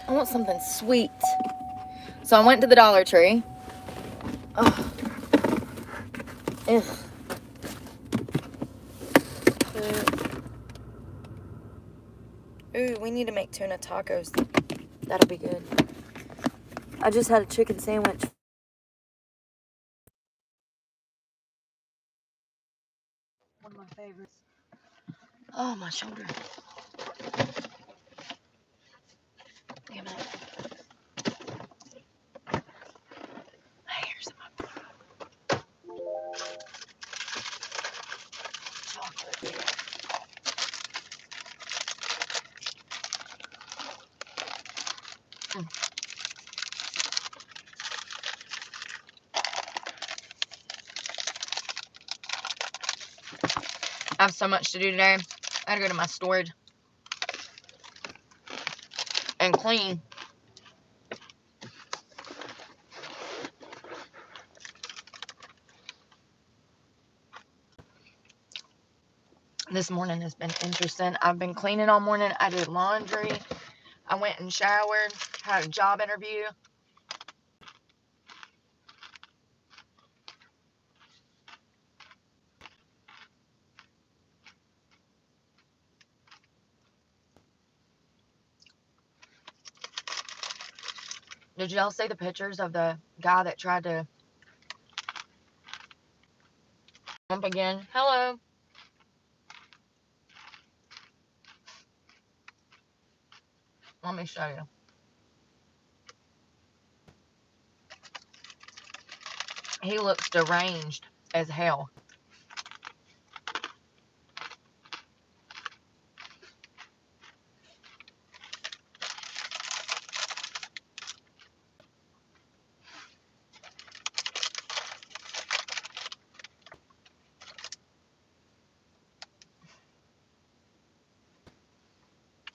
I want something sweet. So I went to the Dollar Tree. Oh. Ugh. Ooh, we need to make tuna tacos. That'll be good. I just had a chicken sandwich. One of my favorites. Oh, my shoulder. Damn it. Here's my chocolate. I have so much to do today. I gotta go to my storage and clean. This morning has been interesting. I've been cleaning all morning. I did laundry. I went and showered. Had a job interview. Did y'all see the pictures of the guy that tried to jump again? Hello. Let me show you. He looks deranged as hell.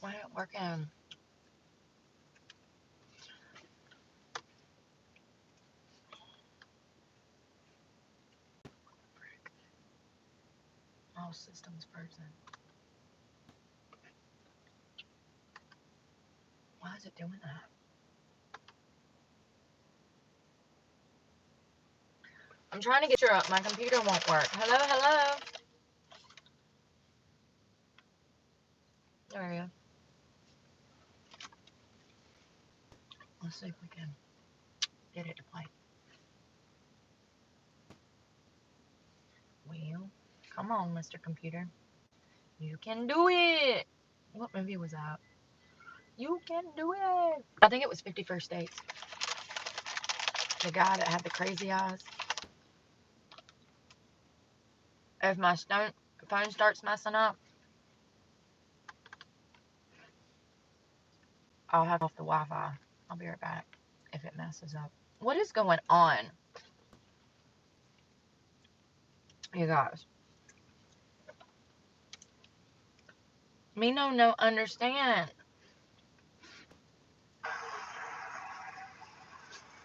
Why ain't it working? All systems frozen. Why is it doing that? I'm trying to get you up. My computer won't work. Hello, hello. There we go. Let's see if we can get it to play. Well, come on, Mr. Computer. You can do it. What movie was that? You can do it. I think it was 51st Dates. The guy that had the crazy eyes. If my phone starts messing up, I'll have off the Wi-Fi. I'll be right back if it messes up. What is going on? You guys. Me no understand.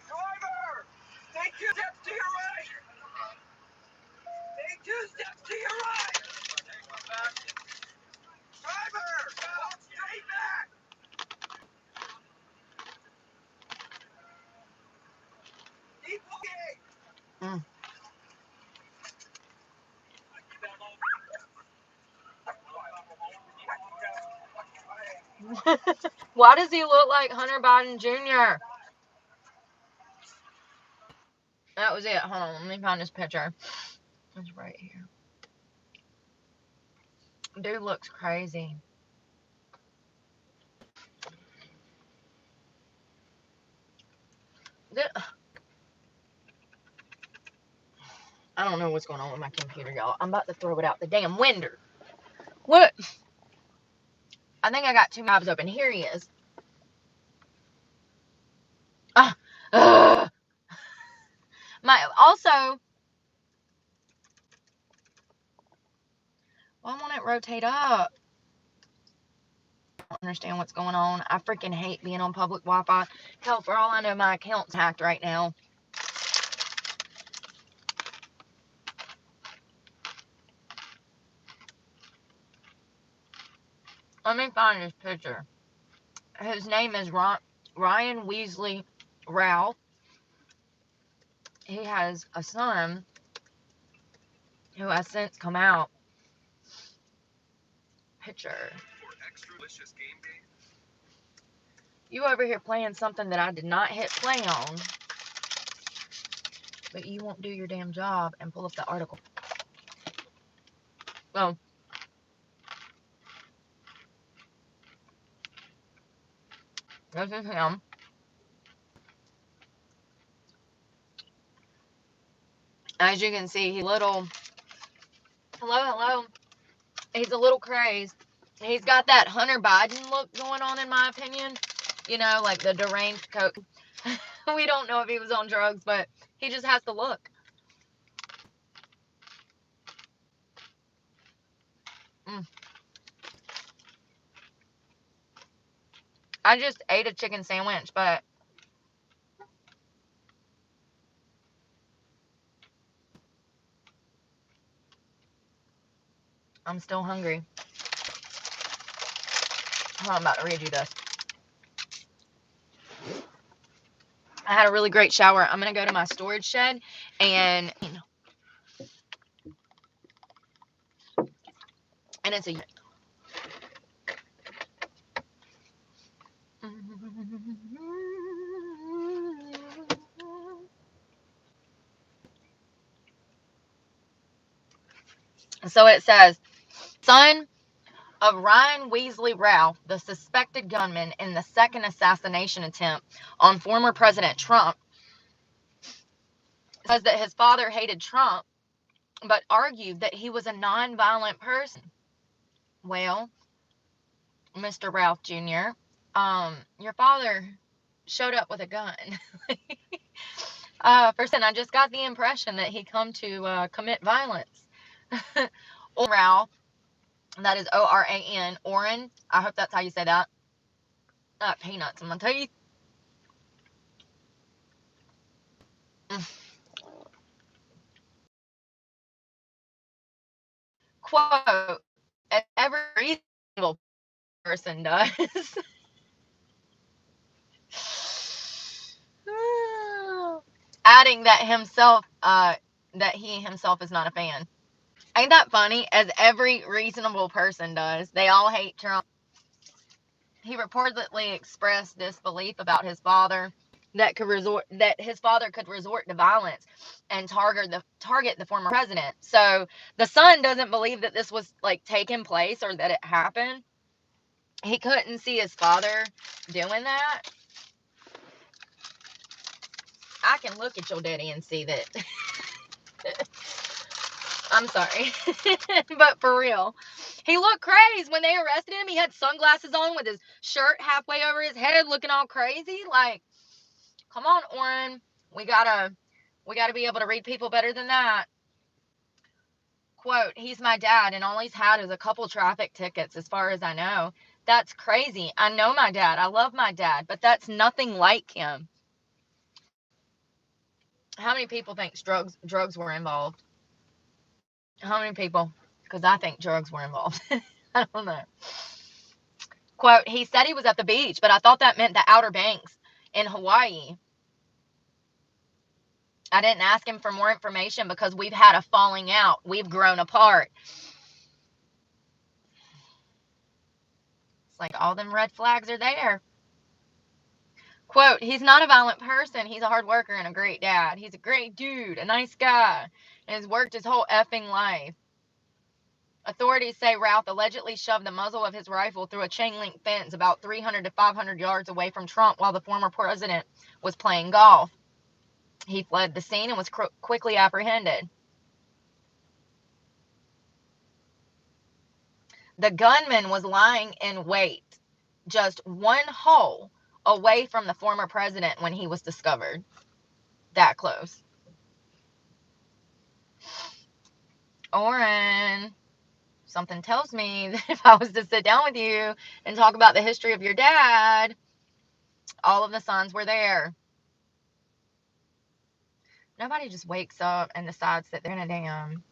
Driver! Take 2 steps to your right! Take 2 steps to your right! Driver! Walk straight back! Keep walking! Why does he look like Hunter Biden Jr.? That was it. Hold on, let me find this picture. It's right here. Dude looks crazy. I don't know what's going on with my computer, y'all. I'm about to throw it out the damn window. What? I think I got 2 tabs open. Here he is. Also, why won't it rotate up? I don't understand what's going on. I freaking hate being on public Wi-Fi. Hell, for all I know, my account's hacked right now. Let me find this picture. His name is Ryan Weasley Ralph, he has a son who has since come out. Picture. You over here playing something that I did not hit play on, but you won't do your damn job and pull up the article. Well, this is him. As you can see, he's little. Hello. He's a little crazed. He's got that Hunter Biden look going on, in my opinion. You know, like the deranged coke. We don't know if he was on drugs, but he just has to look. I just ate a chicken sandwich, but I'm still hungry. Oh, I'm about to read you this. I had a really great shower. I'm going to go to my storage shed and it's a so it says, son of Ryan Weasley Ralph, the suspected gunman in the second assassination attempt on former President Trump, says that his father hated Trump, but argued that he was a nonviolent person. Well, Mr. Ralph Jr., your father showed up with a gun. First, I just got the impression that he come to commit violence. Ralph, that is Oran, Oren. I hope that's how you say that. Peanuts in my teeth. Quote, as every reasonable person does. Adding that he himself is not a fan. Ain't that funny? As every reasonable person does. They all hate Trump. He reportedly expressed disbelief about his father that his father could resort to violence and target the former president. So the son doesn't believe that this was like taking place or that it happened. He couldn't see his father doing that. I can look at your daddy and see that. I'm sorry. But for real. He looked crazy when they arrested him. He had sunglasses on with his shirt halfway over his head looking all crazy. Like, come on, Oren. We gotta be able to read people better than that. Quote, he's my dad and all he's had is a couple traffic tickets as far as I know. That's crazy. I know my dad. I love my dad, but that's nothing like him. How many people think drugs were involved? How many people? Because I think drugs were involved. I don't know. Quote, he said he was at the beach, but I thought that meant the Outer Banks in Hawaii. I didn't ask him for more information because we've had a falling out. We've grown apart. It's like all them red flags are there. Quote, he's not a violent person. He's a hard worker and a great dad. He's a great dude, a nice guy, and has worked his whole effing life. Authorities say Ralph allegedly shoved the muzzle of his rifle through a chain-link fence about 300 to 500 yards away from Trump while the former president was playing golf. He fled the scene and was quickly apprehended. The gunman was lying in wait just one hole away from the former president when he was discovered. That close. Oren, something tells me that if I was to sit down with you and talk about the history of your dad, all of the signs were there. Nobody just wakes up and decides that they're gonna damn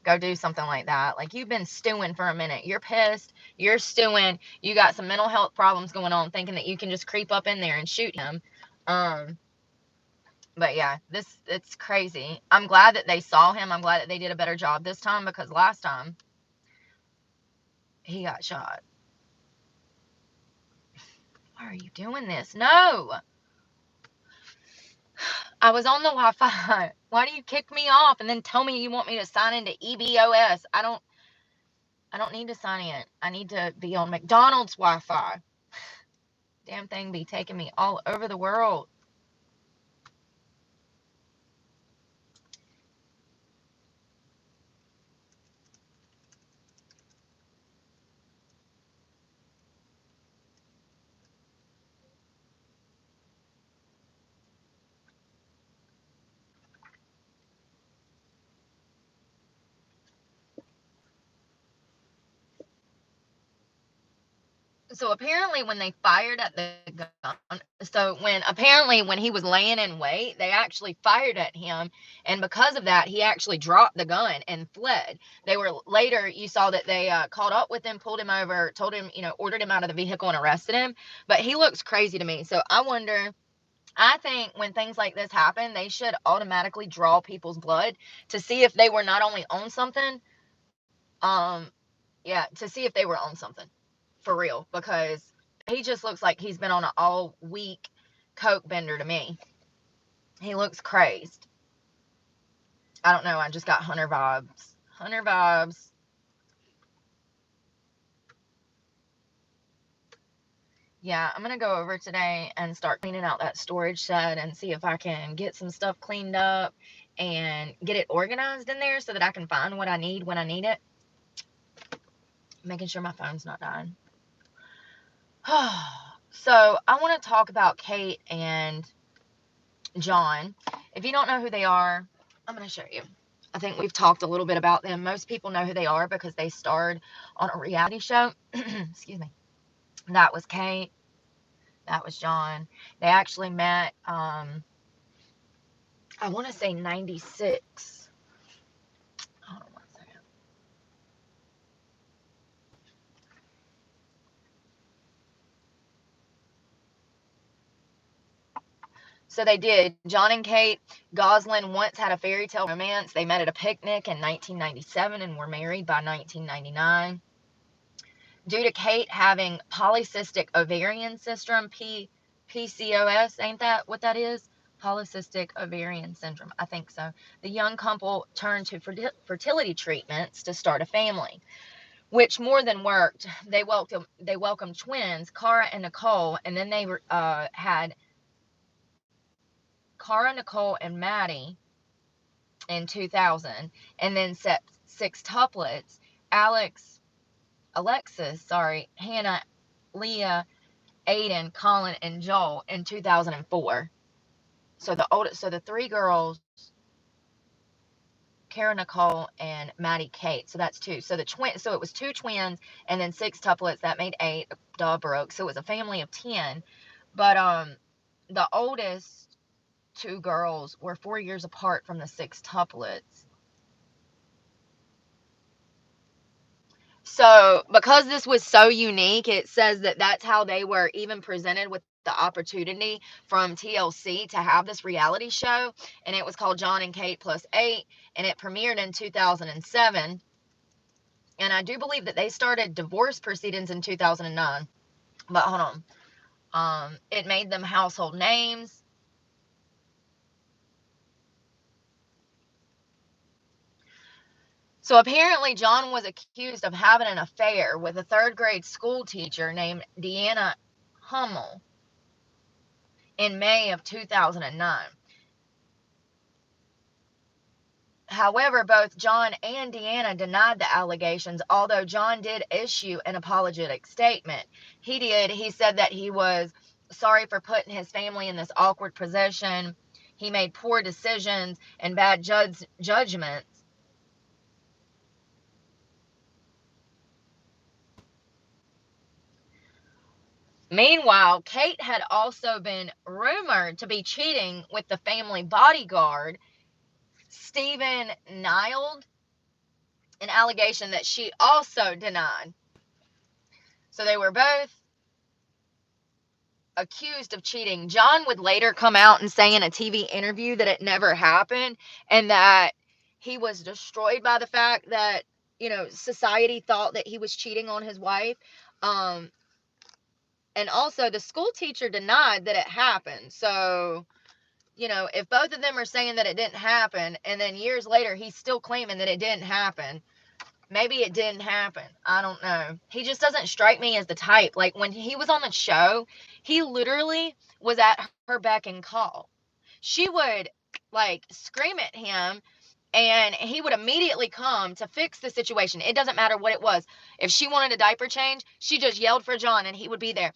go do something like that. Like, you've been stewing for a minute. You're pissed. You're stewing. You got some mental health problems going on, thinking that you can just creep up in there and shoot him. But yeah, it's crazy. I'm glad that they saw him. I'm glad that they did a better job this time, because last time he got shot. Why are you doing this? No! I was on the Wi-Fi. Why do you kick me off and then tell me you want me to sign into EBOS? I don't need to sign in. I need to be on McDonald's Wi-Fi. Damn thing be taking me all over the world. So apparently when they fired at the gun, when he was laying in wait, they actually fired at him, and because of that, he actually dropped the gun and fled. Later, you saw that they caught up with him, pulled him over, told him, ordered him out of the vehicle and arrested him. But he looks crazy to me. So I think when things like this happen, they should automatically draw people's blood to see if they were not only on something, to see if they were on something. For real, because he just looks like he's been on an all-week coke bender to me. He looks crazed. I don't know. I just got Hunter vibes. Hunter vibes. Yeah, I'm going to go over today and start cleaning out that storage shed and see if I can get some stuff cleaned up and get it organized in there so that I can find what I need when I need it. Making sure my phone's not dying. So, I want to talk about Kate and Jon. If you don't know who they are, I'm going to show you. I think we've talked a little bit about them. Most people know who they are because they starred on a reality show. Excuse me. That was Kate. That was Jon. They actually met, I want to say 96. Hold on one second. So they did. Jon and Kate Gosselin once had a fairy tale romance. They met at a picnic in 1997 and were married by 1999. Due to Kate having polycystic ovarian syndrome, PCOS, ain't that what that is? Polycystic ovarian syndrome, I think so. The young couple turned to fertility treatments to start a family, which more than worked. They welcomed twins, Cara and Nicole, and then they had Cara, Nicole, and Maddie in 2000, and then sextuplets, Alexis, Hannah, Leah, Aiden, Collin, and Joel in 2004. So the three girls, Kara, Nicole, and Maddie, Kate. So that's two. So it was two twins and then sextuplets. That made 8. Duh, broke. So it was a family of 10. But the oldest two girls were 4 years apart from the sextuplets. So, because this was so unique, it says that that's how they were even presented with the opportunity from TLC to have this reality show. And it was called Jon and Kate Plus 8. And it premiered in 2007. And I do believe that they started divorce proceedings in 2009. But hold on. It made them household names. So apparently Jon was accused of having an affair with a 3rd grade school teacher named Deanna Hummel in May of 2009. However, both Jon and Deanna denied the allegations, although Jon did issue an apologetic statement. He said that he was sorry for putting his family in this awkward position. He made poor decisions and bad judgments. Meanwhile, Kate had also been rumored to be cheating with the family bodyguard, Stephen Nield. an allegation that she also denied. So they were both accused of cheating. Jon would later come out and say in a TV interview that it never happened, and that he was destroyed by the fact that, society thought that he was cheating on his wife. Um, and also the school teacher denied that it happened. So, if both of them are saying that it didn't happen, and then years later he's still claiming that it didn't happen, maybe it didn't happen. I don't know. He just doesn't strike me as the type. Like, when he was on the show, he literally was at her beck and call. She would, like, scream at him, and he would immediately come to fix the situation. It doesn't matter what it was. If she wanted a diaper change, she just yelled for Jon, and he would be there.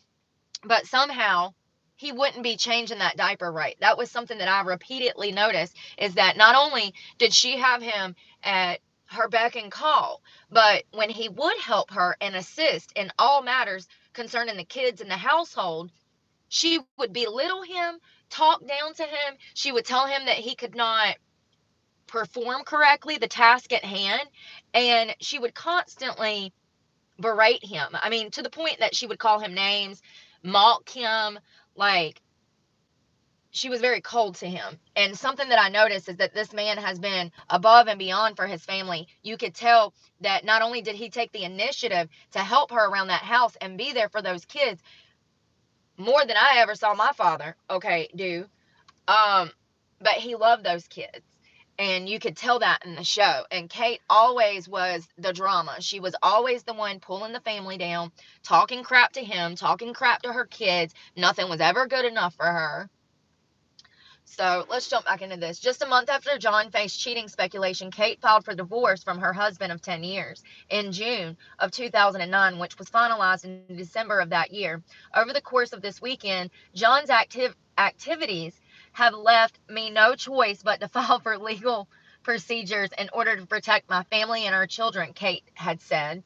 But somehow he wouldn't be changing that diaper right. That was something that I repeatedly noticed, is that not only did she have him at her beck and call, but when he would help her and assist in all matters concerning the kids in the household, she would belittle him, talk down to him. She would tell him that he could not perform correctly the task at hand, and she would constantly berate him. I mean, to the point that she would call him names, mock him. Like, she was very cold to him. And something that I noticed is that this man has been above and beyond for his family. You could tell that not only did he take the initiative to help her around that house and be there for those kids, more than I ever saw my father, do. But he loved those kids. And you could tell that in the show. And Kate always was the drama. She was always the one pulling the family down, talking crap to him, talking crap to her kids. Nothing was ever good enough for her. So let's jump back into this. Just a month after Jon faced cheating speculation, Kate filed for divorce from her husband of 10 years in June of 2009, which was finalized in December of that year. Over the course of this weekend, Jon's activities have left me no choice but to file for legal procedures in order to protect my family and our children, Kate had said.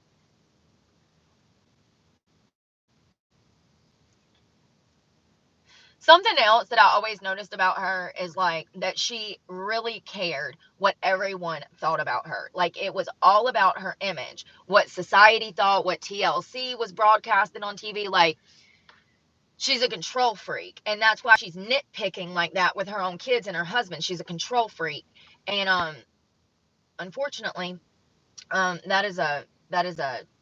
Something else that I always noticed about her is, like, that she really cared what everyone thought about her. Like, it was all about her image, what society thought, what TLC was broadcasted on TV. Like, she's a control freak, and that's why she's nitpicking like that with her own kids and her husband. She's a control freak. And unfortunately, that is a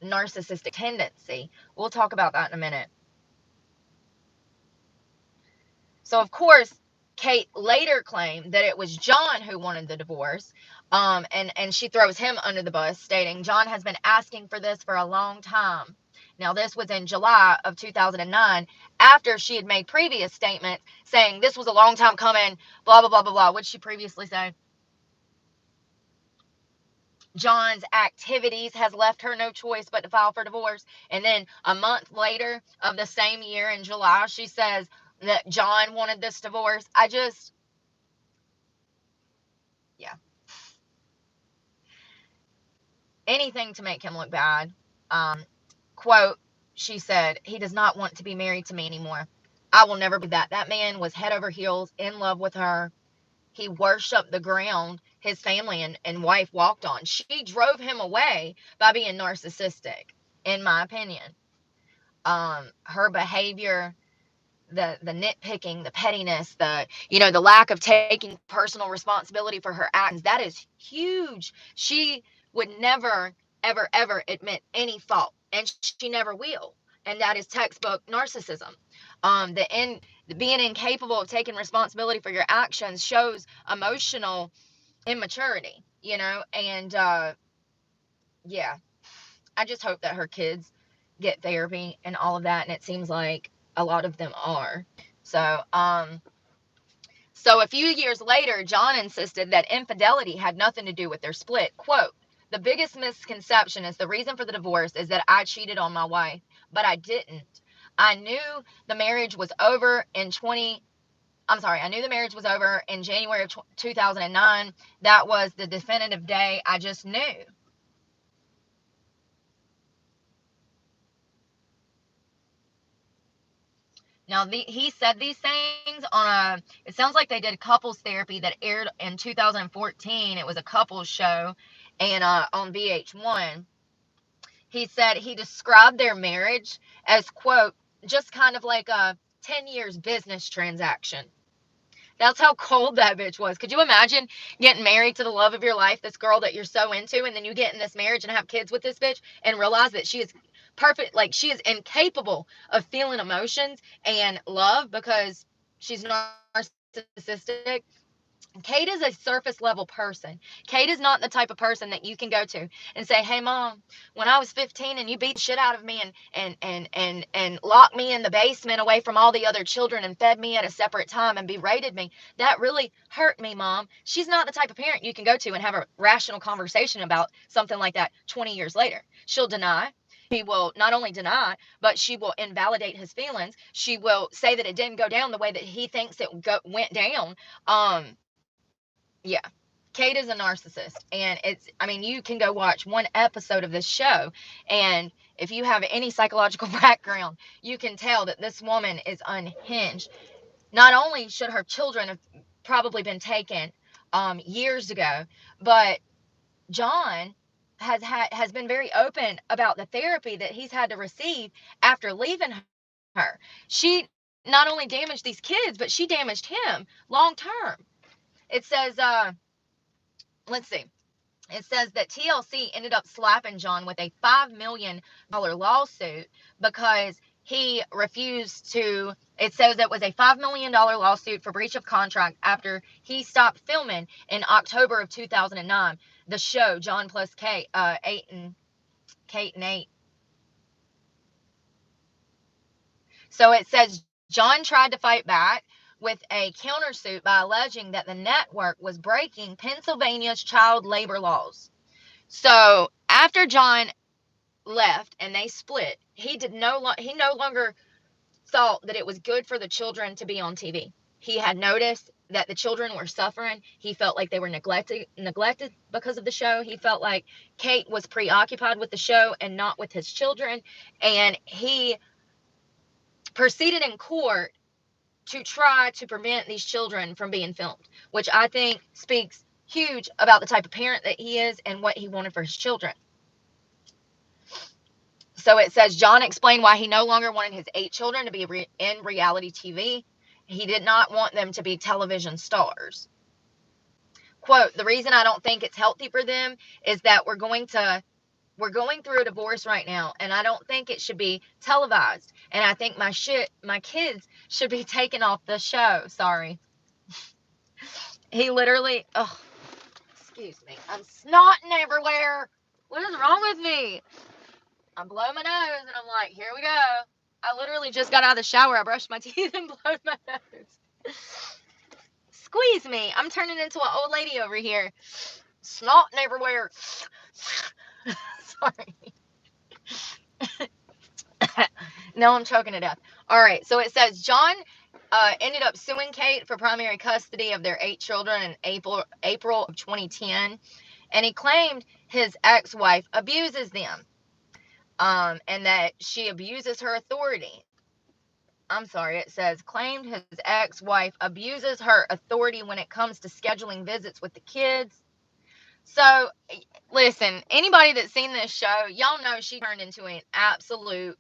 narcissistic tendency. We'll talk about that in a minute. So, of course, Kate later claimed that it was Jon who wanted the divorce, and she throws him under the bus, stating, Jon has been asking for this for a long time. Now, this was in July of 2009, after she had made previous statements saying this was a long time coming, blah, blah, blah, blah, blah. What did she previously say? Jon's activities has left her no choice but to file for divorce. And then a month later of the same year in July, she says that Jon wanted this divorce. Yeah. Anything to make him look bad. Quote, she said, he does not want to be married to me anymore. I will never be that. That man was head over heels in love with her. He worshiped the ground his family and wife walked on. She drove him away by being narcissistic, in my opinion. Her behavior, the nitpicking, the pettiness, the lack of taking personal responsibility for her actions, that is huge. She would never, ever, ever admit any fault, and she never will. And that is textbook narcissism. Being incapable of taking responsibility for your actions shows emotional immaturity, and yeah, I just hope that her kids get therapy and all of that, and it seems like a lot of them are. So a few years later, Jon insisted that infidelity had nothing to do with their split. Quote, the biggest misconception is the reason for the divorce is that I cheated on my wife, but I didn't. I knew the marriage was over I knew the marriage was over in January of 2009. That was the definitive day. I just knew. Now, he said these things it sounds like they did couples therapy that aired in 2014. It was a couples show. and on VH1, he said he described their marriage as, quote, just kind of like a 10 years business transaction. That's how cold that bitch was. Could you imagine getting married to the love of your life, this girl that you're so into, and then you get in this marriage and have kids with this bitch and realize that she is perfect, like she is incapable of feeling emotions and love because she's narcissistic. Kate is a surface level person. Kate is not the type of person that you can go to and say, "Hey mom, when I was 15 and you beat the shit out of me and locked me in the basement away from all the other children and fed me at a separate time and berated me, that really hurt me, mom." She's not the type of parent you can go to and have a rational conversation about something like that 20 years later. She'll deny. She will not only deny, but she will invalidate his feelings. She will say that it didn't go down the way that he thinks it went down. Yeah. Kate is a narcissist. And it's, I mean, you can go watch one episode of this show. And if you have any psychological background, you can tell that this woman is unhinged. Not only should her children have probably been taken years ago, but Jon has been very open about the therapy that he's had to receive after leaving her. She not only damaged these kids, but she damaged him long term. It says, let's see. It says that TLC ended up slapping Jon with a $5 million lawsuit because he refused to. It says it was a $5 million lawsuit for breach of contract after he stopped filming in October of 2009. The show Jon plus Kate, Kate and 8. So it says Jon tried to fight back with a countersuit by alleging that the network was breaking Pennsylvania's child labor laws. So after Jon left and they split, he no longer thought that it was good for the children to be on TV. He had noticed that the children were suffering. He felt like they were neglected because of the show. He felt like Kate was preoccupied with the show and not with his children, and he proceeded in court to try to prevent these children from being filmed, which I think speaks huge about the type of parent that he is and what he wanted for his children. So it says Jon explained why he no longer wanted his 8 children to be in reality TV. He did not want them to be television stars. Quote, "The reason I don't think it's healthy for them is that we're going through a divorce right now, and I don't think it should be televised. And I think my kids should be taken off the show." Sorry. He literally, oh, excuse me. I'm snotting everywhere. What is wrong with me? I blow my nose and I'm like, here we go. I literally just got out of the shower. I brushed my teeth and blowed my nose. Squeeze me. I'm turning into an old lady over here. Snotting everywhere. Sorry. No, I'm choking to death. All right. So it says Jon ended up suing Kate for primary custody of their 8 children in April of 2010. And he claimed his ex-wife abuses them. And that she abuses her authority. I'm sorry, it says claimed his ex-wife abuses her authority when it comes to scheduling visits with the kids. So, listen, anybody that's seen this show, y'all know she turned into an absolute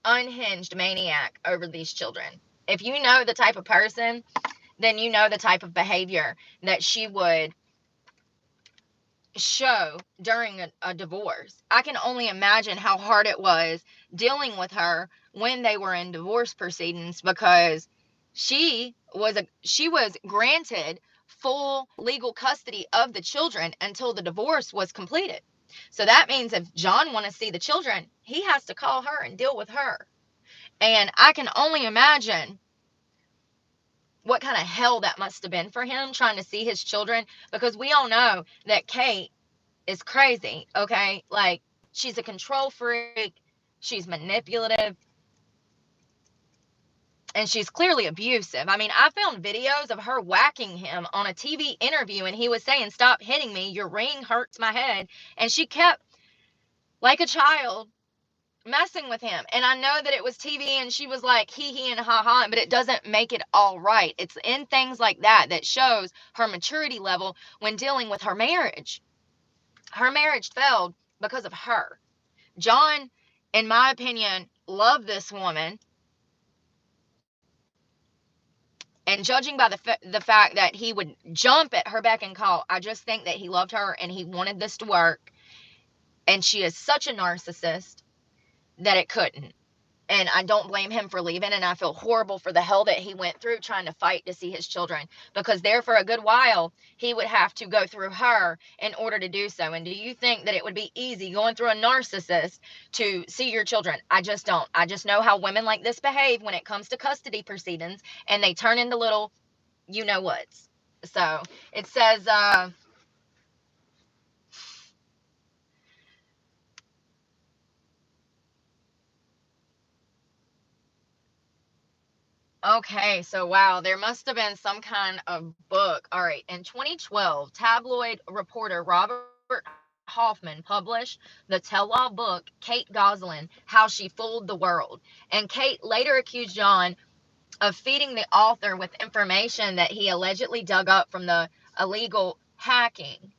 unhinged maniac over these children. If you know the type of person, then you know the type of behavior that she would show during a divorce. I can only imagine how hard it was dealing with her when they were in divorce proceedings, because she was granted full legal custody of the children until the divorce was completed. So that means if Jon wants to see the children, he has to call her and deal with her. And I can only imagine what kind of hell that must have been for him trying to see his children, because we all know that Kate is crazy, okay? Like, she's a control freak, she's manipulative, and she's clearly abusive. I mean, I found videos of her whacking him on a TV interview, and he was saying, "Stop hitting me, your ring hurts my head," and she kept, like a child, messing with him. And I know that it was TV and she was like hee and ha ha, but it doesn't make it all right. It's in things like that that shows her maturity level when dealing with her marriage. Her marriage failed because of her. Jon, in my opinion, loved this woman. And judging by the fact that he would jump at her beck and call, I just think that he loved her and he wanted this to work. And she is such a narcissist that it couldn't. And I don't blame him for leaving. And I feel horrible for the hell that he went through trying to fight to see his children. Because there for a good while, he would have to go through her in order to do so. And do you think that it would be easy going through a narcissist to see your children? I just don't. I just know how women like this behave when it comes to custody proceedings. And they turn into little you-know-whats. So it says... Okay, so wow, there must have been some kind of book. All right, in 2012, tabloid reporter Robert Hoffman published the tell-all book, Kate Gosselin, How She Fooled the World. And Kate later accused Jon of feeding the author with information that he allegedly dug up from the illegal hacking.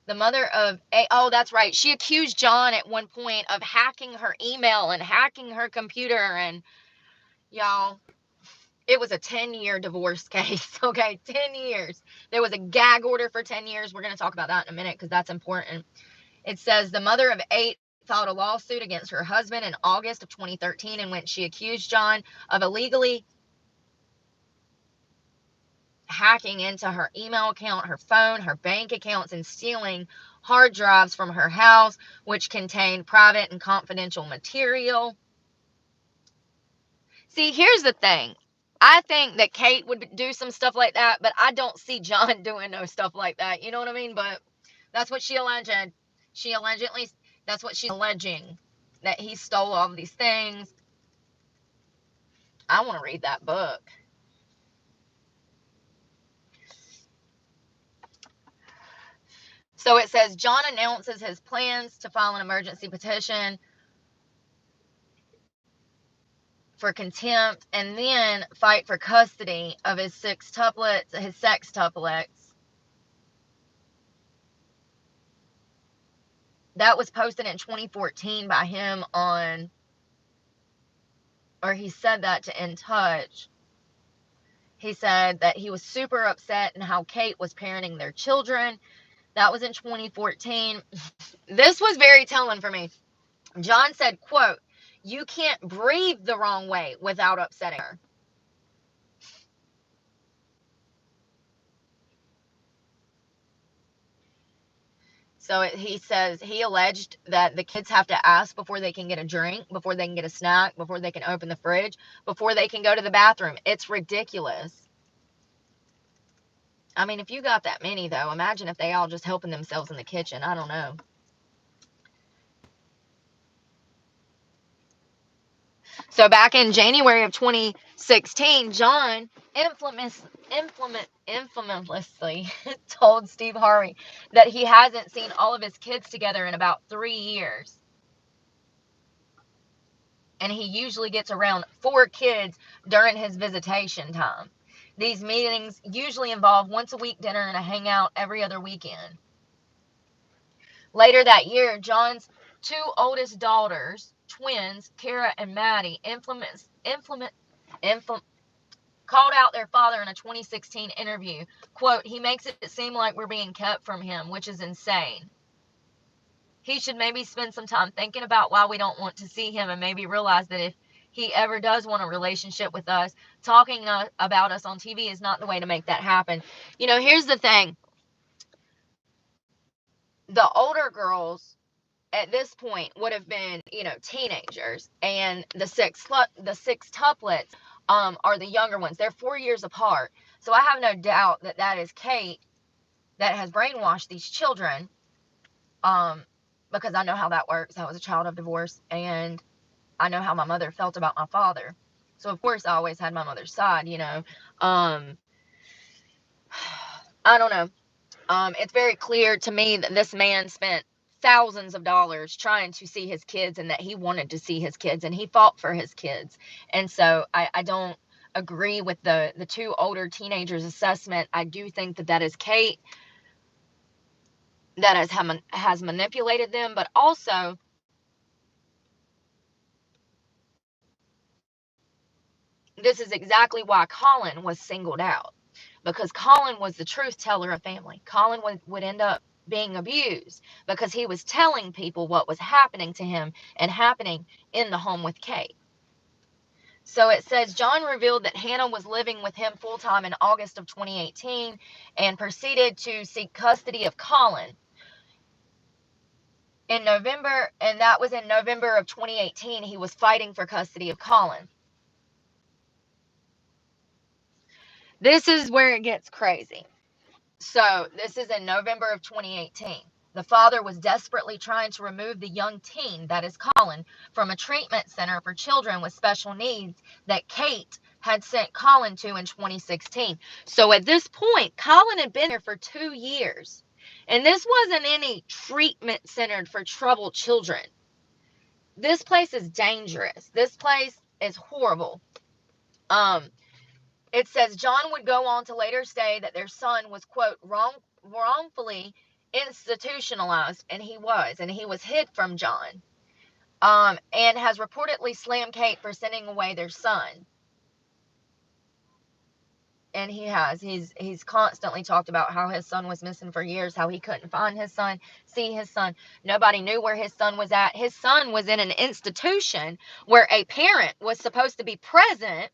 The mother of oh, that's right. She accused Jon at one point of hacking her email and hacking her computer, and y'all, it was a 10-year divorce case. Okay, 10 years. There was a gag order for 10 years. We're going to talk about that in a minute because that's important. It says the mother of 8 filed a lawsuit against her husband in August of 2013 in which she accused Jon of illegally hacking into her email account, her phone, her bank accounts, and stealing hard drives from her house, which contained private and confidential material. See, here's the thing. I think that Kate would do some stuff like that, but I don't see Jon doing no stuff like that. You know what I mean? But that's what she alleged. That's what she's alleging, that he stole all of these things. I want to read that book. So it says Jon announces his plans to file an emergency petition for contempt and then fight for custody of his sextuplets. That was posted in 2014 by him on, or he said that to In Touch. He said that he was super upset and how Kate was parenting their children. That was in 2014. This was very telling for me. Jon said, quote, "You can't breathe the wrong way without upsetting her." So he says he alleged that the kids have to ask before they can get a drink, before they can get a snack, before they can open the fridge, before they can go to the bathroom. It's ridiculous. I mean, if you got that many, though, imagine if they all just helping themselves in the kitchen. I don't know. So back in January of 2016, Jon infamously told Steve Harvey that he hasn't seen all of his kids together in about 3 years. And he usually gets around 4 kids during his visitation time. These meetings usually involve once a week dinner and a hangout every other weekend. Later that year, Jon's 2 oldest daughters, twins, Kara and Maddie, called out their father in a 2016 interview. Quote, "He makes it seem like we're being kept from him, which is insane. He should maybe spend some time thinking about why we don't want to see him and maybe realize that if he ever does want a relationship with us, talking about us on TV is not the way to make that happen." You know, here's the thing. The older girls at this point would have been, teenagers, and the sextuplets are the younger ones. They're 4 years apart. So I have no doubt that that is Kate that has brainwashed these children, because I know how that works. I was a child of divorce, and I know how my mother felt about my father. So of course I always had my mother's side, I don't know. It's very clear to me that this man spent thousands of dollars trying to see his kids, and that he wanted to see his kids, and he fought for his kids. And so I don't agree with the 2 older teenagers assessment. I do think that that is Kate that has manipulated them, but also this is exactly why Collin was singled out, because Collin was the truth teller of family. Collin would end up being abused because he was telling people what was happening to him and happening in the home with Kate. So it says Jon revealed that Hannah was living with him full-time in August of 2018 and proceeded to seek custody of Collin in November, and that was in November of 2018. He was fighting for custody of Collin. This is where it gets crazy. So this is in November of 2018. The father was desperately trying to remove the young teen, that is Collin, from a treatment center for children with special needs that Kate had sent Collin to in 2016. So at this point, Collin had been there for 2 years. And this wasn't any treatment center for troubled children. This place is dangerous. This place is horrible. It says Jon would go on to later say that their son was, quote, wrongfully institutionalized, and he was hid from Jon, and has reportedly slammed Kate for sending away their son. And he's constantly talked about how his son was missing for years, how he couldn't find his son, see his son. Nobody knew where his son was at. His son was in an institution where a parent was supposed to be present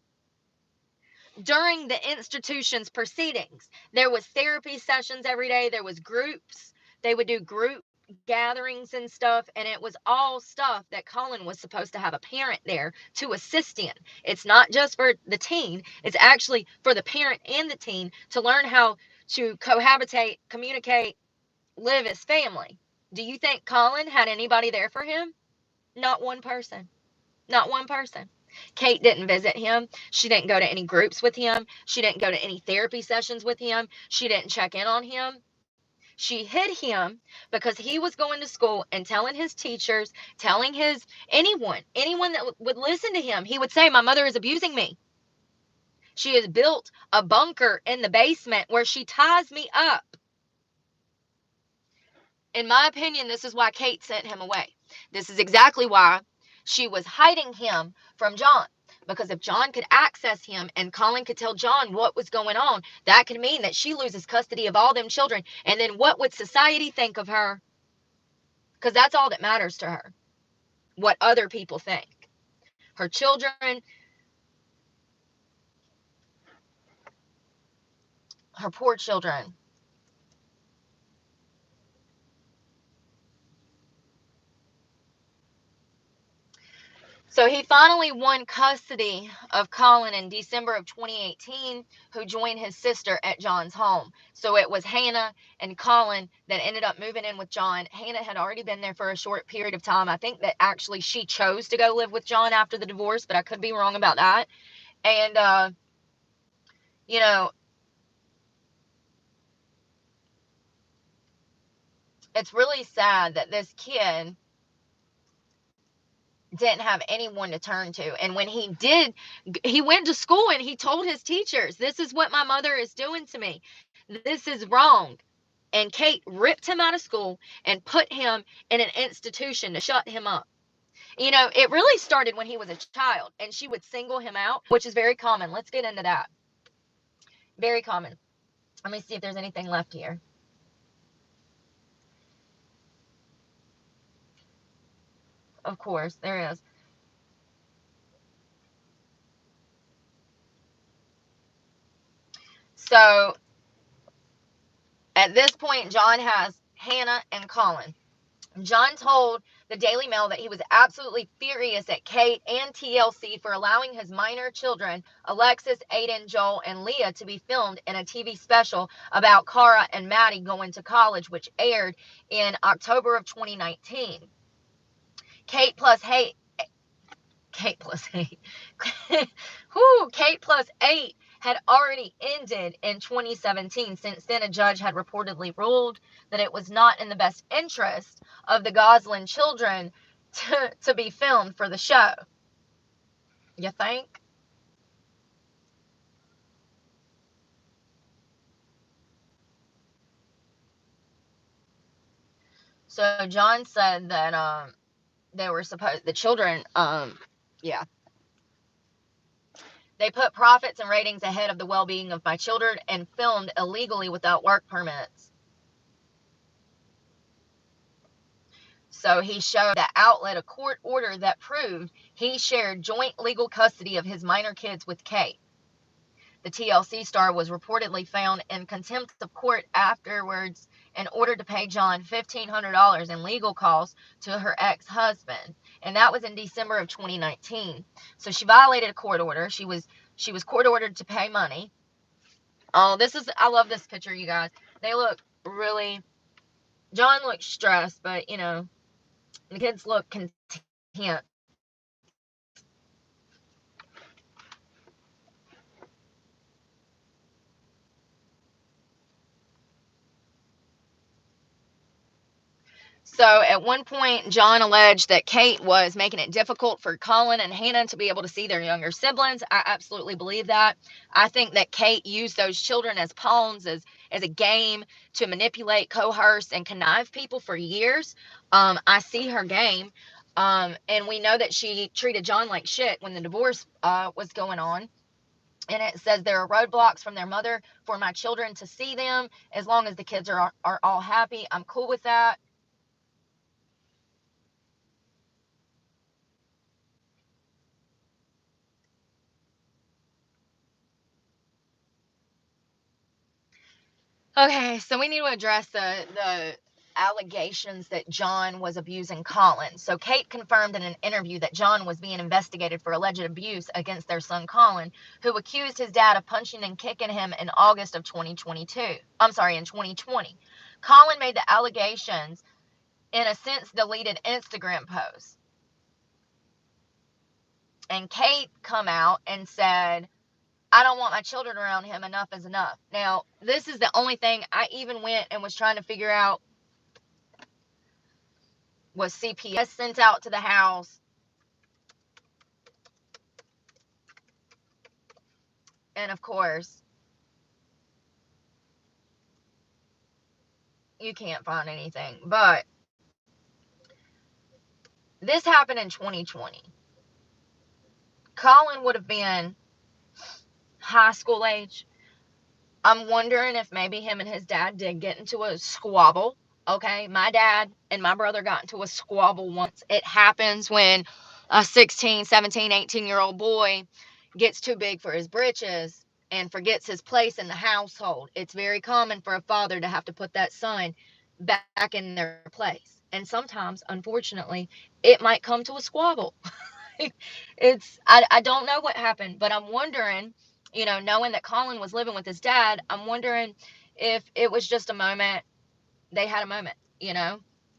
during the institution's proceedings. There was therapy sessions every day. There was groups. They would do group gatherings and stuff, and it was all stuff that Collin was supposed to have a parent there to assist in. It's not just for the teen. It's actually for the parent and the teen to learn how to cohabitate, communicate, live as family. Do you think Collin had anybody there for him? Not one person. Not one person. Kate didn't visit him. She didn't go to any groups with him. She didn't go to any therapy sessions with him. She didn't check in on him. She hid him because he was going to school and telling his teachers, telling anyone that would listen to him. He would say, "My mother is abusing me. She has built a bunker in the basement where she ties me up." In my opinion, this is why Kate sent him away. This is exactly why she was hiding him from Jon. Because if Jon could access him and Collin could tell Jon what was going on, that could mean that she loses custody of all them children. And then what would society think of her? Because that's all that matters to her. What other people think. Her children, her poor children. So he finally won custody of Collin in December of 2018, who joined his sister at Jon's home. So it was Hannah and Collin that ended up moving in with Jon. Hannah had already been there for a short period of time. I think that actually she chose to go live with Jon after the divorce, but I could be wrong about that. And, you know, it's really sad that this kid didn't have anyone to turn to. And when he did, he went to school and he told his teachers, "This is what my mother is doing to me. This is wrong." And Kate ripped him out of school and put him in an institution to shut him up. It really started when he was a child, and she would single him out, which is very common. Let's get into that. Very common. Let me see if there's anything left here. Of course, there is. So at this point, Jon has Hannah and Collin. Jon told the Daily Mail that he was absolutely furious at Kate and TLC for allowing his minor children, Alexis, Aiden, Joel, and Leah, to be filmed in a TV special about Cara and Maddie going to college, which aired in October of 2019. Kate plus hate. Kate plus hate. Kate plus 8 had already ended in 2017. Since then, a judge had reportedly ruled that it was not in the best interest of the Gosselin children to be filmed for the show. You think? So Jon said that they were supposed, the children, yeah, they put profits and ratings ahead of the well-being of my children and filmed illegally without work permits. So he showed the outlet a court order that proved he shared joint legal custody of his minor kids with Kate. The TLC star was reportedly found in contempt of court afterwards and ordered to pay Jon $1,500 in legal costs to her ex-husband, and that was in December of 2019. So she violated a court order. She was court ordered to pay money. Oh, I love this picture, you guys. They look really, Jon looks stressed, but the kids look content. So at one point, Jon alleged that Kate was making it difficult for Collin and Hannah to be able to see their younger siblings. I absolutely believe that. I think that Kate used those children as pawns, as a game to manipulate, coerce, and connive people for years. I see her game. And we know that she treated Jon like shit when the divorce was going on. And it says there are roadblocks from their mother for my children to see them. As long as the kids are all happy, I'm cool with that. Okay, so we need to address the allegations that Jon was abusing Collin. So Kate confirmed in an interview that Jon was being investigated for alleged abuse against their son Collin, who accused his dad of punching and kicking him in August of 2022. I'm sorry, in 2020. Collin made the allegations in a since deleted Instagram post. And Kate come out and said, I don't want my children around him. Enough is enough. Now, this is the only thing I even went and was trying to figure out. Was CPS sent out to the house? And of course, you can't find anything. But this happened in 2020. Collin would have been high school age. I'm wondering if maybe him and his dad did get into a squabble. Okay, my dad and my brother got into a squabble once. It happens when a 16, 17, 18-year-old boy gets too big for his britches and forgets his place in the household. It's very common for a father to have to put that son back in their place. And sometimes, unfortunately, it might come to a squabble. I don't know what happened, but I'm wondering, knowing that Collin was living with his dad, I'm wondering if it was just a moment. They had a moment.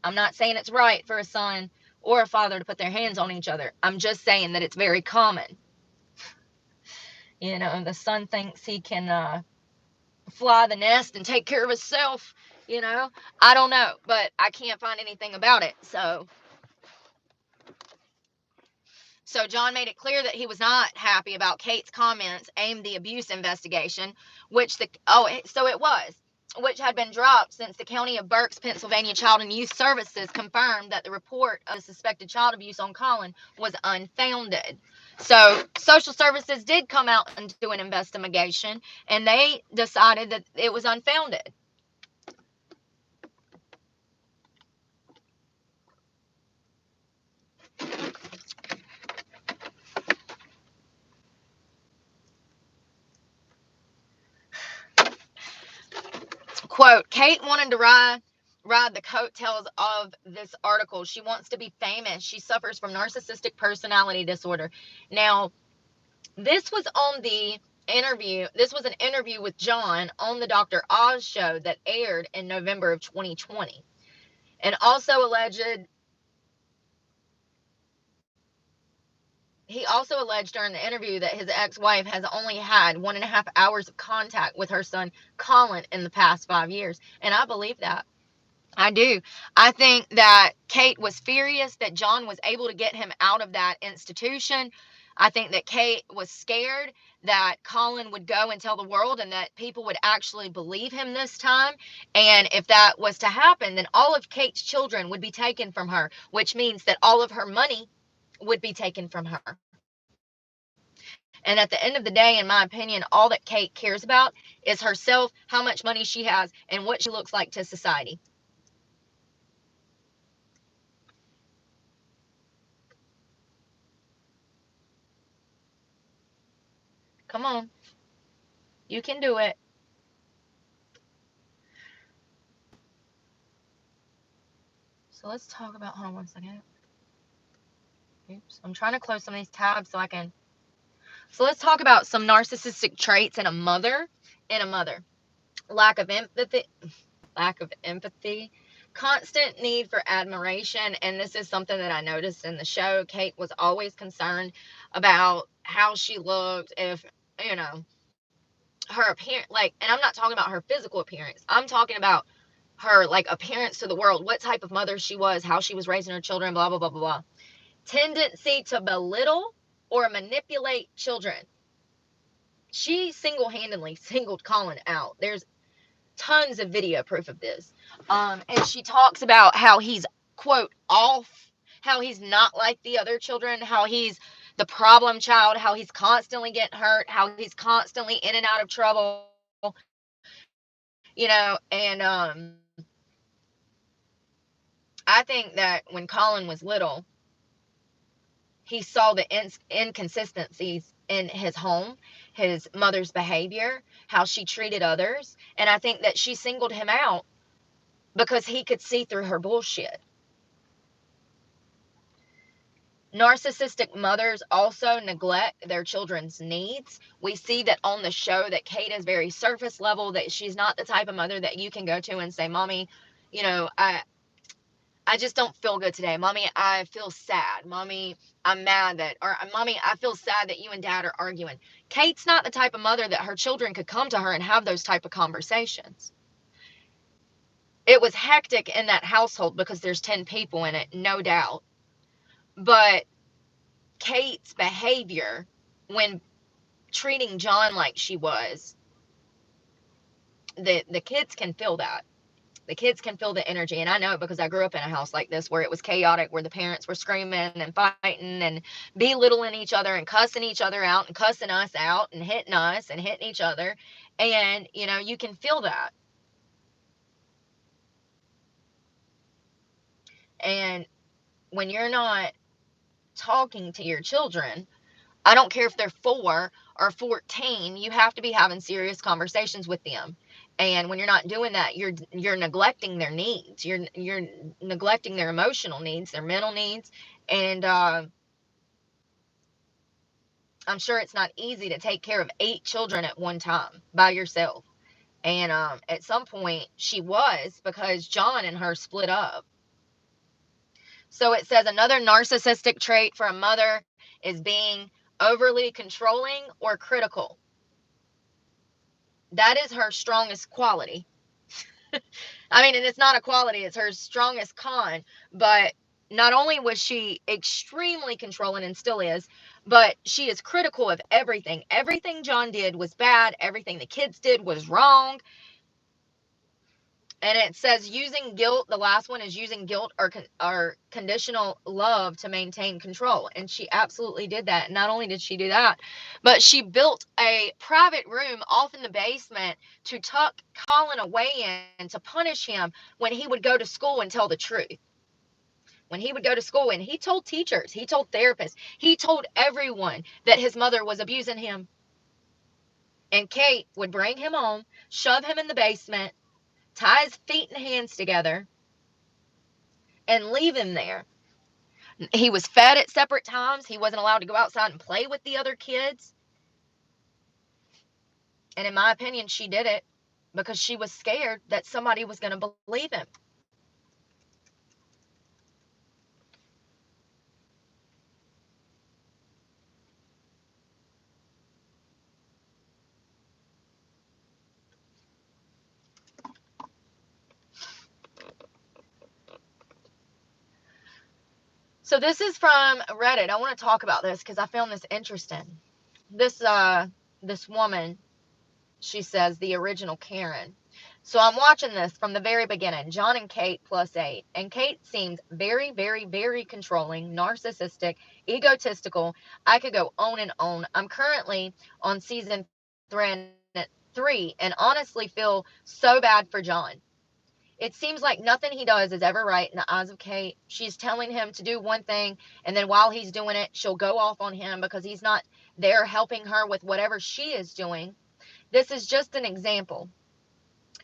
I'm not saying it's right for a son or a father to put their hands on each other. I'm just saying that it's very common. The son thinks he can fly the nest and take care of himself. I don't know, but I can't find anything about it. So Jon made it clear that he was not happy about Kate's comments aimed the abuse investigation, which had been dropped since the County of Berks, Pennsylvania Child and Youth Services confirmed that the report of suspected child abuse on Collin was unfounded. So social services did come out and do an investigation, and they decided that it was unfounded. Quote, Kate wanted to ride the coattails of this article. She wants to be famous. She suffers from narcissistic personality disorder. Now, this was on the interview. This was an interview with Jon on the Dr. Oz show that aired in November of 2020. And he also alleged during the interview that his ex-wife has only had 1.5 hours of contact with her son Collin in the past 5 years. And I believe that. I do. I think that Kate was furious that Jon was able to get him out of that institution. I think that Kate was scared that Collin would go and tell the world and that people would actually believe him this time. And if that was to happen, then all of Kate's children would be taken from her, which means that all of her money would be taken from her. And at the end of the day, in my opinion, all that Kate cares about is herself, how much money she has, and what she looks like to society. Come on. You can do it. So let's talk about, hold on one second. Oops. I'm trying to close some of these tabs so I can. So let's talk about some narcissistic traits in a mother. Lack of empathy, constant need for admiration. And this is something that I noticed in the show. Kate was always concerned about how she looked, if, you know, her appearance, like, and I'm not talking about her physical appearance. I'm talking about her, like, appearance to the world, what type of mother she was, how she was raising her children, blah, blah, blah, blah, blah. Tendency to belittle or manipulate children. She single-handedly singled Collin out. There's tons of video proof of this. And she talks about how he's, quote, off, how he's not like the other children, how he's the problem child, how he's constantly getting hurt, how he's constantly in and out of trouble, and I think that when Collin was little, he saw the inconsistencies in his home, his mother's behavior, how she treated others. And I think that she singled him out because he could see through her bullshit. Narcissistic mothers also neglect their children's needs. We see that on the show that Kate is very surface level, that she's not the type of mother that you can go to and say, Mommy, I just don't feel good today. Mommy, I feel sad. Mommy, I'm mad that, or Mommy, I feel sad that you and Dad are arguing. Kate's not the type of mother that her children could come to her and have those type of conversations. It was hectic in that household because there's 10 people in it, no doubt. But Kate's behavior when treating Jon like she was, the kids can feel that. The kids can feel the energy. And I know it because I grew up in a house like this where it was chaotic, where the parents were screaming and fighting and belittling each other and cussing each other out and cussing us out and hitting us and hitting each other. And, you can feel that. And when you're not talking to your children, I don't care if they're 4 or 14, you have to be having serious conversations with them. And when you're not doing that, you're neglecting their needs. You're neglecting their emotional needs, their mental needs. And I'm sure it's not easy to take care of 8 children at one time by yourself. And at some point she was, because Jon and her split up. So it says another narcissistic trait for a mother is being overly controlling or critical. That is her strongest quality. I mean, and it's not a quality, it's her strongest con. But not only was she extremely controlling, and still is, but she is critical of everything. Everything Jon did was bad. Everything the kids did was wrong. And it says using guilt. The last one is using guilt or conditional love to maintain control. And she absolutely did that. Not only did she do that, but she built a private room off in the basement to tuck Collin away in to punish him when he would go to school and tell the truth. When he would go to school and he told teachers, he told therapists, he told everyone that his mother was abusing him. And Kate would bring him home, shove him in the basement, tie his feet and hands together, and leave him there. He was fed at separate times. He wasn't allowed to go outside and play with the other kids. And in my opinion, she did it because she was scared that somebody was going to believe him. So this is from Reddit. I want to talk about this because I found this interesting. This woman, she says, the original Karen. So I'm watching this from the very beginning. Jon and Kate +8. And Kate seems very, very, very controlling, narcissistic, egotistical. I could go on and on. I'm currently on season 3 and honestly feel so bad for Jon. It seems like nothing he does is ever right in the eyes of Kate. She's telling him to do one thing, and then while he's doing it, she'll go off on him because he's not there helping her with whatever she is doing. This is just an example,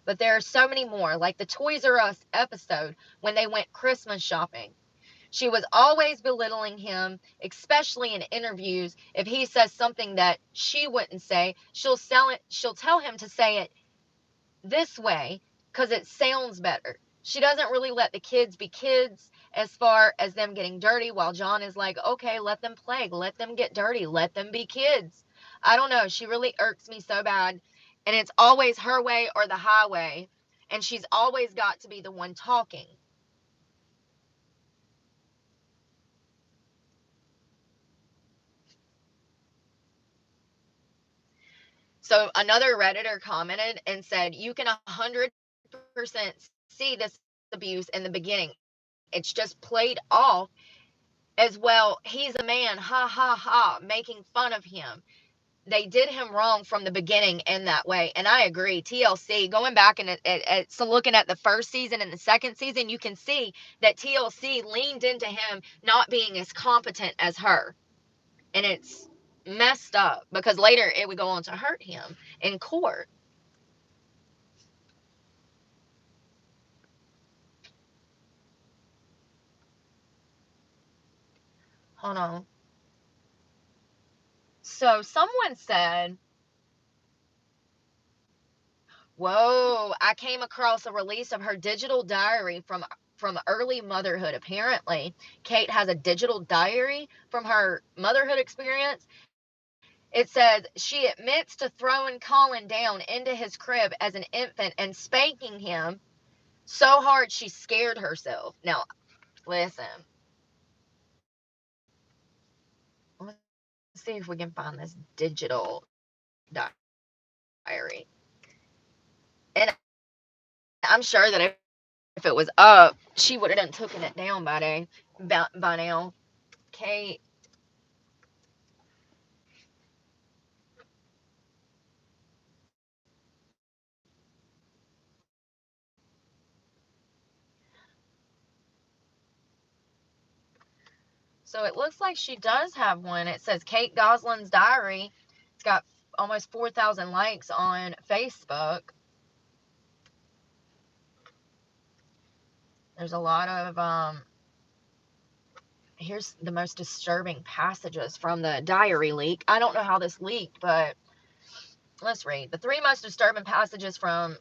but there are so many more, like the Toys R Us episode when they went Christmas shopping. She was always belittling him, especially in interviews. If he says something that she wouldn't say, she'll tell him to say it this way because it sounds better. She doesn't really let the kids be kids as far as them getting dirty, while Jon is like, okay, let them play, let them get dirty, let them be kids. I don't know. She really irks me so bad. And it's always her way or the highway. And she's always got to be the one talking. So another Redditor commented and said, you can 100% see this abuse in the beginning. It's just played off as well. He's a man, ha ha ha, making fun of him. They did him wrong from the beginning in that way. And I agree. TLC, going back and so looking at the first season and the second season, you can see that TLC leaned into him not being as competent as her. And it's messed up because later it would go on to hurt him in court. Hold on. So someone said, whoa, I came across a release of her digital diary from early motherhood. Apparently, Kate has a digital diary from her motherhood experience. It says she admits to throwing Collin down into his crib as an infant and spanking him so hard she scared herself. Now, listen. Let's see if we can find this digital diary. And I'm sure that if it was up, she would have done taken it down by now. Kate. So it looks like she does have one. It says Kate Gosselin's diary. It's got almost 4,000 likes on Facebook. There's a lot of here's the most disturbing passages from the diary leak. I don't know how this leaked, but let's read. The 3 most disturbing passages from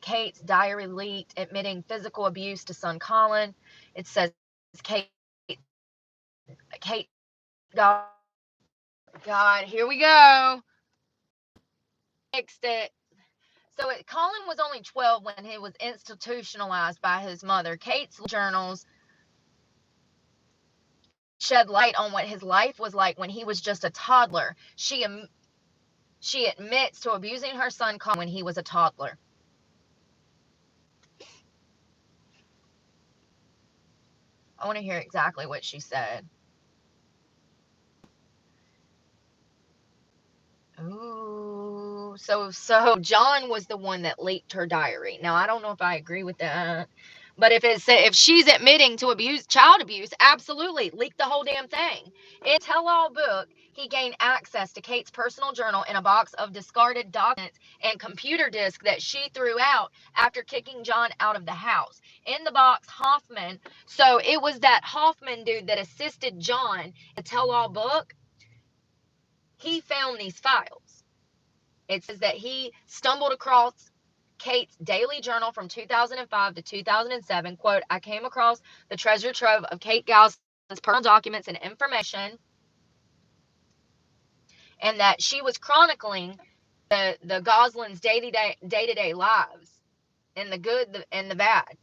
Kate's diary leaked, admitting physical abuse to son Collin. It says Kate God, here we go. Fixed it. So Collin was only 12 when he was institutionalized by his mother. Kate's journals shed light on what his life was like when he was just a toddler. She admits to abusing her son Collin when he was a toddler. I want to hear exactly what she said. Ooh, so Jon was the one that leaked her diary. Now I don't know if I agree with that, but if she's admitting to child abuse, absolutely leak the whole damn thing. In a tell-all book, he gained access to Kate's personal journal in a box of discarded documents and computer disk that she threw out after kicking Jon out of the house. In the box, Hoffman. So it was that Hoffman dude that assisted Jon in the tell-all book. He found these files. It says that he stumbled across Kate's daily journal from 2005 to 2007. Quote, I came across the treasure trove of Kate Gosselin's personal documents and information, and that she was chronicling the Goslins' day-to-day lives, and the good and the bad.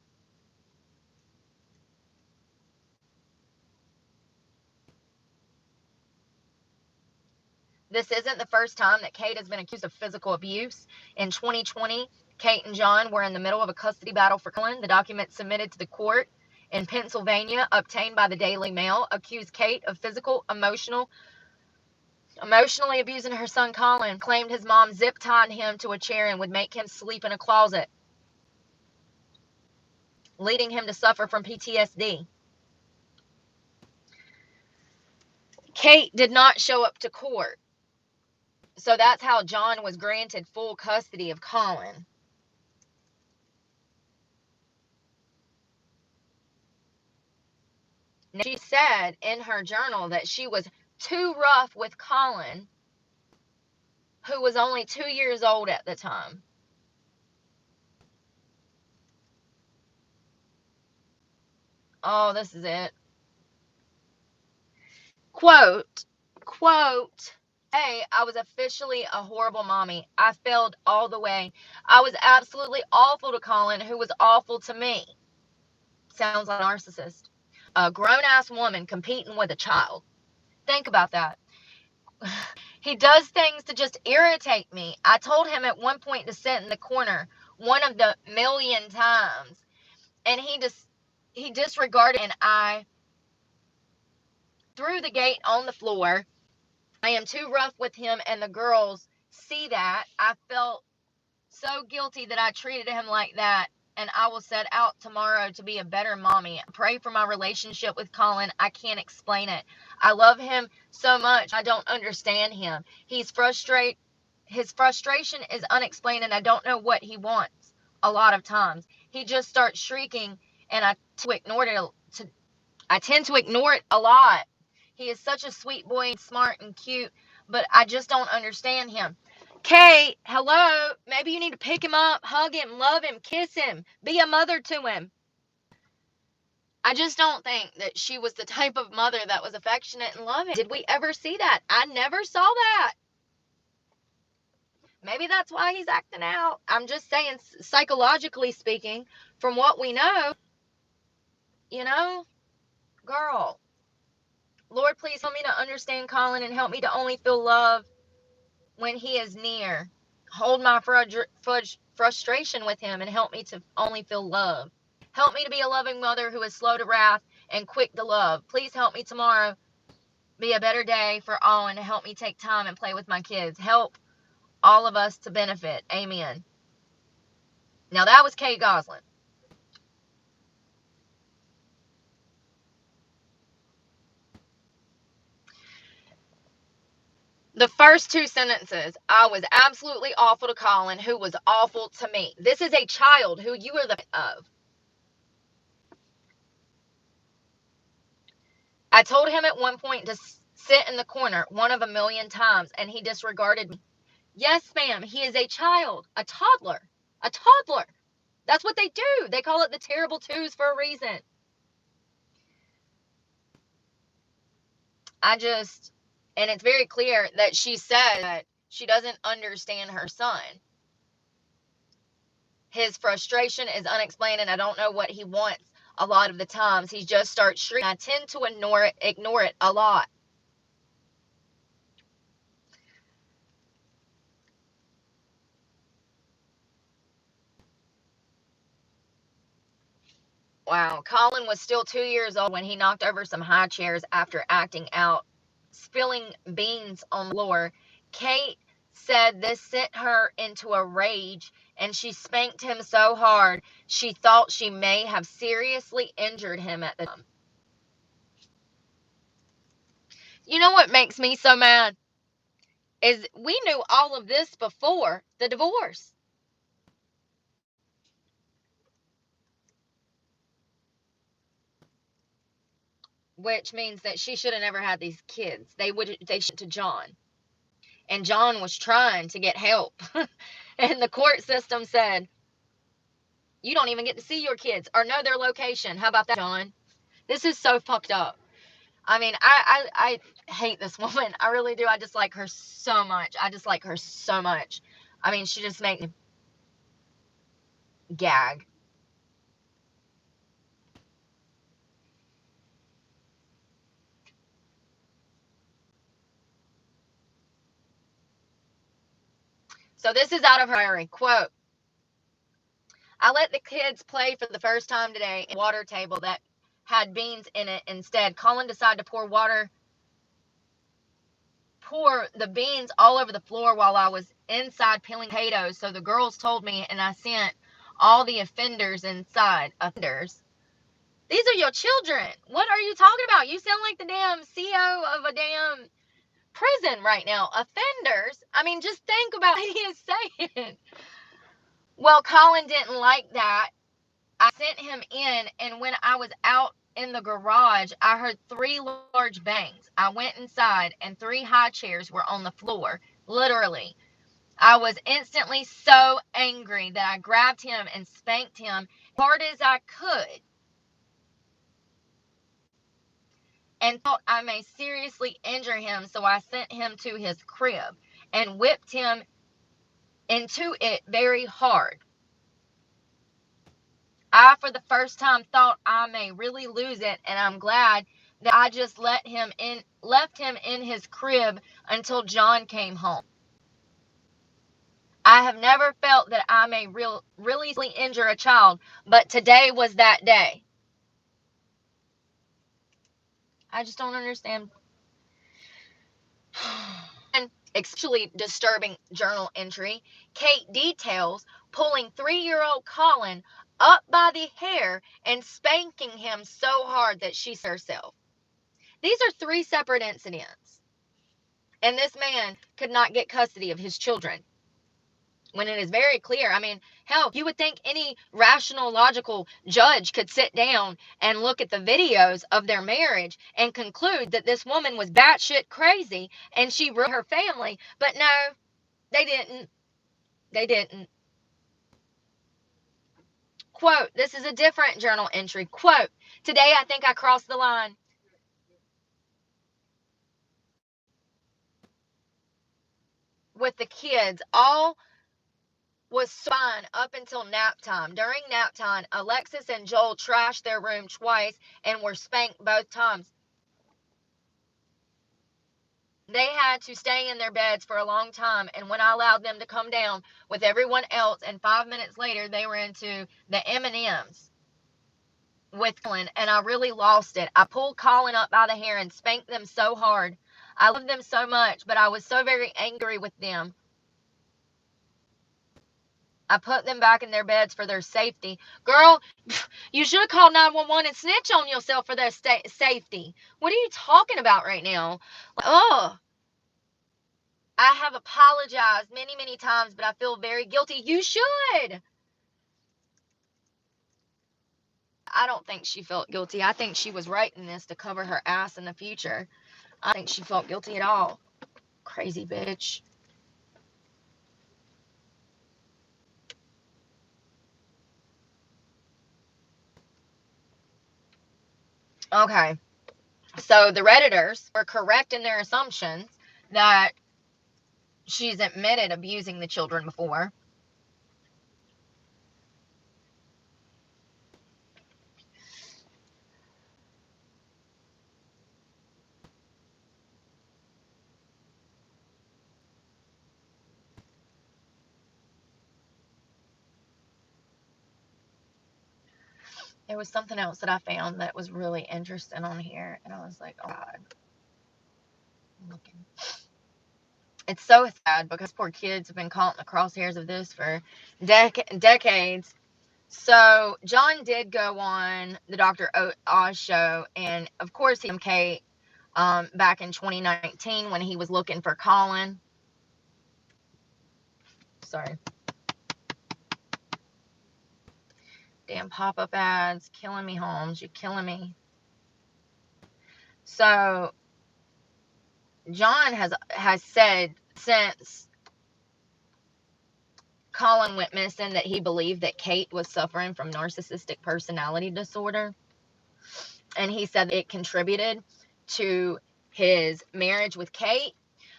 This isn't the first time that Kate has been accused of physical abuse. In 2020, Kate and Jon were in the middle of a custody battle for Collin. The documents submitted to the court in Pennsylvania, obtained by the Daily Mail, accused Kate of emotionally abusing her son Collin, claimed his mom zip-tied him to a chair and would make him sleep in a closet, leading him to suffer from PTSD. Kate did not show up to court, so that's how Jon was granted full custody of Collin. Now, she said in her journal that she was too rough with Collin, who was only 2 years old at the time. Oh, this is it. Quote, hey, I was officially a horrible mommy. I failed all the way. I was absolutely awful to Collin, who was awful to me. Sounds like a narcissist. A grown-ass woman competing with a child. Think about that. He does things to just irritate me. I told him at one point to sit in the corner, one of the million times, and he disregarded, and I threw the gate on the floor. I am too rough with him, and the girls see that. I felt so guilty that I treated him like that, and I will set out tomorrow to be a better mommy. Pray for my relationship with Collin. I can't explain it. I love him so much. I don't understand him. He's frustrated. His frustration is unexplained, and I don't know what he wants a lot of times. He just starts shrieking, and I tend to ignore it a lot. He is such a sweet boy and smart and cute, but I just don't understand him. Kate, hello. Maybe you need to pick him up, hug him, love him, kiss him, be a mother to him. I just don't think that she was the type of mother that was affectionate and loving. Did we ever see that? I never saw that. Maybe that's why he's acting out. I'm just saying, psychologically speaking, from what we know, girl. Lord, please help me to understand Collin and help me to only feel love when he is near. Hold my frustration with him and help me to only feel love. Help me to be a loving mother who is slow to wrath and quick to love. Please help me tomorrow be a better day for all and help me take time and play with my kids. Help all of us to benefit. Amen. Now that was Kate Gosselin. The first two sentences, I was absolutely awful to Collin, who was awful to me. This is a child who you are the of. I told him at one point to sit in the corner, one of a million times, and he disregarded me. Yes, ma'am, he is a child, a toddler, a toddler. That's what they do. They call it the terrible twos for a reason. And it's very clear that she said that she doesn't understand her son. His frustration is unexplained, and I don't know what he wants a lot of the times. He just starts shrieking. I tend to ignore it a lot. Wow. Collin was still 2 years old when he knocked over some high chairs after acting out, spilling beans on the floor. Kate said this sent her into a rage, and she spanked him so hard she thought she may have seriously injured him at the time. You know what makes me so mad? Is we knew all of this before the divorce. Which means that she should have never had these kids. They should to Jon. And Jon was trying to get help. And the court system said, you don't even get to see your kids or know their location. How about that, Jon? This is so fucked up. I mean, I hate this woman. I really do. I dislike her so much. I mean, she just makes me gag. So this is out of her diary. Quote, I let the kids play for the first time today in a water table that had beans in it instead. Collin decided to pour the beans all over the floor while I was inside peeling potatoes. So the girls told me, and I sent all the offenders inside. Offenders? These are your children. What are you talking about? You sound like the damn CEO of a damn prison right now. Offenders? I mean, just think about what he is saying. Well, Collin didn't like that. I sent him in, and when I was out in the garage, I heard 3 large bangs. I went inside, and 3 high chairs were on the floor, literally. I was instantly so angry that I grabbed him and spanked him as hard as I could and thought I may seriously injure him, so I sent him to his crib and whipped him into it very hard. I, for the first time, thought I may really lose it, and I'm glad that I just left him in his crib until Jon came home. I have never felt that I may really injure a child, but today was that day. I just don't understand. An especially disturbing journal entry, Kate details pulling 3-year-old Collin up by the hair and spanking him so hard that she saw herself. These are 3 separate incidents. And this man could not get custody of his children. When it is very clear, I mean, hell, you would think any rational, logical judge could sit down and look at the videos of their marriage and conclude that this woman was batshit crazy and she ruined her family. But no, they didn't. They didn't. Quote, this is a different journal entry. Quote, today I think I crossed the line. With the kids, all was fine up until nap time. During nap time, Alexis and Joel trashed their room twice and were spanked both times. They had to stay in their beds for a long time, and when I allowed them to come down with everyone else, and 5 minutes later they were into the M&Ms with Collin, and I really lost it. I pulled Collin up by the hair and spanked them so hard. I loved them so much, but I was so very angry with them. I put them back in their beds for their safety. Girl, you should have called 911 and snitch on yourself for their safety. What are you talking about right now? Oh, I have apologized many, many times, but I feel very guilty. You should. I don't think she felt guilty. I think she was writing this to cover her ass in the future. I don't think she felt guilty at all. Crazy bitch. Okay. So the Redditors were correct in their assumptions that she's admitted abusing the children before. There was something else that I found that was really interesting on here, and I was like, oh God. I'm looking. It's so sad because poor kids have been caught in the crosshairs of this for decades. So Jon did go on the Dr. Oz show, and of course he Kate back in 2019 when he was looking for Collin. Sorry. Damn pop-up ads, killing me, Holmes. You're killing me. So Jon has said since Collin went missing that he believed that Kate was suffering from narcissistic personality disorder. And he said it contributed to his marriage with Kate.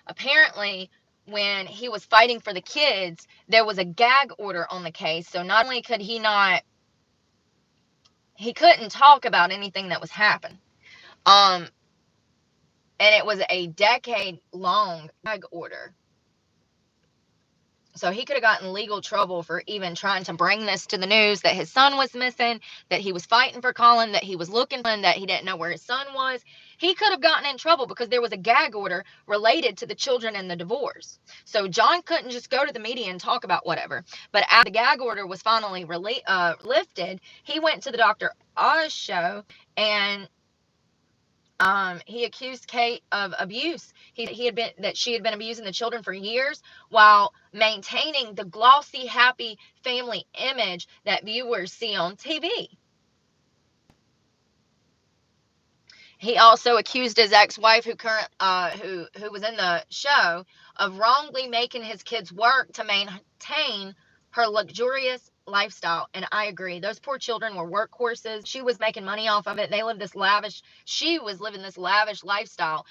Apparently, when he was fighting for the kids, there was a gag order on the case. So not only could he couldn't talk about anything that was happening. And it was a decade-long gag order. So he could have gotten legal trouble for even trying to bring this to the news, that his son was missing, that he was fighting for Collin, that he was looking for him, that he didn't know where his son was. He could have gotten in trouble because there was a gag order related to the children and the divorce. So Jon couldn't just go to the media and talk about whatever. But after the gag order was finally lifted, he went to the Dr. Oz show, and he accused Kate of abuse. She had been abusing the children for years, while maintaining the glossy, happy family image that viewers see on TV. He also accused his ex-wife, who was in the show, of wrongly making his kids work to maintain her luxurious lifestyle. And I agree. Those poor children were workhorses. She was making money off of it. She was living this lavish lifestyle.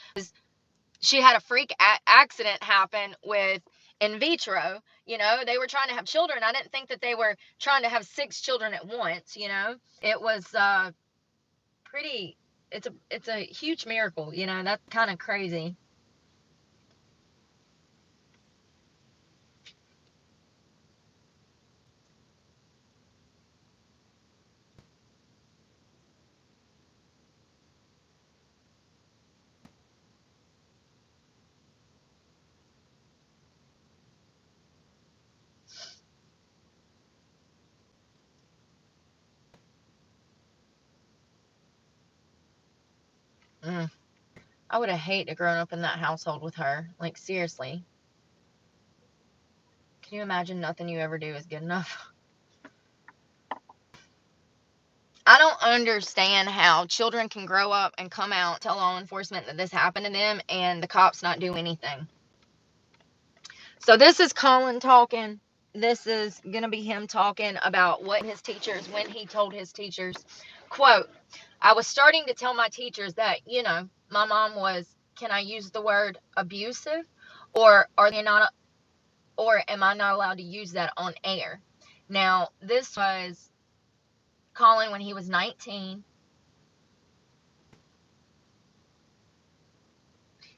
She had a freak accident happen with in vitro. They were trying to have children. I didn't think that they were trying to have 6 children at once. It was pretty. It's a huge miracle. That's kind of crazy. Mm. I would have hated to grown up in that household with her. Like, seriously. Can you imagine nothing you ever do is good enough? I don't understand how children can grow up and come out, tell law enforcement that this happened to them, and the cops not do anything. So this is Collin talking. This is going to be him talking about when he told his teachers, quote, "I was starting to tell my teachers that, my mom was, can I use the word abusive? Or am I not allowed to use that on air?" Now, this was Collin when he was 19.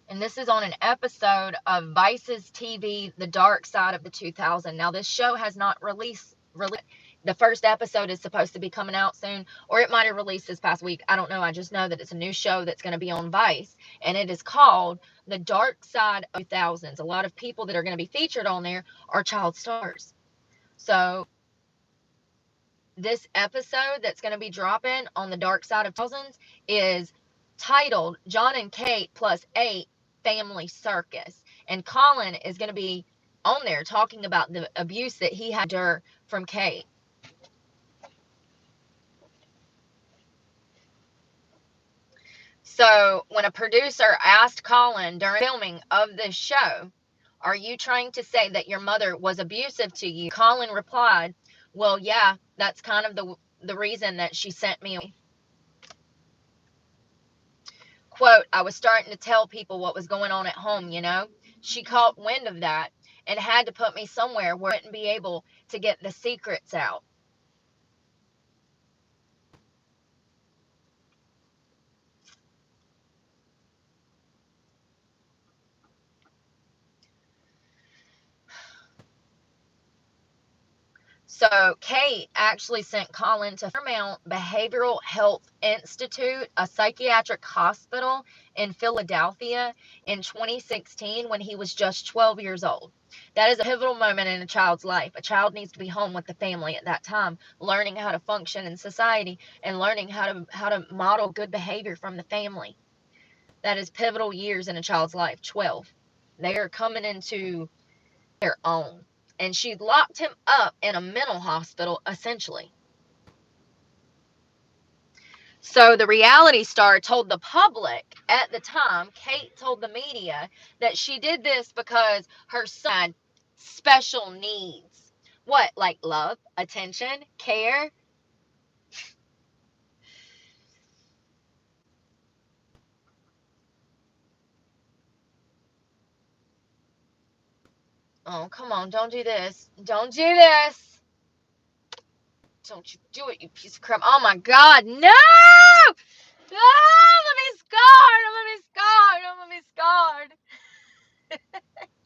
And this is on an episode of Vice's TV, The Dark Side of the 2000. Now, this show has not released. The first episode is supposed to be coming out soon, or it might have released this past week. I don't know. I just know that it's a new show that's going to be on Vice, and it is called The Dark Side of 2000s. A lot of people that are going to be featured on there are child stars. So this episode that's going to be dropping on The Dark Side of 2000s is titled Jon and Kate plus 8 Family Circus. And Collin is going to be on there talking about the abuse that he had from Kate. So when a producer asked Collin during filming of this show, "Are you trying to say that your mother was abusive to you?" Collin replied, "Well, yeah, that's kind of the reason that she sent me away." Quote, "I was starting to tell people what was going on at home, She caught wind of that and had to put me somewhere where I wouldn't be able to get the secrets out." So Kate actually sent Collin to Fairmount Behavioral Health Institute, a psychiatric hospital in Philadelphia, in 2016 when he was just 12 years old. That is a pivotal moment in a child's life. A child needs to be home with the family at that time, learning how to function in society and learning how to model good behavior from the family. That is pivotal years in a child's life, 12. They are coming into their own. And she locked him up in a mental hospital, essentially. So the reality star told the public at the time, Kate told the media, that she did this because her son had special needs. What, like love, attention, care? Oh, come on, don't do this. Don't do this. Don't you do it, you piece of crap. Oh my God, no! Ah, let me scarred. Let me scarred. Let me scarred.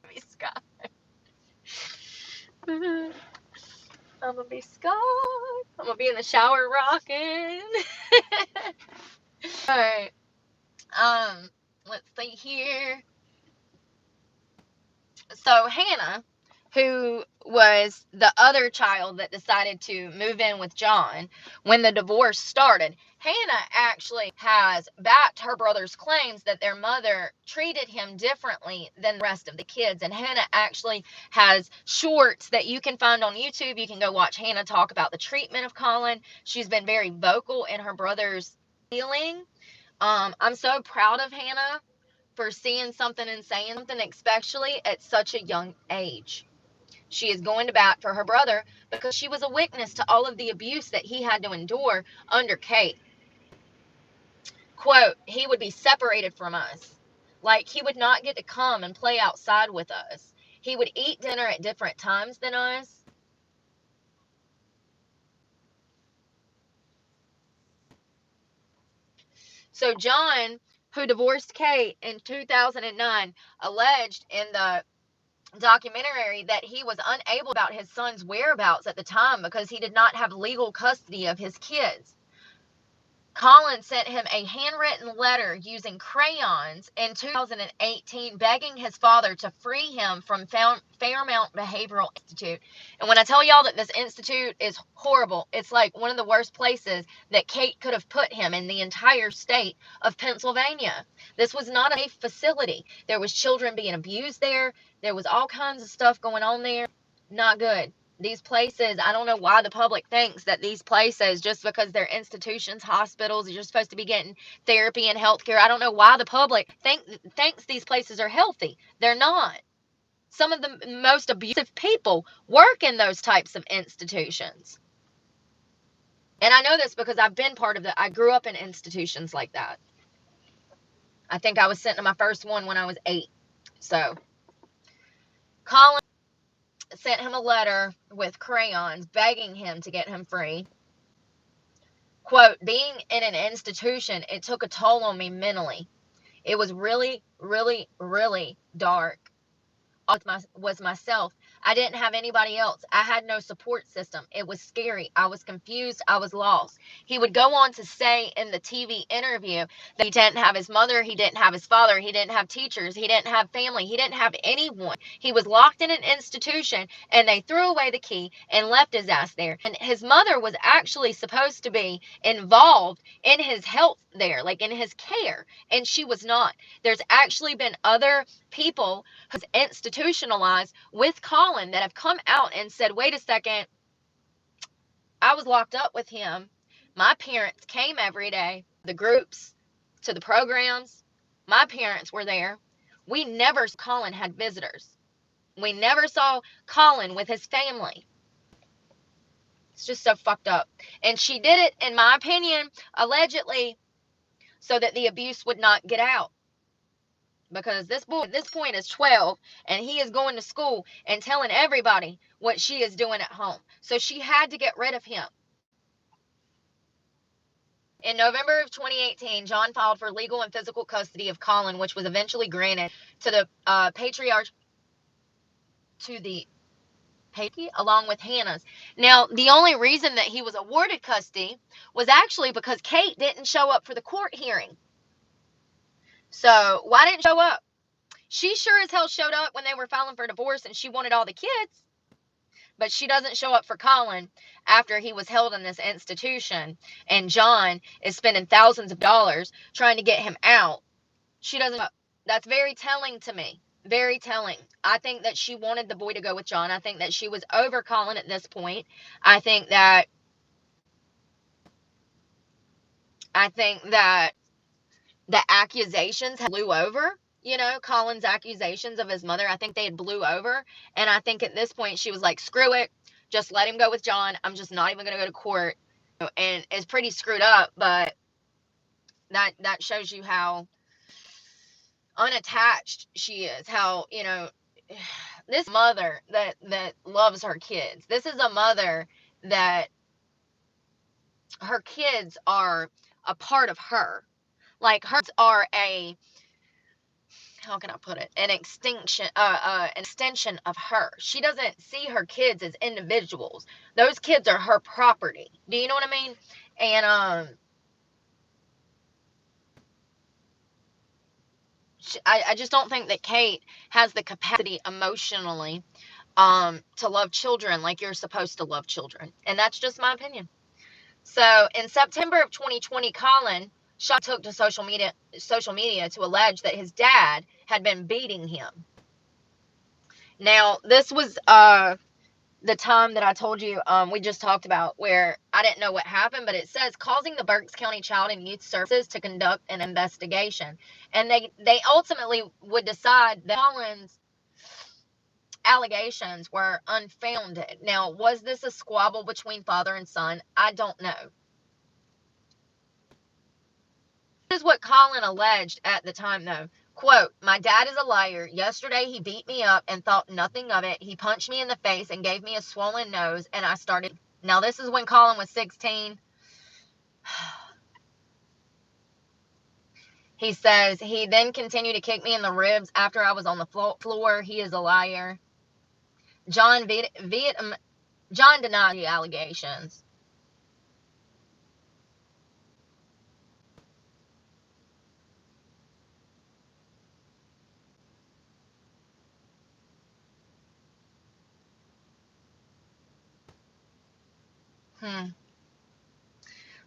Let me scarred. I'm gonna be scarred. I'm gonna be in the shower rocking. Alright. Let's see here. So Hannah, who was the other child that decided to move in with Jon when the divorce started, Hannah actually has backed her brother's claims that their mother treated him differently than the rest of the kids. And Hannah actually has shorts that you can find on YouTube. You can go watch Hannah talk about the treatment of Collin. She's been very vocal in her brother's healing. I'm so proud of Hannah for seeing something and saying something, especially at such a young age. She is going to bat for her brother because she was a witness to all of the abuse that he had to endure under Kate. Quote, he would be separated from us. Like, he would not get to come and play outside with us. He would eat dinner at different times than us. So Jon, who divorced Kate in 2009, alleged in the documentary that he was unable about his son's whereabouts at the time because he did not have legal custody of his kids. Collin sent him a handwritten letter using crayons in 2018 begging his father to free him from Fairmount Behavioral Institute. And when I tell y'all that this institute is horrible, it's like one of the worst places that Kate could have put him in the entire state of Pennsylvania. This was not a safe facility. There was children being abused there. There was all kinds of stuff going on there. Not good. These places, I don't know why the public thinks that these places, just because they're institutions, hospitals, you're supposed to be getting therapy and healthcare. I don't know why the public thinks these places are healthy. They're not. Some of the most abusive people work in those types of institutions. And I know this because I've been part of that. I grew up in institutions like that. I think I was sent to my first one when I was 8. So, Collin sent him a letter with crayons begging him to get him free. Quote, being in an institution, it took a toll on me mentally. It was really, really, really dark. Was myself. I didn't have anybody else. I had no support system. It was scary. I was confused. I was lost. He would go on to say in the TV interview that he didn't have his mother. He didn't have his father. He didn't have teachers. He didn't have family. He didn't have anyone. He was locked in an institution and they threw away the key and left his ass there. And his mother was actually supposed to be involved in his health there, like in his care. And she was not. There's actually been other people who's institutionalized with Collin that have come out and said, wait a second, I was locked up with him. My parents came every day, the groups, to the programs. My parents were there. We never saw Collin had visitors. We never saw Collin with his family. It's just so fucked up. And she did it, in my opinion, allegedly, so that the abuse would not get out. Because this boy at this point is 12 and he is going to school and telling everybody what she is doing at home. So she had to get rid of him. In November of 2018, Jon filed for legal and physical custody of Collin, which was eventually granted to the patriarch, along with Hannah's. Now, the only reason that he was awarded custody was actually because Kate didn't show up for the court hearing. So, why didn't she show up? She sure as hell showed up when they were filing for divorce and she wanted all the kids. But she doesn't show up for Collin after he was held in this institution and Jon is spending thousands of dollars trying to get him out. She doesn't. That's very telling to me. Very telling. I think that she wanted the boy to go with Jon. I think that she was over Collin at this point. I think that the accusations blew over. You know, Collin's accusations of his mother, I think they had blew over. And I think at this point she was like, screw it. Just let him go with Jon. I'm just not even going to go to court. And it's pretty screwed up, but that shows you how unattached she is. How, you know, this mother that loves her kids. This is a mother that her kids are a part of her. Like, hers are how can I put it? An extension of her. She doesn't see her kids as individuals. Those kids are her property. Do you know what I mean? And I just don't think that Kate has the capacity emotionally to love children like you're supposed to love children. And that's just my opinion. So in September of 2020, Collin took to social media to allege that his dad had been beating him. Now, this was the time that I told you we just talked about, where I didn't know what happened, but it says causing the Berks County Child and Youth Services to conduct an investigation. And they ultimately would decide that Collin's allegations were unfounded. Now, was this a squabble between father and son? I don't know. This is what Collin alleged at the time, though. Quote, my dad is a liar. Yesterday he beat me up and thought nothing of it. He punched me in the face and gave me a swollen nose, and I started. Now, this is when Collin was 16. He says he then continued to kick me in the ribs after I was on the floor. He is a liar. Jon denied the allegations.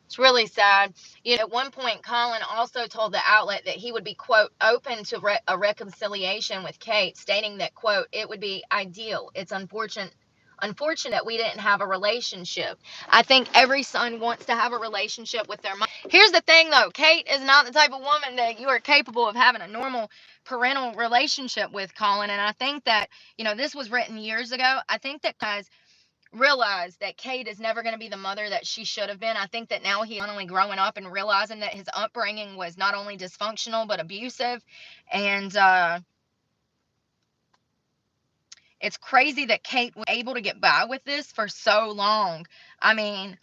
It's really sad. You know, at one point, Collin also told the outlet that he would be, quote, open to a reconciliation with Kate, stating that, quote, it would be ideal. It's unfortunate that we didn't have a relationship. I think every son wants to have a relationship with their mom. Here's the thing, though. Kate is not the type of woman that you are capable of having a normal parental relationship with, Collin. And I think that, you know, this was written years ago. I think that guys realize that Kate is never going to be the mother that she should have been. I think that now he's finally growing up and realizing that his upbringing was not only dysfunctional but abusive. And it's crazy that Kate was able to get by with this for so long. I mean,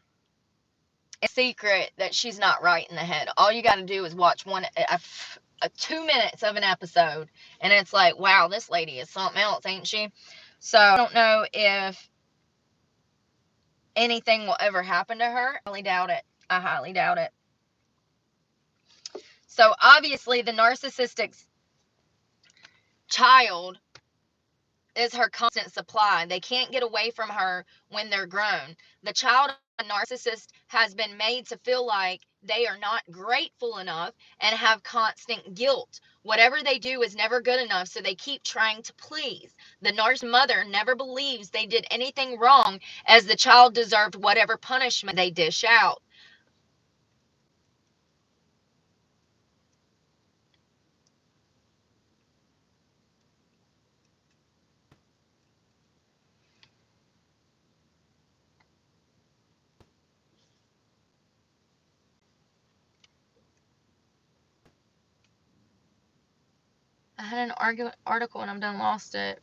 it's a secret that she's not right in the head. All you got to do is watch a 2 minutes of an episode, and it's like, wow, this lady is something else, ain't she? So I don't know if anything will ever happen to her. I highly doubt it. I highly doubt it. So obviously the narcissistic child is her constant supply. They can't get away from her when they're grown. The child of a narcissist has been made to feel like they are not grateful enough and have constant guilt. Whatever they do is never good enough, so they keep trying to please. The narcissist mother never believes they did anything wrong, as the child deserved whatever punishment they dish out. I had an article and I'm done lost it.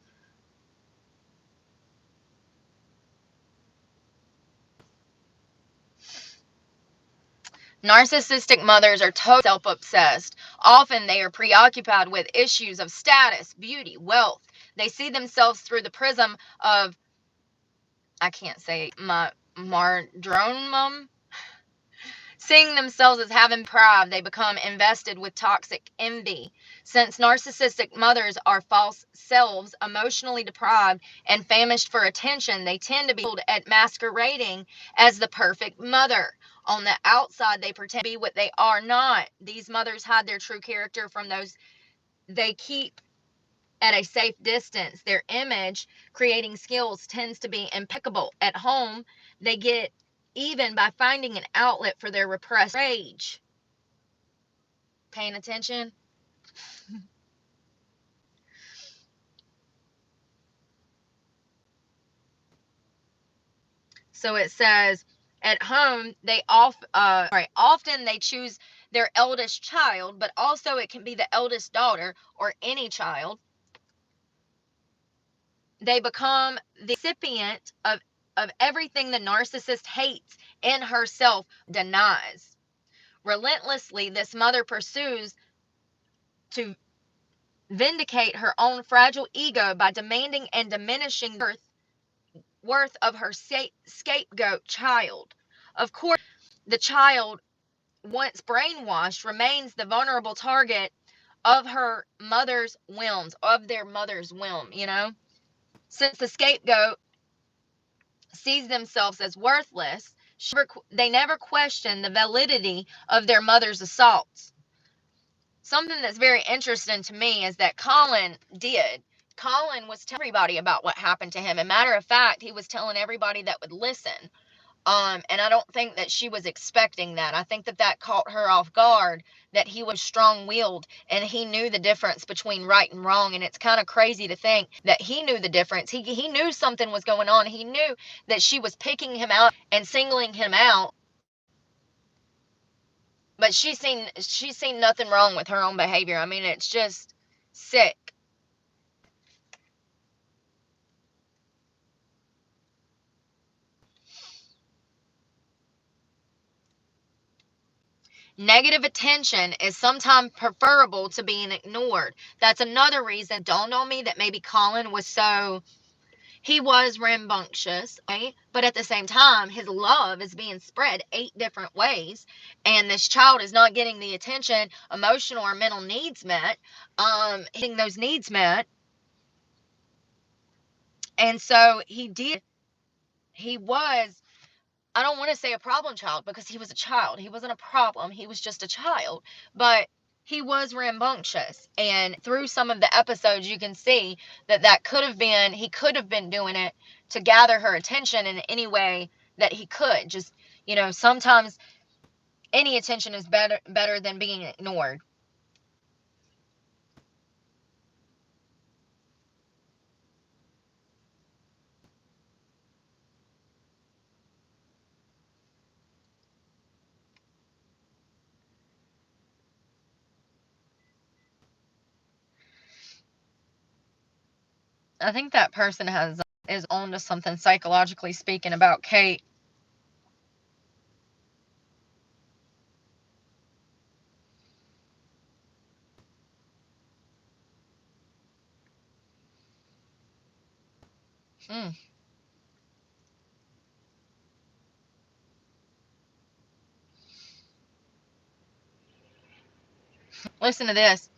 Narcissistic mothers are totally self-obsessed. Often they are preoccupied with issues of status, beauty, wealth. They see themselves through the prism of, I can't say, mardronum. Seeing themselves as having pride, they become invested with toxic envy. Since narcissistic mothers are false selves, emotionally deprived, and famished for attention, they tend to be at masquerading as the perfect mother. On the outside, they pretend to be what they are not. These mothers hide their true character from those they keep at a safe distance. Their image creating skills tends to be impeccable. At home, they get even by finding an outlet for their repressed rage. Paying attention? So it says, at home, often they choose their eldest child, but also it can be the eldest daughter or any child. They become the recipient of everything the narcissist hates and herself denies. Relentlessly, this mother pursues to vindicate her own fragile ego by demanding and diminishing the worth of her scapegoat child. Of course, the child, once brainwashed, remains the vulnerable target of her mother's whims, of their mother's whim, Since the scapegoat sees themselves as worthless, they never question the validity of their mother's assaults. Something that's very interesting to me is that Collin was telling everybody about what happened to him. And matter of fact, he was telling everybody that would listen. And I don't think that she was expecting that. I think that caught her off guard, that he was strong-willed and he knew the difference between right and wrong. And it's kind of crazy to think that he knew the difference. He knew something was going on. He knew that she was picking him out and singling him out. But she's seen nothing wrong with her own behavior. I mean, it's just sick. Negative attention is sometimes preferable to being ignored. That's another reason, dawned on me, that maybe Collin he was rambunctious, okay? But at the same time, his love is being spread 8 different ways, and this child is not getting the attention, emotional or mental needs met, getting those needs met. And so he was, I don't want to say a problem child, because he was a child. He wasn't a problem. He was just a child. But he was rambunctious. And through some of the episodes, you can see that he could have been doing it to gather her attention in any way that he could. Just, sometimes any attention is better than being ignored. I think that person is on to something, psychologically speaking, about Kate. Hmm. Listen to this.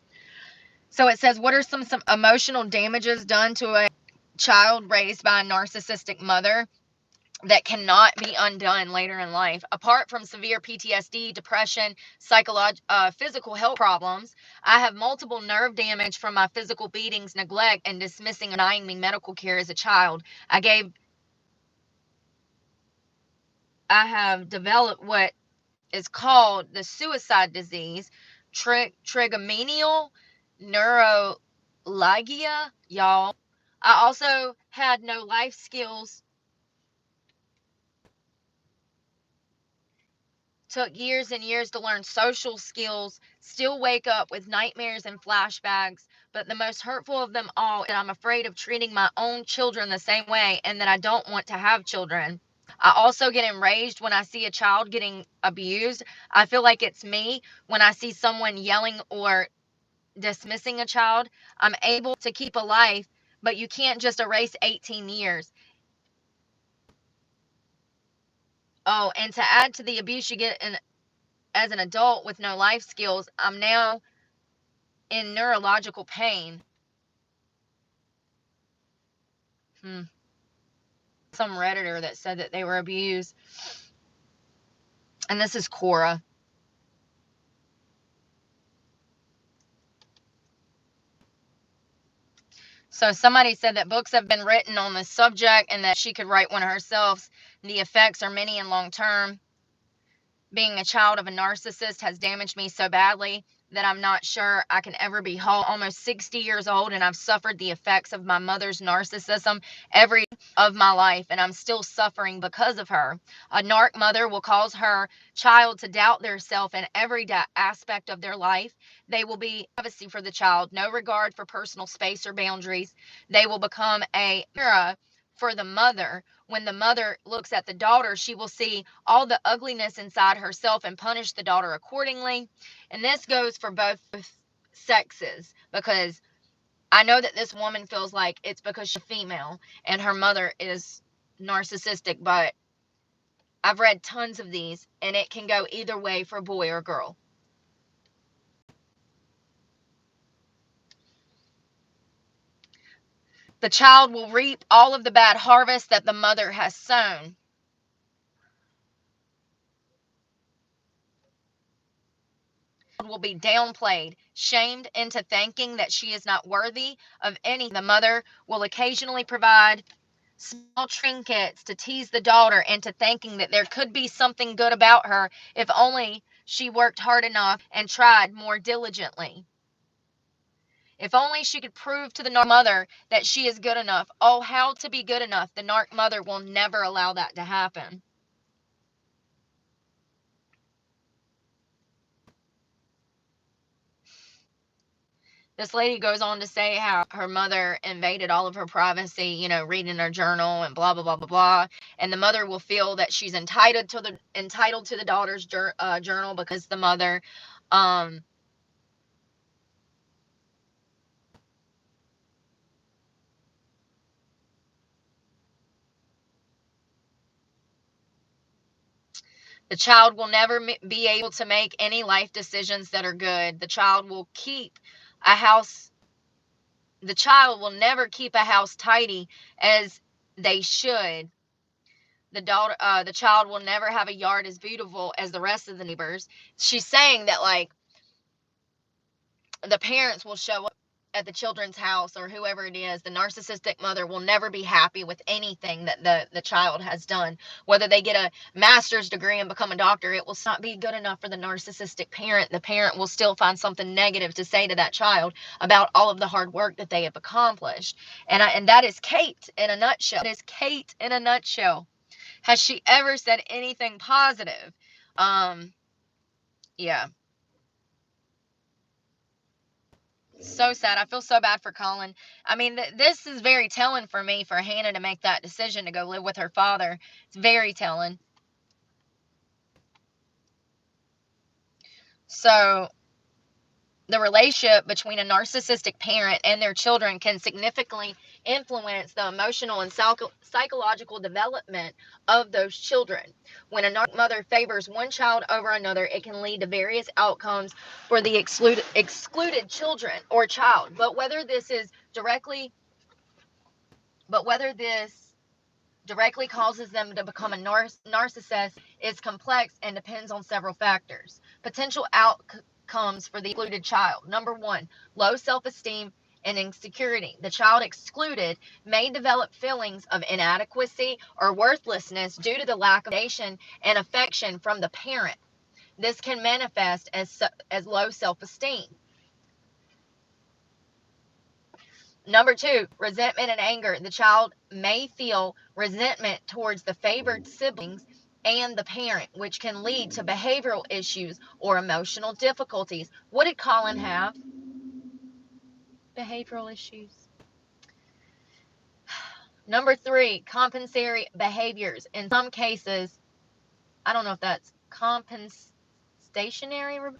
So it says, what are some emotional damages done to a child raised by a narcissistic mother that cannot be undone later in life? Apart from severe PTSD, depression, physical health problems, I have multiple nerve damage from my physical beatings, neglect, and dismissing and denying me medical care as a child. I have developed what is called the suicide disease, trigeminal neuralgia, y'all. I also had no life skills. Took years and years to learn social skills. Still wake up with nightmares and flashbacks. But the most hurtful of them all is that I'm afraid of treating my own children the same way, and that I don't want to have children. I also get enraged when I see a child getting abused. I feel like it's me when I see someone yelling or dismissing a child. I'm able to keep a life, but you can't just erase 18 years. Oh, and to add to the abuse you get as an adult with no life skills, I'm now in neurological pain. Some Redditor that said that they were abused. And this is Cora. So somebody said that books have been written on this subject and that she could write one herself. The effects are many and long term. Being a child of a narcissist has damaged me so badly that I'm not sure I can ever be whole. Almost 60 years old, and I've suffered the effects of my mother's narcissism every day of my life, and I'm still suffering because of her. A narc mother will cause her child to doubt their self in every aspect of their life. They will be privacy for the child, no regard for personal space or boundaries. They will become a mirror for the mother. When the mother looks at the daughter, she will see all the ugliness inside herself and punish the daughter accordingly. And this goes for both sexes, because I know that this woman feels like it's because she's female and her mother is narcissistic, but I've read tons of these, and it can go either way for a boy or girl. The child will reap all of the bad harvest that the mother has sown. Will be downplayed, shamed into thinking that she is not worthy of anything. The mother will occasionally provide small trinkets to tease the daughter into thinking that there could be something good about her if only she worked hard enough and tried more diligently. If only she could prove to the narc mother that she is good enough. Oh, how to be good enough. The narc mother will never allow that to happen. This lady goes on to say how her mother invaded all of her privacy, reading her journal and blah blah blah blah blah. And the mother will feel that she's entitled to the daughter's journal because the mother, um, the child will never be able to make any life decisions that are good. A house. The child will never keep a house tidy as they should. The child will never have a yard as beautiful as the rest of the neighbors. She's saying that, like, the parents will show up at the children's house or whoever it is. The narcissistic mother will never be happy with anything that the child has done. Whether they get a master's degree and become a doctor, it will not be good enough for the narcissistic parent. The parent will still find something negative to say to that child about all of the hard work that they have accomplished. And that is Kate in a nutshell. That is Kate in a nutshell. Has she ever said anything positive? Yeah. So sad. I feel so bad for Collin. I mean, this is very telling for me, for Hannah to make that decision to go live with her father. It's very telling. So, the relationship between a narcissistic parent and their children can significantly influence the emotional and psychological development of those children. When a narcissistic mother favors one child over another, it can lead to various outcomes for the excluded children or child. Whether this directly causes them to become a narcissist is complex and depends on several factors. Potential outcomes for the excluded child. Number one, low self-esteem and insecurity. The child excluded may develop feelings of inadequacy or worthlessness due to the lack of validation and affection from the parent. This can manifest as low self-esteem. Number two, resentment and anger. The child may feel resentment towards the favored siblings and the parent, which can lead to behavioral issues or emotional difficulties. What did Collin have? Behavioral issues. Number three, compensatory behaviors. In some cases, I don't know if that's compensationary,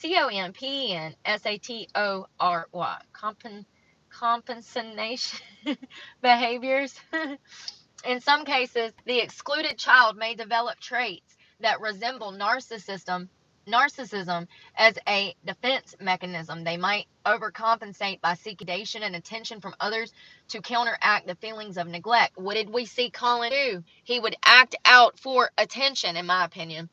compensatory, compensation behaviors. In some cases, the excluded child may develop traits that resemble narcissism as a defense mechanism. They might overcompensate by seeking validation and attention from others to counteract the feelings of neglect. What did we see Collin do? He would act out for attention, in my opinion.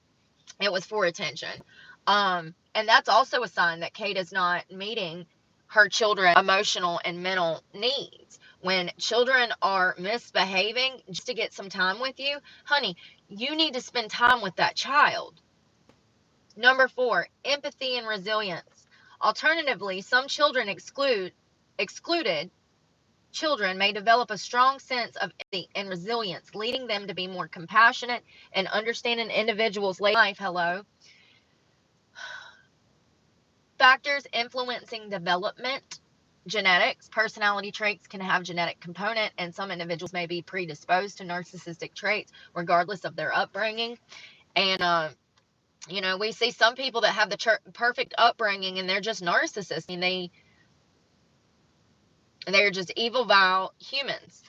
It was for attention. And that's also a sign that Kate is not meeting her children's emotional and mental needs. When children are misbehaving just to get some time with you, honey, you need to spend time with that child. Number four, empathy and resilience. Alternatively, some excluded children may develop a strong sense of empathy and resilience, leading them to be more compassionate and understand an individual's life. Hello. Factors influencing development. Genetics. Personality traits can have genetic component, and some individuals may be predisposed to narcissistic traits regardless of their upbringing. And we see some people that have the perfect upbringing and they're just narcissists, and They are just evil, vile humans.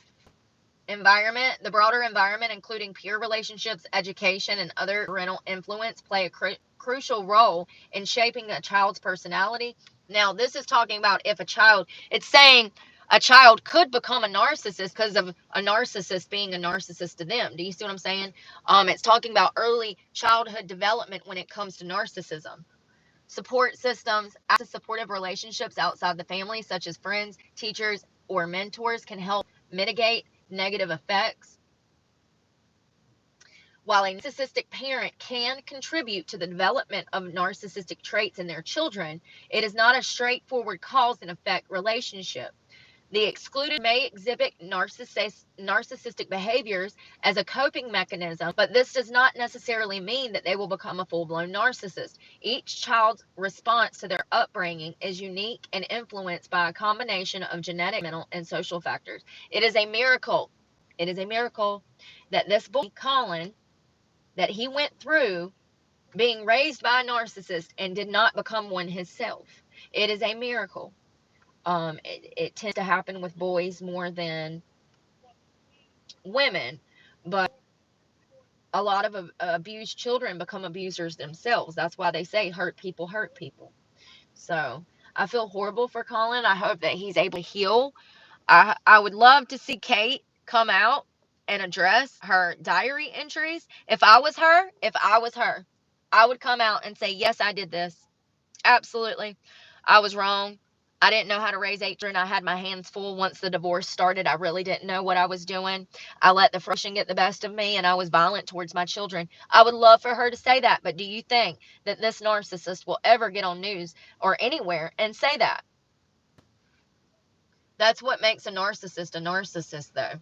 Environment, the broader environment, including peer relationships, education, and other parental influence, play a crucial role in shaping a child's personality. Now, this is talking about if a child, it's saying a child could become a narcissist because of a narcissist being a narcissist to them. Do you see what I'm saying? It's talking about early childhood development when it comes to narcissism. Support systems, access to supportive relationships outside the family, such as friends, teachers, or mentors, can help mitigate negative effects. While a narcissistic parent can contribute to the development of narcissistic traits in their children, it is not a straightforward cause and effect relationship. The excluded may exhibit narcissistic behaviors as a coping mechanism, but this does not necessarily mean that they will become a full-blown narcissist. Each child's response to their upbringing is unique and influenced by a combination of genetic, mental, and social factors. It is a miracle. It is a miracle that this boy, Collin, that he went through being raised by a narcissist and did not become one himself. It is a miracle. It tends to happen with boys more than women, but a lot of abused children become abusers themselves. That's why they say hurt people hurt people. So I feel horrible for Collin. I hope that he's able to heal. I would love to see Kate come out and address her diary entries. If I was her, I would come out and say, yes, I did this. Absolutely. I was wrong. I didn't know how to raise 8 children. I had my hands full once the divorce started. I really didn't know what I was doing. I let the frustration get the best of me and I was violent towards my children. I would love for her to say that. But do you think that this narcissist will ever get on news or anywhere and say that? That's what makes a narcissist, though.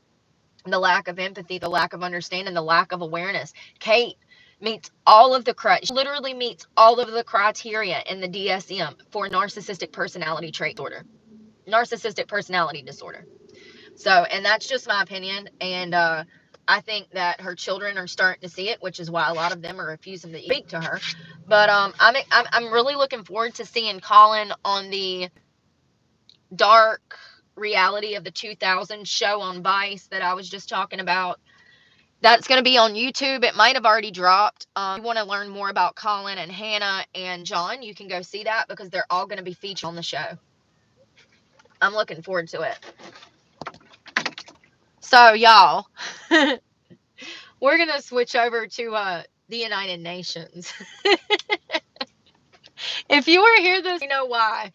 The lack of empathy, the lack of understanding, the lack of awareness. Kate meets all of the literally meets all of the criteria in the DSM for narcissistic personality trait disorder, narcissistic personality disorder. So, and that's just my opinion. And I think that her children are starting to see it, which is why a lot of them are refusing to speak to her. But I'm really looking forward to seeing Collin on the dark reality of the 2000s show on Vice that I was just talking about. That's going to be on YouTube. It might have already dropped. If you want to learn more about Collin and Hannah and Jon, you can go see that because they're all going to be featured on the show. I'm looking forward to it. So, y'all, we're going to switch over to the United Nations. If you were to hear this, you know why.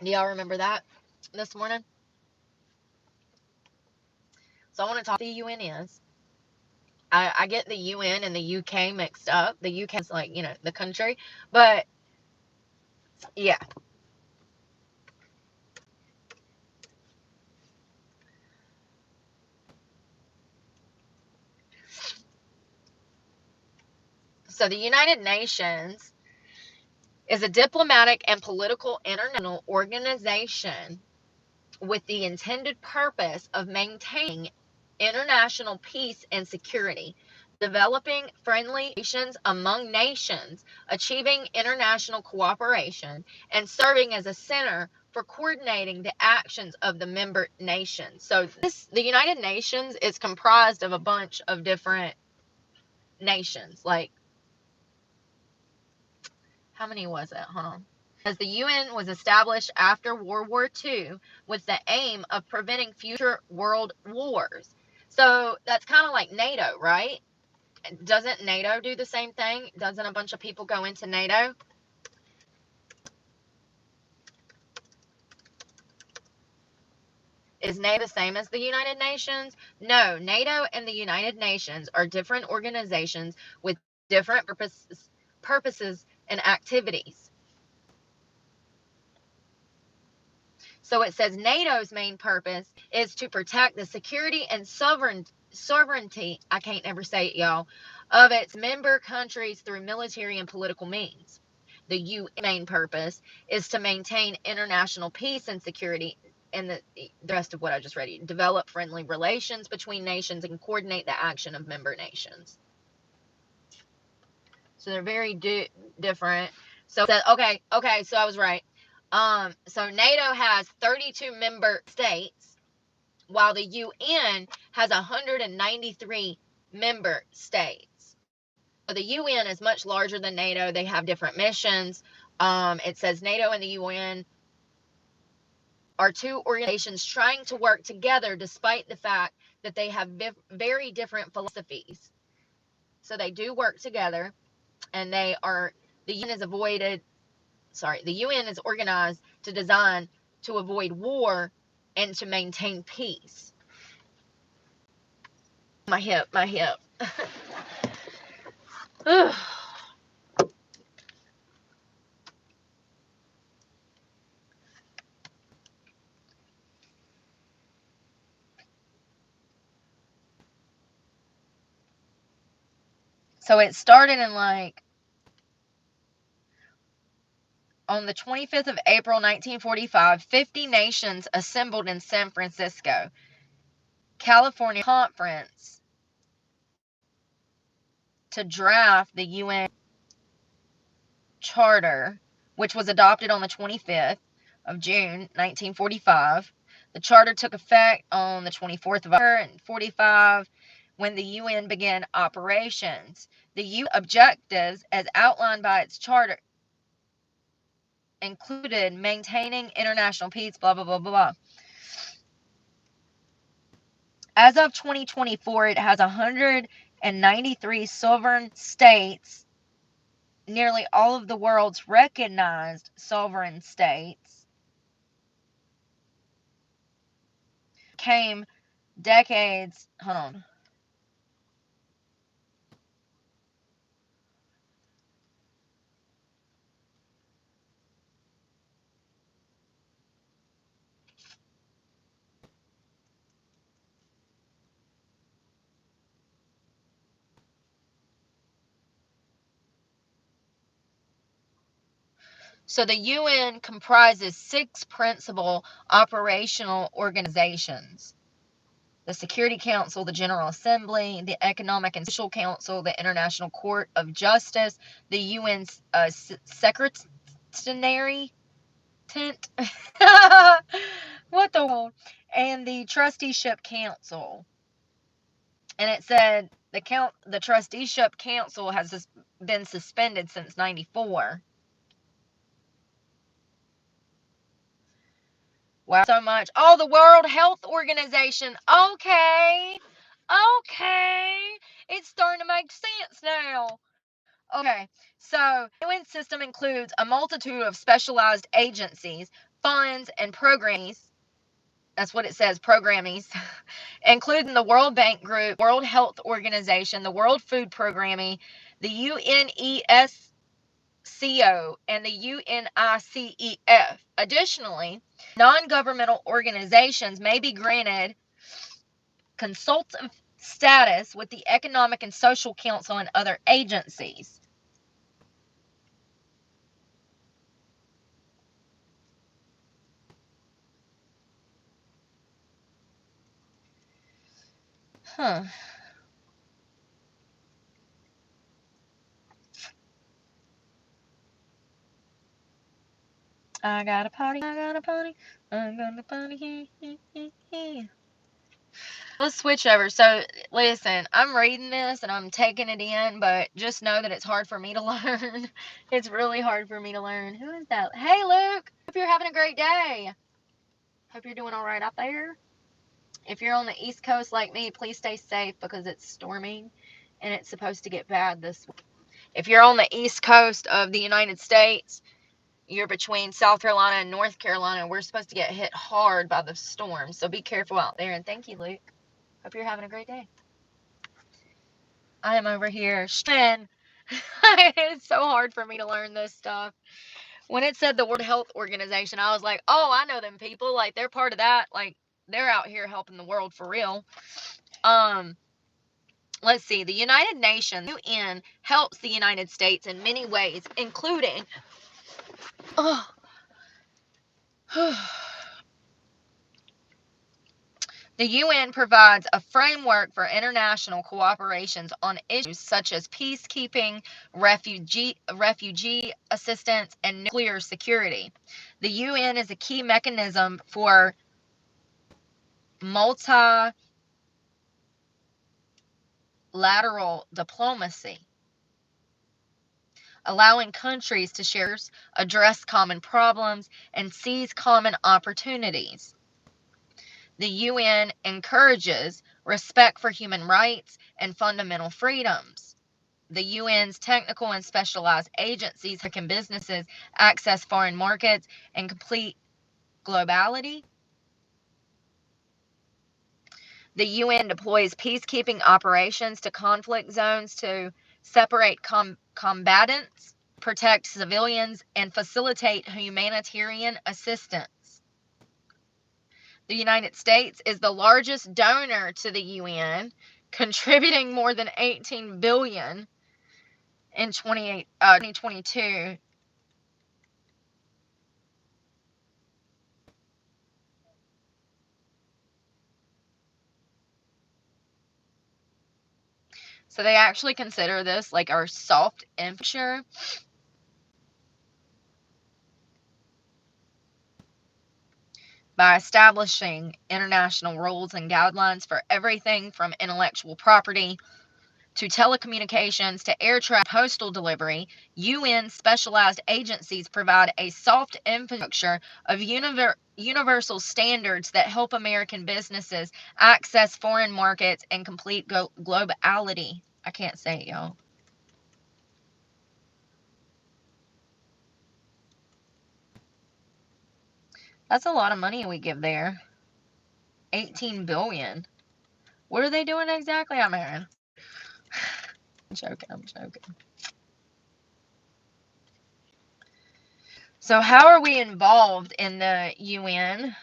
Do y'all remember that this morning? So I want to talk about the UN is. I get the UN and the UK mixed up. The UK is like, the country. But, yeah. So the United Nations is a diplomatic and political international organization with the intended purpose of maintaining international peace and security, developing friendly relations among nations, achieving international cooperation, and serving as a center for coordinating the actions of the member nations. So the United Nations is comprised of a bunch of different nations. Like, how many was it? Hold on. As the UN was established after World War II with the aim of preventing future world wars. So that's kind of like NATO, right? Doesn't NATO do the same thing? Doesn't a bunch of people go into NATO? Is NATO the same as the United Nations? No, NATO and the United Nations are different organizations with different purposes and activities. So it says NATO's main purpose is to protect the security and sovereignty, I can't ever say it, y'all, of its member countries through military and political means. The UN main purpose is to maintain international peace and security, and the rest of what I just read you, develop friendly relations between nations and coordinate the action of member nations. So they're very different. So okay, so I was right. So NATO has 32 member states, while the UN has 193 member states. So the UN is much larger than NATO. They have different missions. It says NATO and the UN are two organizations trying to work together despite the fact that they have very different philosophies. So they do work together, and the UN is organized to design to avoid war and to maintain peace. My hip. So it started in on the 25th of April, 1945, 50 nations assembled in San Francisco, California conference to draft the UN Charter, which was adopted on the 25th of June, 1945. The charter took effect on the 24th of October, 1945, when the UN began operations. The UN objectives, as outlined by its charter, included maintaining international peace, blah, blah, blah, blah. As of 2024, it has 193 sovereign states, nearly all of the world's recognized sovereign states. Came decades, hold on. So the UN comprises 6 principal operational organizations: the Security Council, the General Assembly, the Economic and Social Council, the International Court of Justice, the UN's Secretary tent, what the world, and the Trusteeship Council. And it said the Trusteeship Council has been suspended since '94. Wow, so much. Oh, the World Health Organization. Okay. It's starting to make sense now. Okay, so the UN system includes a multitude of specialized agencies, funds, and programs. That's what it says, programmies, including the World Bank Group, World Health Organization, the World Food Programming, the UNESCO, and the UNICEF. Additionally, non-governmental organizations may be granted consultative status with the Economic and Social Council and other agencies. Huh. I got a party, I'm gonna party. Let's switch over. So, listen, I'm reading this and I'm taking it in, but just know that it's hard for me to learn. It's really hard for me to learn. Who is that? Hey, Luke. Hope you're having a great day. Hope you're doing all right out there. If you're on the East Coast like me, please stay safe because it's storming and it's supposed to get bad this week. If you're on the East Coast of the United States, you're between South Carolina and North Carolina, we're supposed to get hit hard by the storm. So be careful out there. And thank you, Luke. Hope you're having a great day. I am over here. It's so hard for me to learn this stuff. When it said the World Health Organization, I was like, oh, I know them people. Like, they're part of that. Like, they're out here helping the world for real. Let's see. The United Nations, UN, helps the United States in many ways, including The UN provides a framework for international cooperations on issues such as peacekeeping, refugee assistance, and nuclear security. The UN is a key mechanism for multilateral diplomacy, allowing countries to share, address common problems, and seize common opportunities. The UN encourages respect for human rights and fundamental freedoms. The UN's technical and specialized agencies can businesses access foreign markets and complete globality. The UN deploys peacekeeping operations to conflict zones to separate combatants, protect civilians, and facilitate humanitarian assistance. The United States is the largest donor to the UN, contributing more than $18 billion in 2022. So they actually consider this like our soft infrastructure. By establishing international rules and guidelines for everything from intellectual property to telecommunications to air traffic postal delivery, UN specialized agencies provide a soft infrastructure of universal standards that help American businesses access foreign markets and complete globality. I can't say it, y'all. That's a lot of money we give there. 18 billion. What are they doing exactly? I'm hearing. I'm joking. So how are we involved in the UN?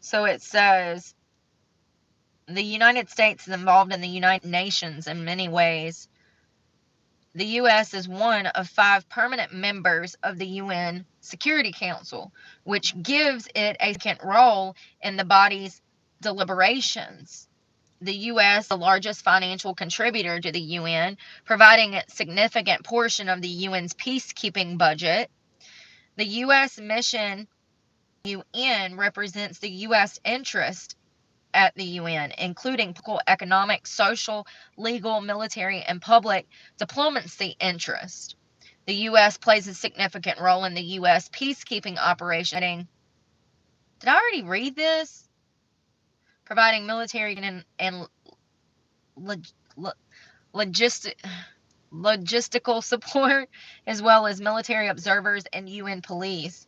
So it says the United States is involved in the United Nations in many ways. The U.S. is one of 5 permanent members of the UN Security Council, which gives it a significant role in the body's deliberations. The U.S. is the largest financial contributor to the UN, providing a significant portion of the UN's peacekeeping budget. The U.S. mission UN represents the U.S. interest at the UN, including political, economic, social, legal, military, and public diplomacy interest. The U.S. plays a significant role in the U.S. peacekeeping operation. Did I already read this? Providing military and logistical support, as well as military observers and UN police.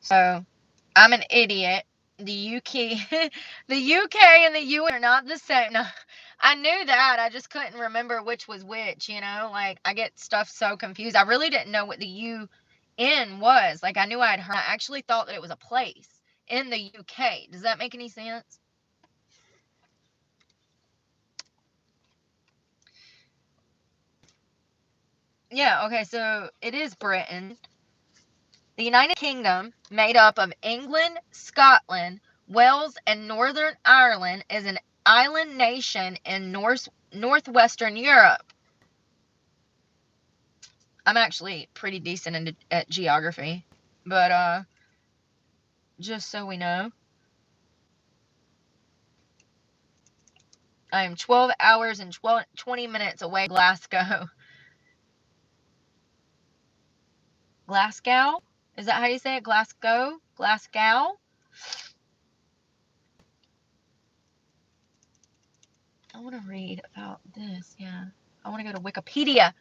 So, I'm an idiot. The UK, the UK and the UN are not the same. No, I knew that. I just couldn't remember which was which. Like I get stuff so confused. I really didn't know what the UN was. Like I knew I had heard. I actually thought that it was a place in the UK. Does that make any sense? Yeah. Okay. So it is Britain. The United Kingdom, made up of England, Scotland, Wales, and Northern Ireland, is an island nation in northwestern Europe. I'm actually pretty decent at geography, but just so we know, I am 12 hours and 20 minutes away from Glasgow. Glasgow? Is that how you say it? Glasgow? Glasgow? I want to read about this, yeah. I want to go to Wikipedia.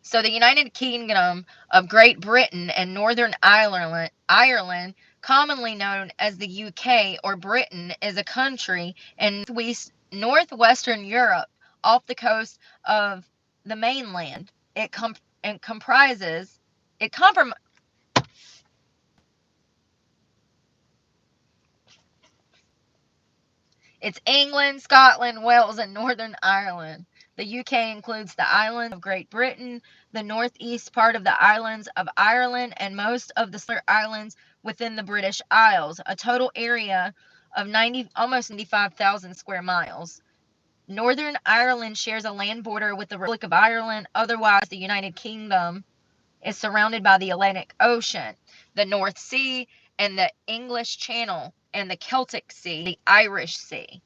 So the United Kingdom of Great Britain and Northern Ireland, commonly known as the UK or Britain, is a country in northwestern Europe off the coast of the mainland. It and comprises, it comprom it's England, Scotland, Wales, and Northern Ireland. The UK includes the islands of Great Britain, the northeast part of the islands of Ireland, and most of the smaller islands within the British Isles, a total area of almost 95,000 square miles. Northern Ireland shares a land border with the Republic of Ireland. Otherwise, the United Kingdom is surrounded by the Atlantic Ocean, the North Sea, and the English Channel, and the Celtic Sea, the Irish Sea.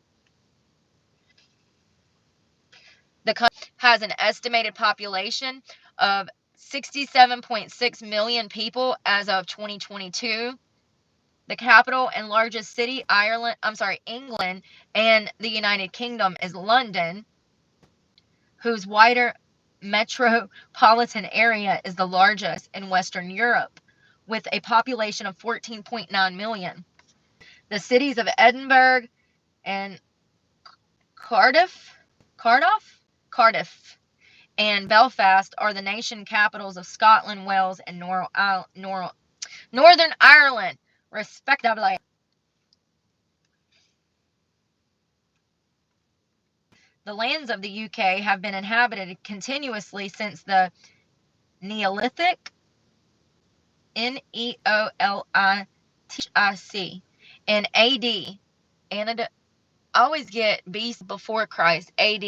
The country has an estimated population of 67.6 million people as of 2022. The capital and largest city, England and the United Kingdom, is London, whose wider metropolitan area is the largest in Western Europe, with a population of 14.9 million. The cities of Edinburgh and Cardiff, and Belfast are the nation capitals of Scotland, Wales, and Northern Ireland, respectively. The lands of the UK have been inhabited continuously since the Neolithic, Neolithic, in AD, and I always get BC before Christ, AD,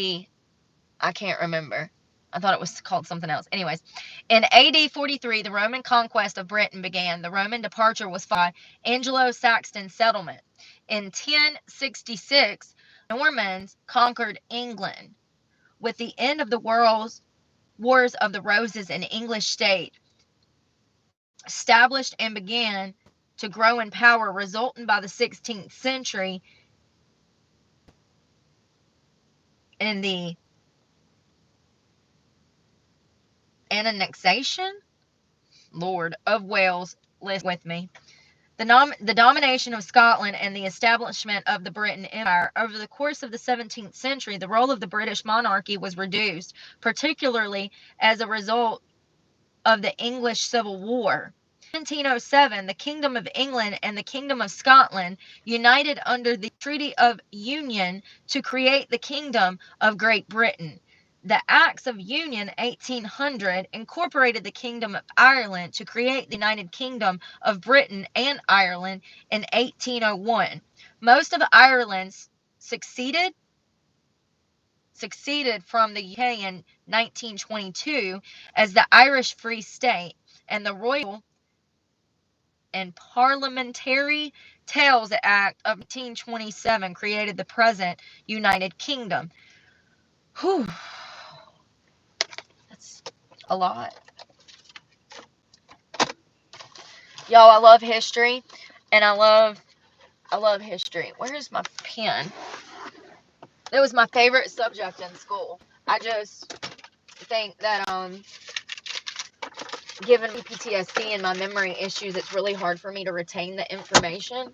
I can't remember. I thought it was called something else. Anyways, in AD 43, the Roman conquest of Britain began. The Roman departure was followed by Anglo-Saxon settlement. In 1066, Normans conquered England. With the end of the Wars of the Roses, an English state established and began to grow in power, resulting by the 16th century in the annexation, Lord, of Wales. Listen with me. The domination of Scotland and the establishment of the Britain Empire. Over the course of the 17th century, the role of the British monarchy was reduced, particularly as a result of the English Civil War. In 1707, the Kingdom of England and the Kingdom of Scotland united under the Treaty of Union to create the Kingdom of Great Britain. The Acts of Union 1800 incorporated the Kingdom of Ireland to create the United Kingdom of Britain and Ireland in 1801. Most of Ireland seceded from the UK in 1922 as the Irish Free State, and the Royal and Parliamentary Tales Act of 1927 created the present United Kingdom. Whew. That's a lot. Y'all, I love history, and I love history. Where's my pen? It was my favorite subject in school. I just think that given me PTSD and my memory issues, it's really hard for me to retain the information.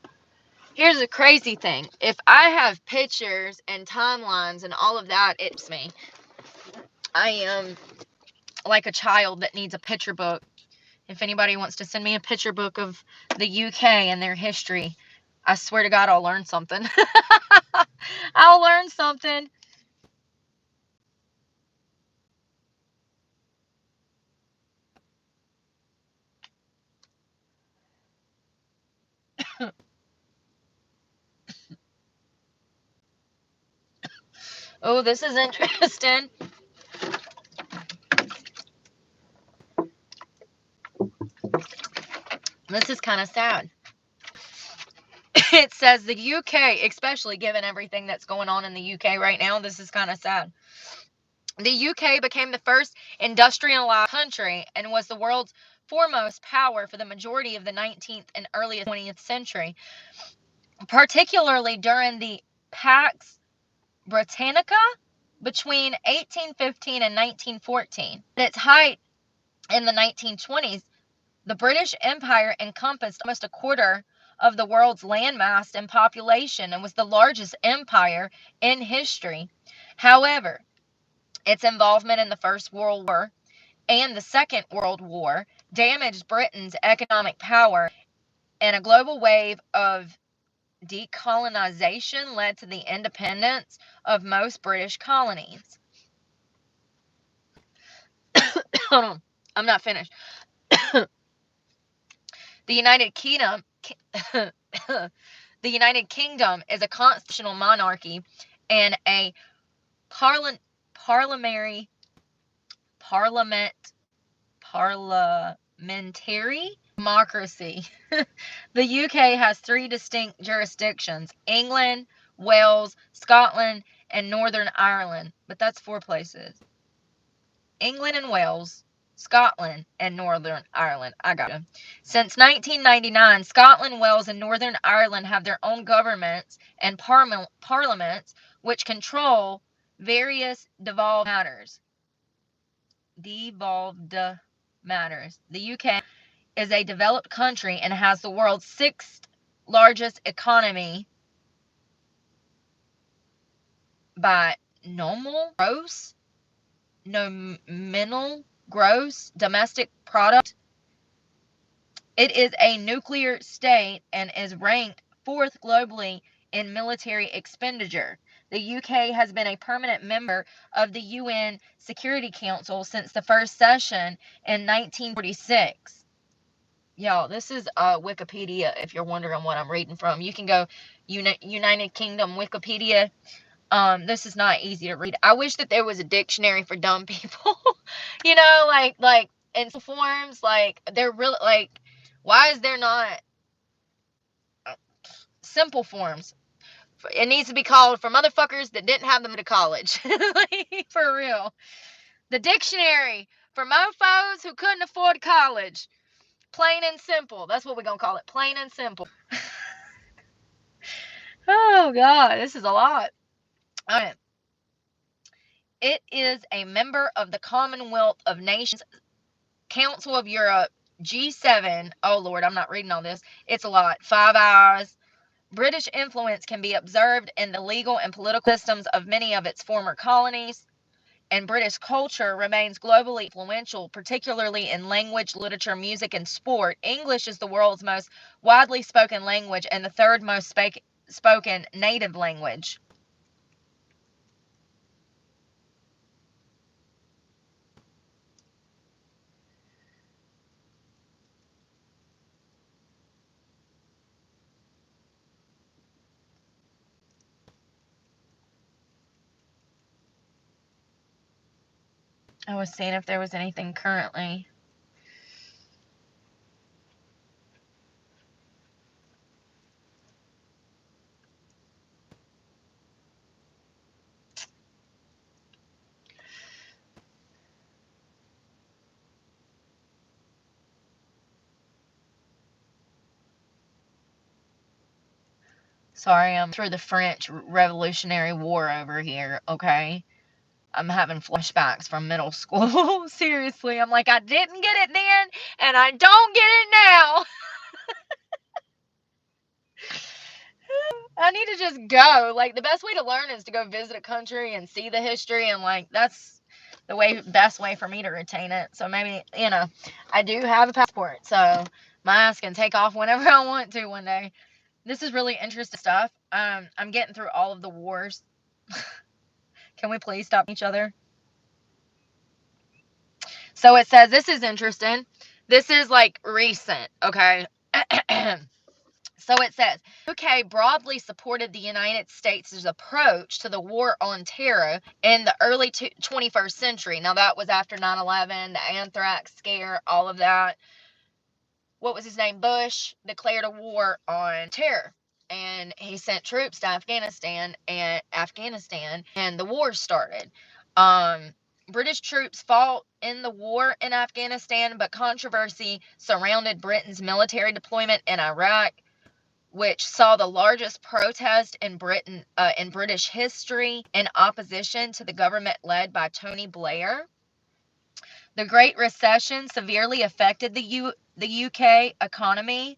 Here's the crazy thing. If I have pictures and timelines and all of that, it's me. I am like a child that needs a picture book. If anybody wants to send me a picture book of the UK and their history, I swear to God, I'll learn something. I'll learn something. Oh, this is interesting. This is kind of sad. It says the UK, especially given everything that's going on in the UK right now, this is kind of sad. The UK became the first industrialized country and was the world's foremost power for the majority of the 19th and early 20th century, particularly during the Pax Britannica between 1815 and 1914. At its height in the 1920s, the British Empire encompassed almost a quarter of the world's landmass and population and was the largest empire in history. However, its involvement in the First World War and the Second World War damaged Britain's economic power, and a global wave of decolonization led to the independence of most British colonies. Hold on, I'm not finished. The United Kingdom the United Kingdom is a constitutional monarchy and a parliamentary democracy. The UK has 3 distinct jurisdictions: England, Wales, Scotland, and Northern Ireland. But that's 4 places. England and Wales, Scotland, and Northern Ireland. I got you. Since 1999, Scotland, Wales, and Northern Ireland have their own governments and parliaments, which control various devolved matters. The UK is a developed country and has the world's 6th largest economy by nominal gross domestic product. It is a nuclear state and is ranked 4th globally in military expenditure. The UK has been a permanent member of the UN Security Council since the first session in 1946. Y'all, this is Wikipedia, if you're wondering what I'm reading from. You can go United Kingdom Wikipedia. This is not easy to read. I wish that there was a dictionary for dumb people. You know, like in forms, like they're really like, why is there not simple forms? It needs to be called for motherfuckers that didn't have them to college. Like, for real. The dictionary for mofos who couldn't afford college. Plain and simple. That's what we're gonna call it. Plain and simple. Oh God, this is a lot. All right. It is a member of the Commonwealth of Nations, Council of Europe, G7. Oh Lord, I'm not reading all this. It's a lot. 5 hours. British influence can be observed in the legal and political systems of many of its former colonies, and British culture remains globally influential, particularly in language, literature, music, and sport. English is the world's most widely spoken language and the 3rd most spoken native language. I was seeing if there was anything currently. Sorry, I'm through the French Revolutionary War over here, okay? I'm having flashbacks from middle school. Seriously, I'm like, I didn't get it then, and I don't get it now. I need to just go. Like, the best way to learn is to go visit a country and see the history, and like, that's the best way for me to retain it. So maybe, I do have a passport, so my ass can take off whenever I want to one day. This is really interesting stuff. I'm getting through all of the wars. Can we please stop each other? So it says, this is interesting. This is like recent, okay? So it says, UK broadly supported the United States' approach to the war on terror in the early 21st century. Now, that was after 9/11, the anthrax scare, all of that. What was his name? Bush declared a war on terror. And he sent troops to Afghanistan, and the war started. British troops fought in the war in Afghanistan, but controversy surrounded Britain's military deployment in Iraq, which saw the largest protest in British history in opposition to the government led by Tony Blair. The Great Recession severely affected the UK economy.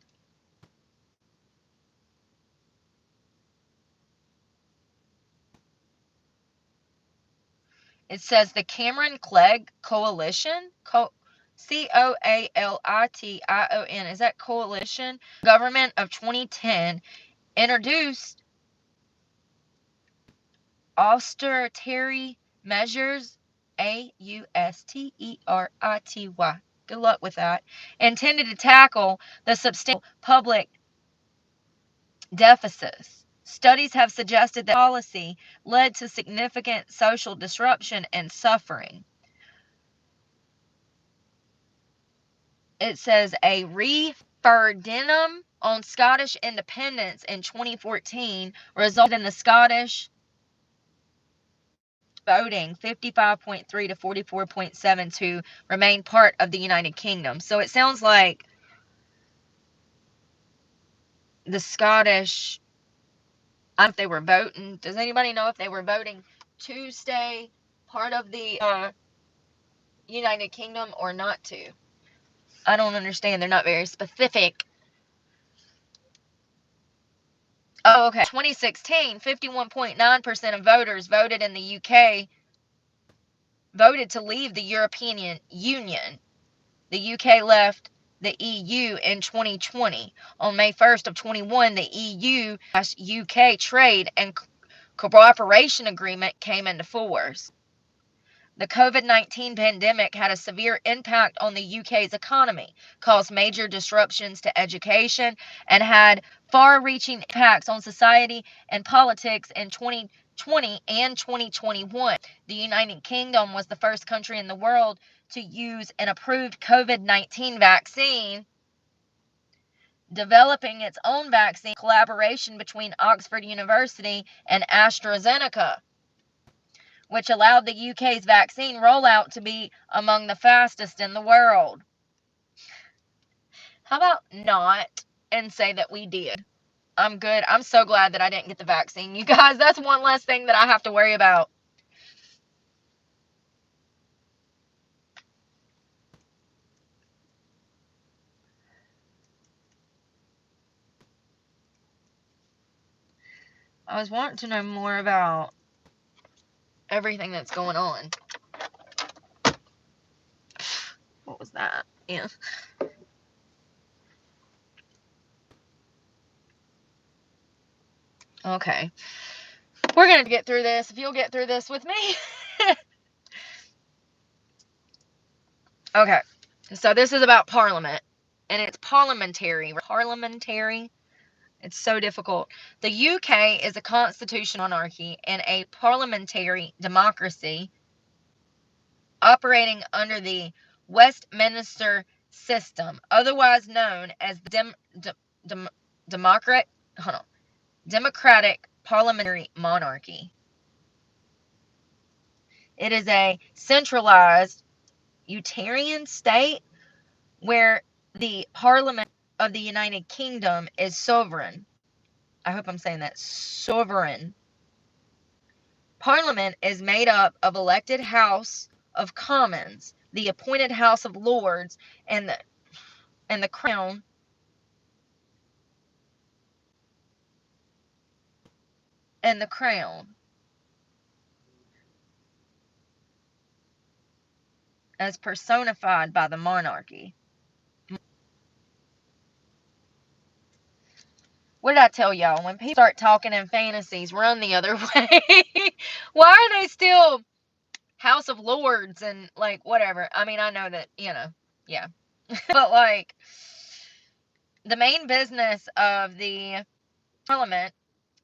It says the Cameron-Clegg Coalition, Coalition, is that coalition? Government of 2010 introduced austerity measures, austerity. Good luck with that. Intended to tackle the substantial public deficits. Studies have suggested that policy led to significant social disruption and suffering. It says a referendum on Scottish independence in 2014 resulted in the Scottish voting 55.3 to 44.7 to remain part of the United Kingdom. So it sounds like the Scottish, I don't know if they were voting. Does anybody know if they were voting to stay part of the United Kingdom or not to? I don't understand. They're not very specific. Oh, okay. 2016, 51.9% of voters voted in the UK voted to leave the European Union. The UK left the EU in 2020. On May 1st of 21, the EU-UK trade and cooperation agreement came into force. The COVID-19 pandemic had a severe impact on the UK's economy, caused major disruptions to education, and had far-reaching impacts on society and politics in 2020 and 2021. The United Kingdom was the first country in the world to use an approved COVID-19 vaccine, developing its own vaccine in collaboration between Oxford University and AstraZeneca, which allowed the UK's vaccine rollout to be among the fastest in the world. How about not and say that we did? I'm good. I'm so glad that I didn't get the vaccine. You guys, that's one less thing that I have to worry about. I was wanting to know more about everything that's going on. What was that? Yeah. Okay. We're going to get through this if you'll get through this with me. Okay. So this is about Parliament. And it's parliamentary. Parliamentary. It's so difficult. The UK is a constitutional monarchy and a parliamentary democracy operating under the Westminster system, otherwise known as the democratic parliamentary monarchy. It is a centralized unitarian state where the Parliament of the United Kingdom is sovereign. I hope I'm saying that. Sovereign. Parliament is made up of elected House of Commons, the appointed House of Lords, and the Crown, as personified by the monarchy. What did I tell y'all? When people start talking in fantasies, run the other way. Why are they still House of Lords and, like, whatever? I mean, I know that, yeah. But, like, the main business of the Parliament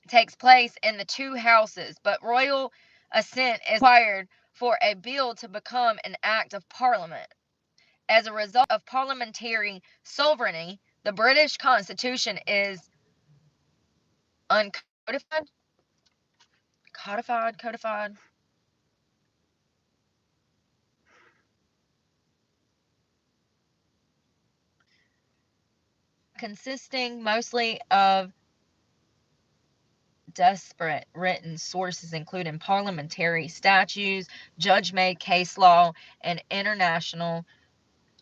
takes place in the two houses, but royal assent is required for a bill to become an act of Parliament. As a result of parliamentary sovereignty, the British Constitution is uncodified, codified, consisting mostly of disparate written sources, including parliamentary statutes, judge-made case law, and international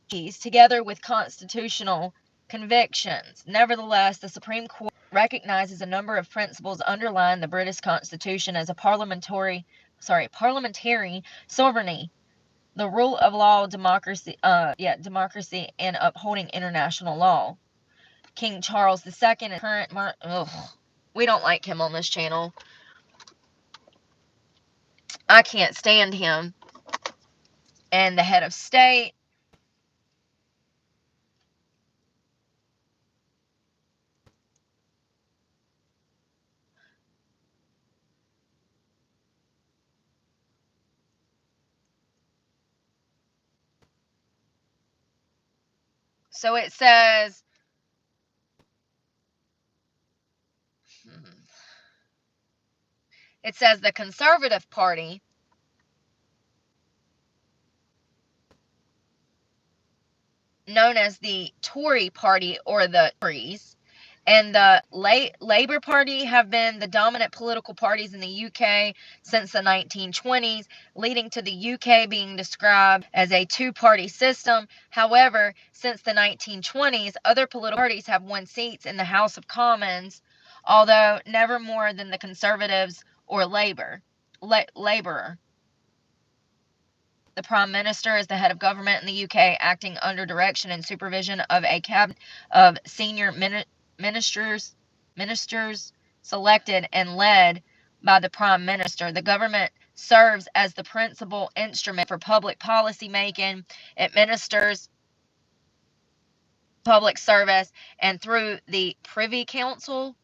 treaties, together with constitutional convictions. Nevertheless, the Supreme Court recognizes a number of principles underlying the British Constitution as a parliamentary parliamentary sovereignty, the rule of law, democracy, and upholding international law. King Charles II and current we don't like him on this channel. I can't stand him. And the head of state. So it says, the Conservative Party, known as the Tory Party or the Tories, and the Labour Party have been the dominant political parties in the UK since the 1920s, leading to the UK being described as a two-party system. However, since the 1920s, other political parties have won seats in the House of Commons, although never more than the Conservatives or Labour. The Prime Minister is the head of government in the UK, acting under direction and supervision of a cabinet of senior ministers selected and led by the Prime Minister. The government serves as the principal instrument for public policy making, administers public service, and through the Privy Council,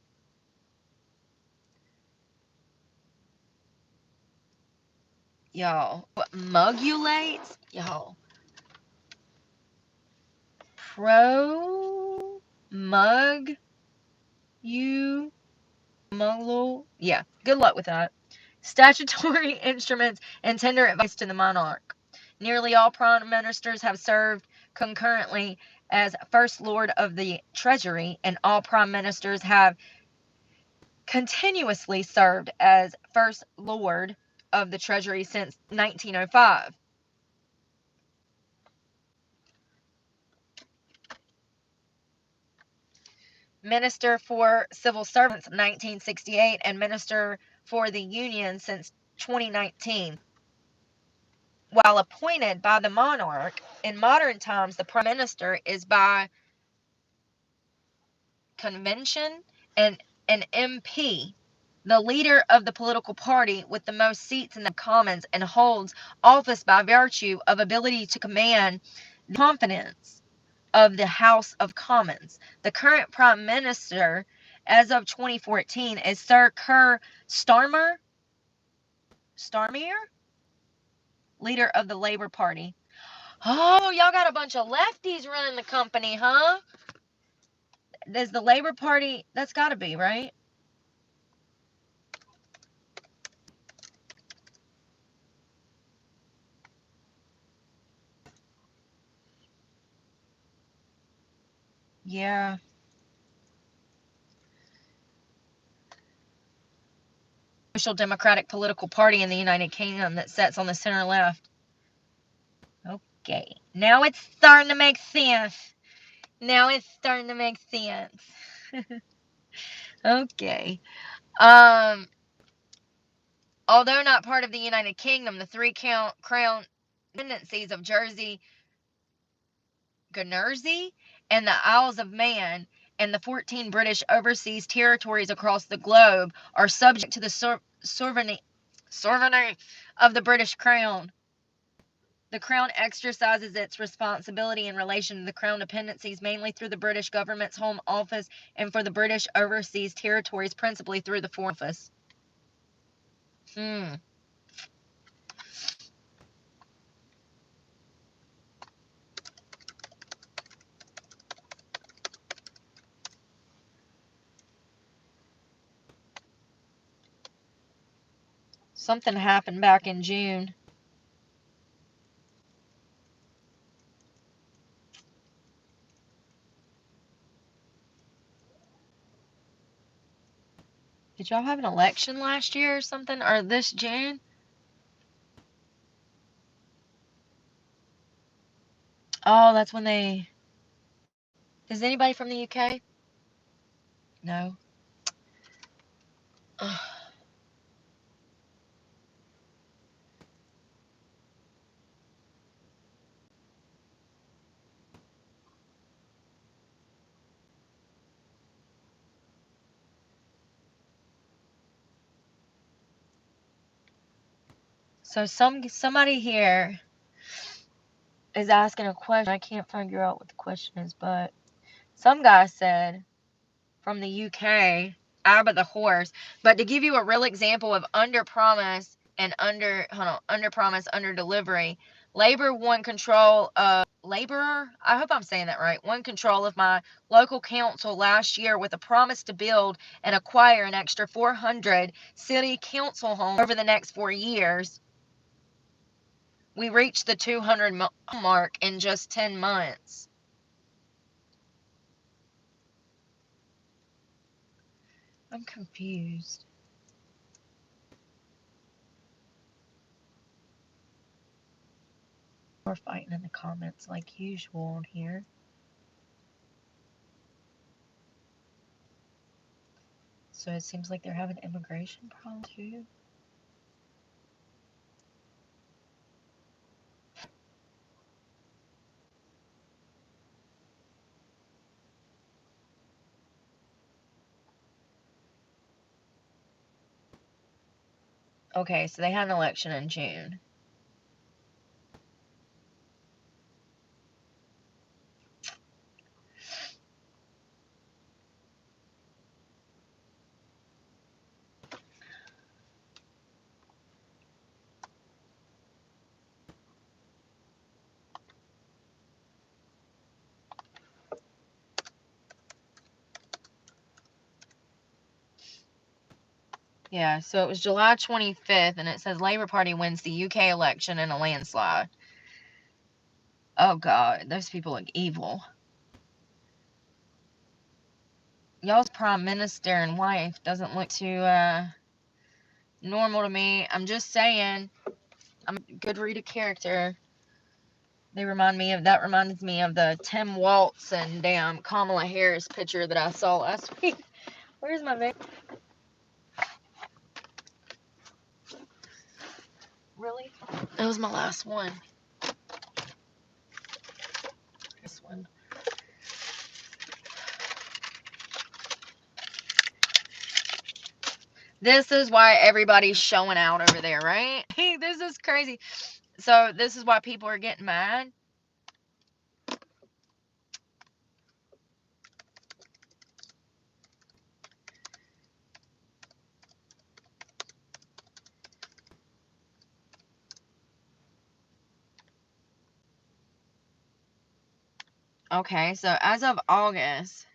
promulgates good luck with that. Statutory instruments and tender advice to the monarch. Nearly all prime ministers have served concurrently as First Lord of the Treasury, and all prime ministers have continuously served as First Lord of the Treasury since 1905. Minister for Civil Servants 1968 and Minister for the Union since 2019. While appointed by the monarch, in modern times the Prime Minister is by convention and an MP, the leader of the political party with the most seats in the Commons, and holds office by virtue of ability to command the confidence of the House of Commons. The current Prime Minister, as of 2014, is Sir Keir Starmer, leader of the Labour Party. Oh, y'all got a bunch of lefties running the company, huh? Is the Labour Party, that's got to be, right? Yeah. Social Democratic political party in the United Kingdom that sits on the center left. Okay. Now it's starting to make sense. Okay. Although not part of the United Kingdom, the three crown dependencies of Jersey, Guernsey, and the Isles of Man, and the 14 British overseas territories across the globe are subject to the sovereignty of the British Crown. The Crown exercises its responsibility in relation to the Crown dependencies mainly through the British government's Home Office, and for the British overseas territories principally through the Foreign Office. Something happened back in June. Did y'all have an election last year or something? Or this June? Oh, that's when they... Is anybody from the UK? No. Ugh. So somebody here is asking a question. I can't figure out what the question is, but some guy said from the UK, Abba the horse. But to give you a real example of under promise and under promise, under delivery, Labor won control of Laborer. I hope I'm saying that right. Won control of my local council last year with a promise to build and acquire an extra 400 city council homes over the next 4 years. We reached the 200 mark in just 10 months. I'm confused. We're fighting in the comments like usual on here. So it seems like they're having immigration problems too. Okay, so they had an election in June. Yeah, so it was July 25th, and it says Labour Party wins the UK election in a landslide. Oh God, those people look evil. Y'all's prime minister and wife doesn't look too normal to me. I'm just saying, I'm a good read of character. That reminds me of the Tim Waltz and damn Kamala Harris picture that I saw last week. Where's my vape? Really? That was my last one. This one. This is why everybody's showing out over there, right? Hey, this is crazy. So this is why people are getting mad. Okay, so as of August,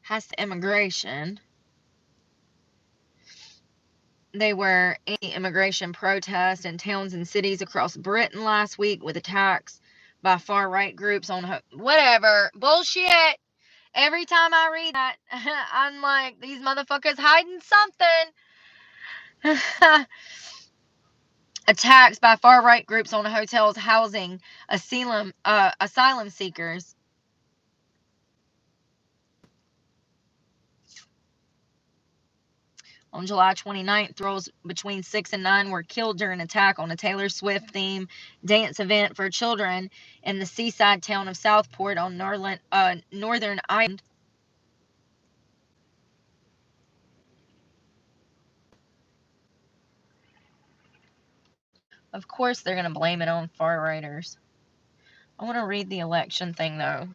has to immigration. They were anti-immigration protests in towns and cities across Britain last week with attacks by far-right groups on whatever bullshit. Every time I read that, I'm like, these motherfuckers hiding something. Attacks by far-right groups on hotels housing asylum seekers. On July 29th, girls between 6 and 9 were killed during an attack on a Taylor Swift themed dance event for children in the seaside town of Southport on Northern Ireland. Of course, they're going to blame it on far-righters. I want to read the election thing, though.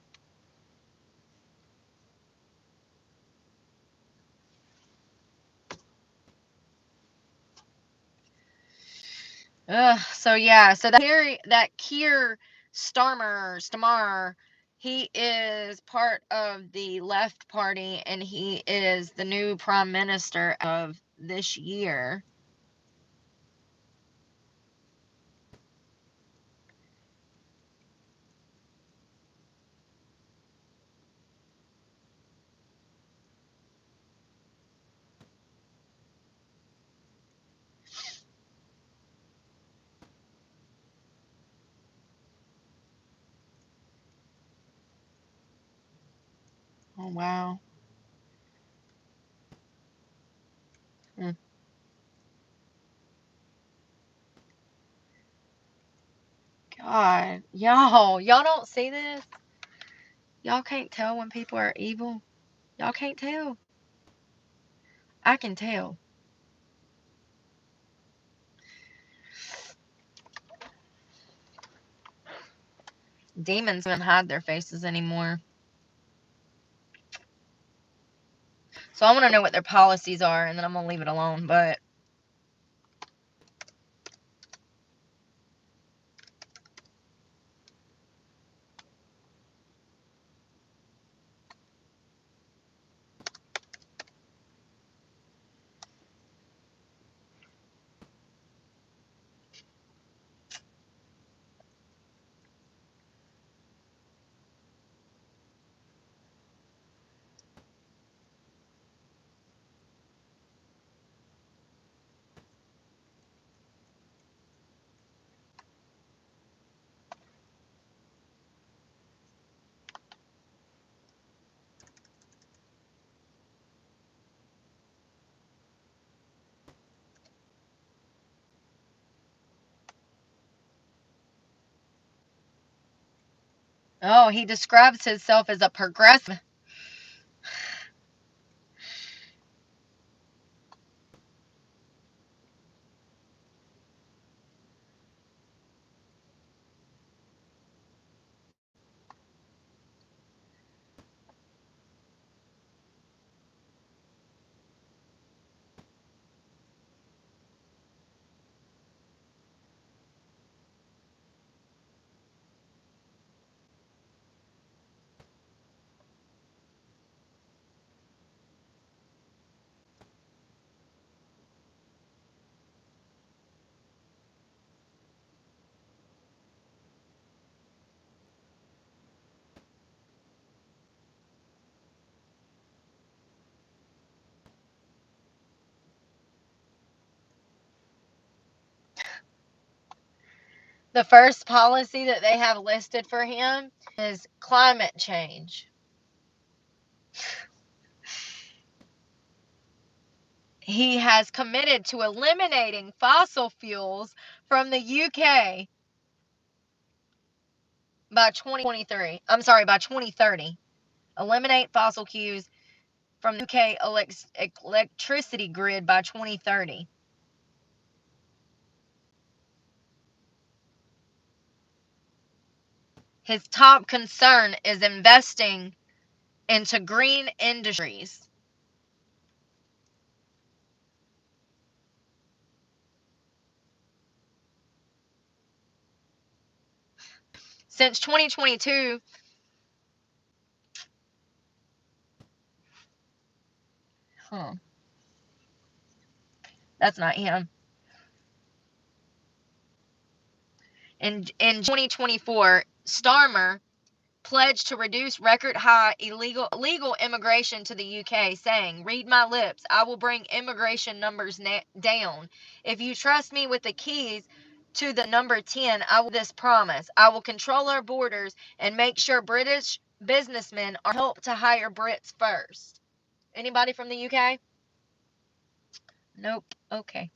So that Keir Starmer, he is part of the left party, and he is the new prime minister of this year. Oh, wow. God, y'all don't see this? Y'all can't tell when people are evil? Y'all can't tell? I can tell. Demons don't hide their faces anymore. So I want to know what their policies are, and then I'm going to leave it alone. But oh, he describes himself as a progressive. The first policy that they have listed for him is climate change. He has committed to eliminating fossil fuels from the UK by 2023. I'm sorry, by 2030. Eliminate fossil fuels from the UK electricity grid by 2030. His top concern is investing into green industries. Since 2022, that's not him. In 2024, Starmer pledged to reduce record high illegal immigration to the UK, saying, "Read my lips, I will bring immigration numbers down. If you trust me with the keys to the number 10, I will this promise. I will control our borders and make sure British businessmen are helped to hire Brits first." Anybody from the UK? Nope. Okay.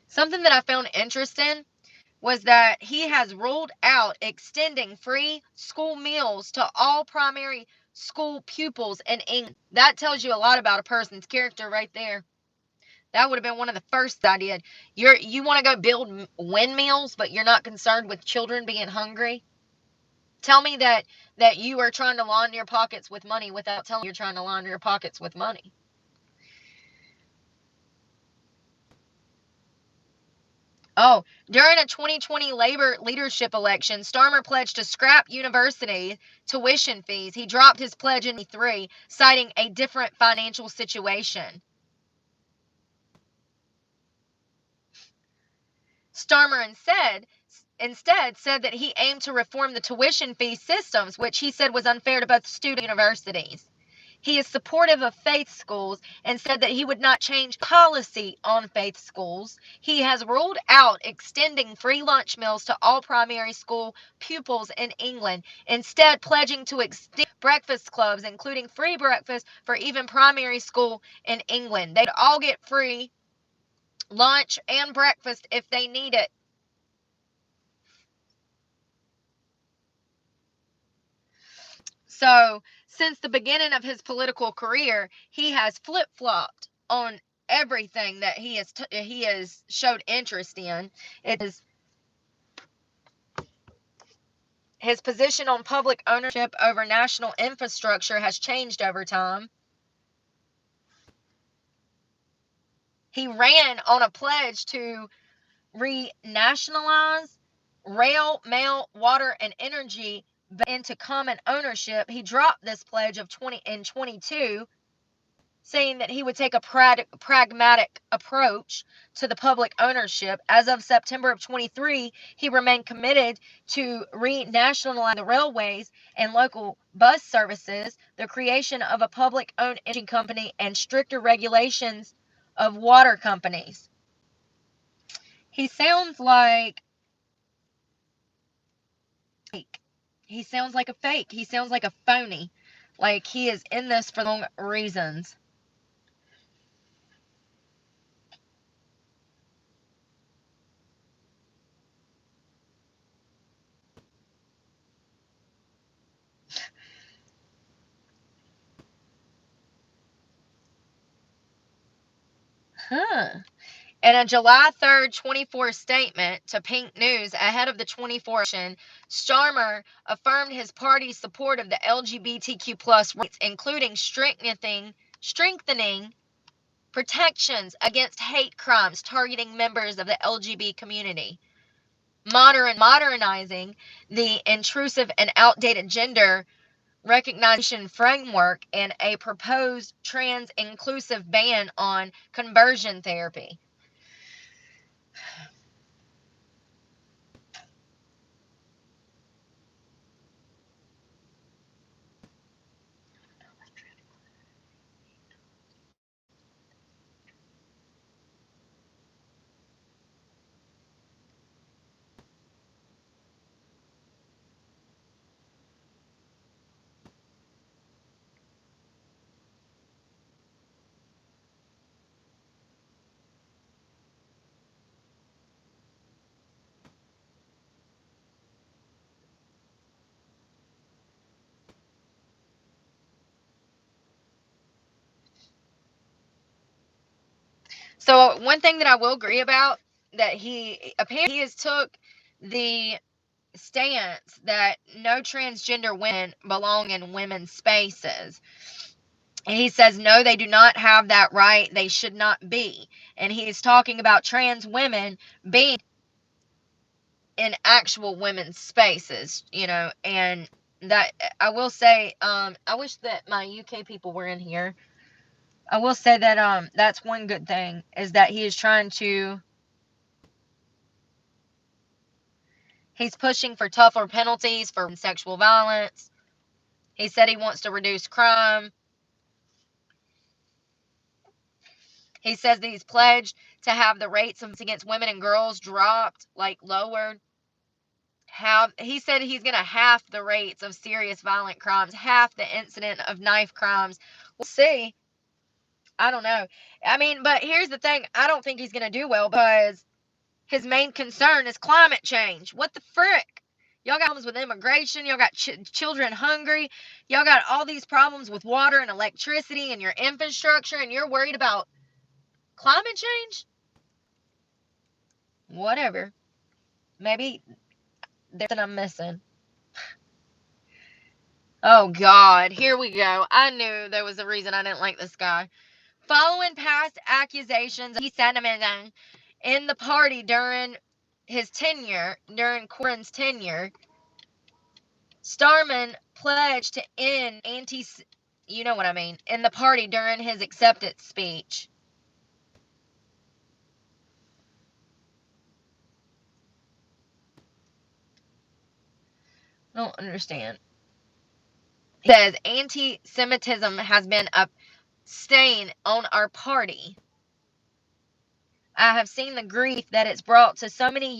Something that I found interesting was that he has ruled out extending free school meals to all primary school pupils in England. That tells you a lot about a person's character right there. That would have been one of the first I did. You want to go build windmills, but you're not concerned with children being hungry? Tell me that you are trying to launder your pockets with money without telling me you're trying to launder your pockets with money. Oh, during a 2020 Labor leadership election, Starmer pledged to scrap university tuition fees. He dropped his pledge in 2023, citing a different financial situation. Starmer instead said that he aimed to reform the tuition fee systems, which he said was unfair to both student universities. He is supportive of faith schools and said that he would not change policy on faith schools. He has ruled out extending free lunch meals to all primary school pupils in England, instead pledging to extend breakfast clubs, including free breakfast for even primary school in England. They'd all get free lunch and breakfast if they need it. So, since the beginning of his political career, he has flip-flopped on everything that he has showed interest in. It is his position on public ownership over national infrastructure has changed over time. He ran on a pledge to renationalize rail, mail, water, and energy into common ownership. He dropped this pledge in 22, saying that he would take a pragmatic approach to the public ownership. As of September of 23, he remained committed to renationalizing the railways and local bus services, the creation of a public-owned energy company, and stricter regulations of water companies. He sounds like fake. He sounds like a fake. He sounds like a phony. Like he is in this for the wrong reasons. Huh. In a July 3rd, 24 statement to Pink News ahead of the 24 election, Starmer affirmed his party's support of the LGBTQ plus rights, including strengthening protections against hate crimes targeting members of the LGBT community, modernizing the intrusive and outdated gender recognition framework, and a proposed trans-inclusive ban on conversion therapy. So one thing that I will agree about, that he apparently has took the stance that no transgender women belong in women's spaces. And he says no, they do not have that right. They should not be. And he's talking about trans women being in actual women's spaces, and that I will say, I wish that my UK people were in here. I will say that that's one good thing, is that he is trying to he's pushing for tougher penalties for sexual violence. He said he wants to reduce crime. He says that he's pledged to have the rates against women and girls dropped, like lowered. He said he's going to half the rates of serious violent crimes, half the incident of knife crimes. We'll see. I don't know. I mean, but here's the thing. I don't think he's going to do well because his main concern is climate change. What the frick? Y'all got problems with immigration. Y'all got children hungry. Y'all got all these problems with water and electricity and your infrastructure, and you're worried about climate change? Whatever. Maybe there's something I'm missing. Oh, God. Here we go. I knew there was a reason I didn't like this guy. Following past accusations of anti-Semitism in the party during Corbyn's tenure, Starmer pledged to end in the party during his acceptance speech. I don't understand. He says anti-Semitism has been a stain on our party. I have seen the grief that it's brought to so many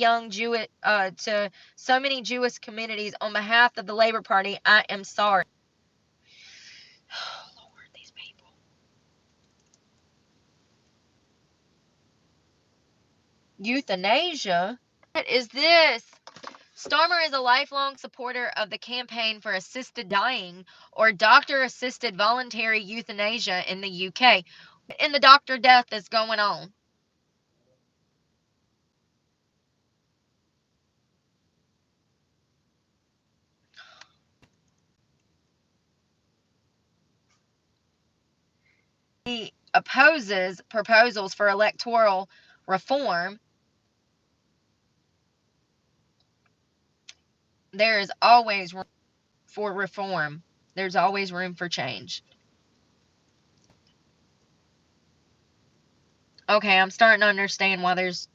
Jewish communities. On behalf of the Labor Party, I am sorry. Oh, Lord, these people. Euthanasia? What is this? Starmer is a lifelong supporter of the campaign for assisted dying, or doctor-assisted voluntary euthanasia in the UK. in the doctor death that's going on. He opposes proposals for electoral reform. There is always room for reform. There's always room for change. Okay, I'm starting to understand why there's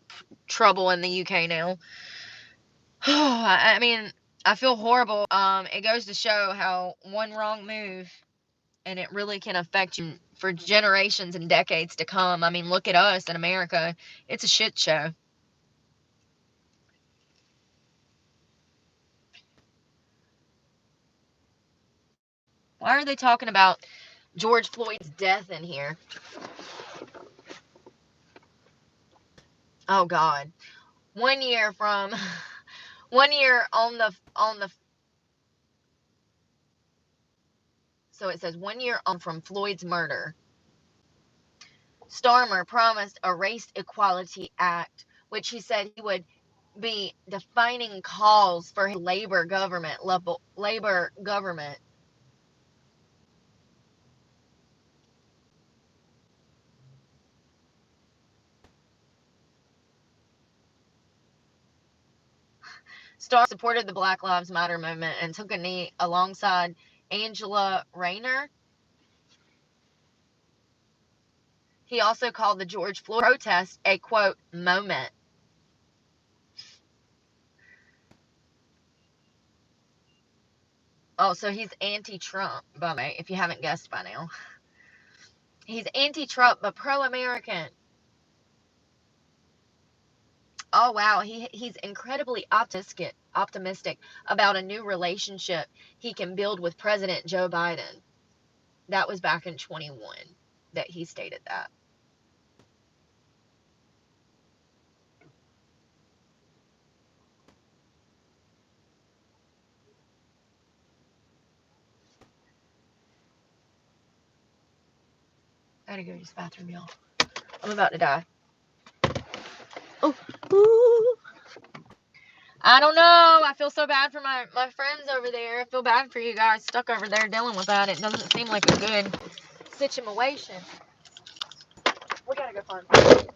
trouble in the UK now. I mean, I feel horrible. It goes to show how one wrong move and it really can affect you for generations and decades to come. I mean, look at us in America. It's a shit show. Why are they talking about George Floyd's death in here? Oh God. 1 year from 1 year on the so it says 1 year on from Floyd's murder. Starmer promised a Race Equality Act, which he said he would be defining calls for his Labor government. Starmer supported the Black Lives Matter movement and took a knee alongside Angela Rayner. He also called the George Floyd protest a, quote, moment. Oh, so he's anti-Trump, by the way, if you haven't guessed by now. He's anti-Trump, but pro-American. Oh, wow. He's incredibly optimistic about a new relationship he can build with President Joe Biden. That was back in 21 that he stated that. I gotta go to this bathroom, y'all. I'm about to die. Oh, ooh. I don't know. I feel so bad for my friends over there. I feel bad for you guys stuck over there dealing with that. It doesn't seem like a good situation. We gotta go find food.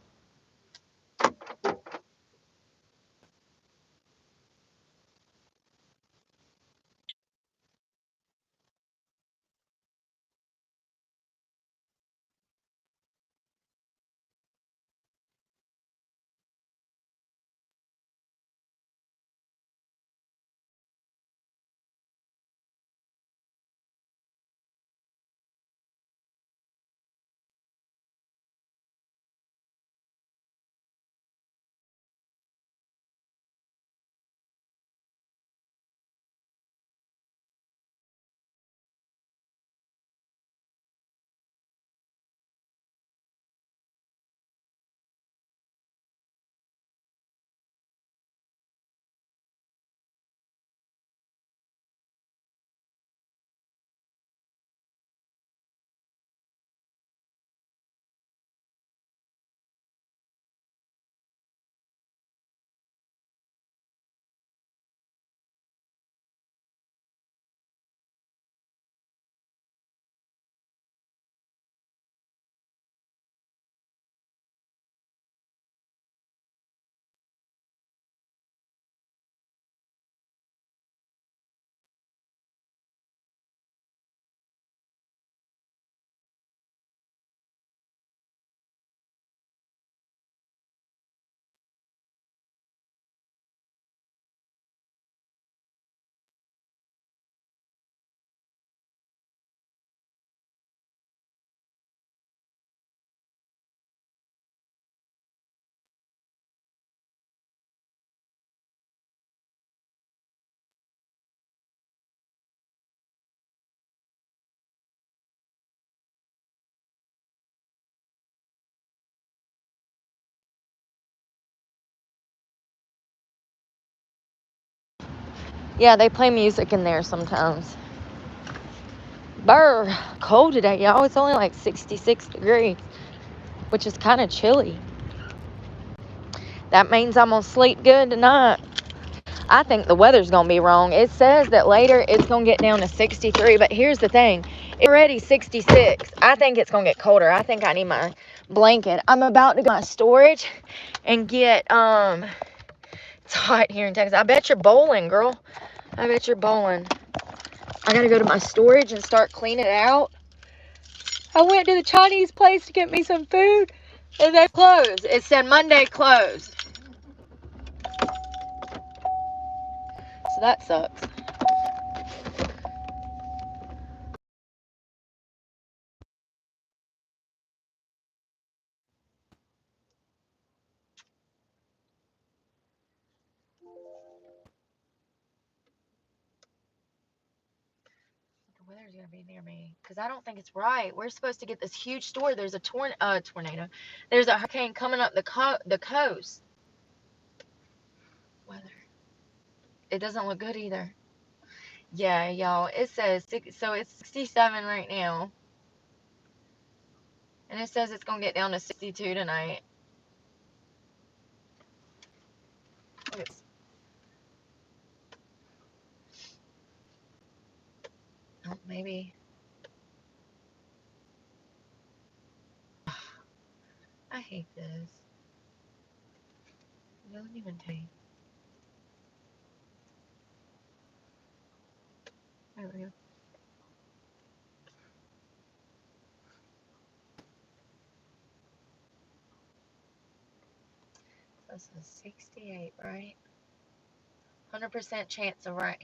Yeah, they play music in there sometimes. Brr, cold today, y'all. It's only like 66 degrees. which is kind of chilly. That means I'm going to sleep good tonight. I think the weather's going to be wrong. It says that later it's going to get down to 63, but here's the thing. It's already 66. I think it's going to get colder. I think I need my blanket. I'm about to go to my storage and get, it's hot here in Texas. I bet you're bowling, girl. I bet you're bowling. I got to go to my storage and start cleaning it out. I went to the Chinese place to get me some food, and they closed. It said Monday closed. So that sucks. The weather's gonna be near me because I don't think it's right. We're supposed to get this huge storm. There's a tornado. There's a hurricane coming up the coast. Weather. It doesn't look good either. Yeah, y'all. It says so. It's 67 right now, and it says it's gonna get down to 62 tonight. It's, oh, maybe. I hate this. It doesn't even take. There we go. This is 68, right? 100% chance of rain.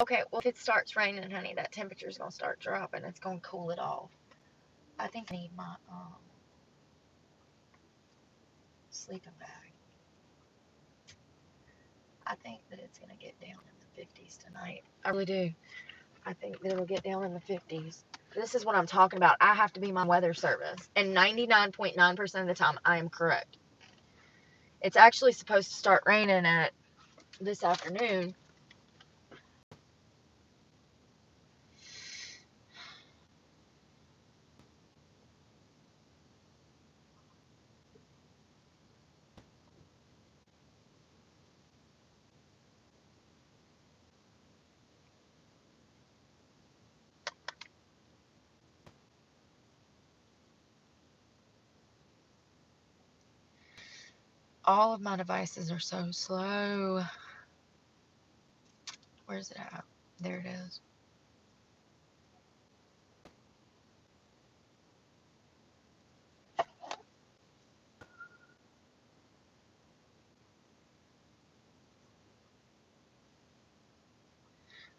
Okay, well, if it starts raining, honey, that temperature's gonna start dropping. It's gonna cool it off. I think I need my sleeping bag. I think that it's gonna get down in the 50s tonight. I really do. I think that it'll get down in the 50s. This is what I'm talking about. I have to be my weather service, and 99.9% of the time, I am correct. It's actually supposed to start raining at this afternoon. All of my devices are so slow. Where's it at? There it is.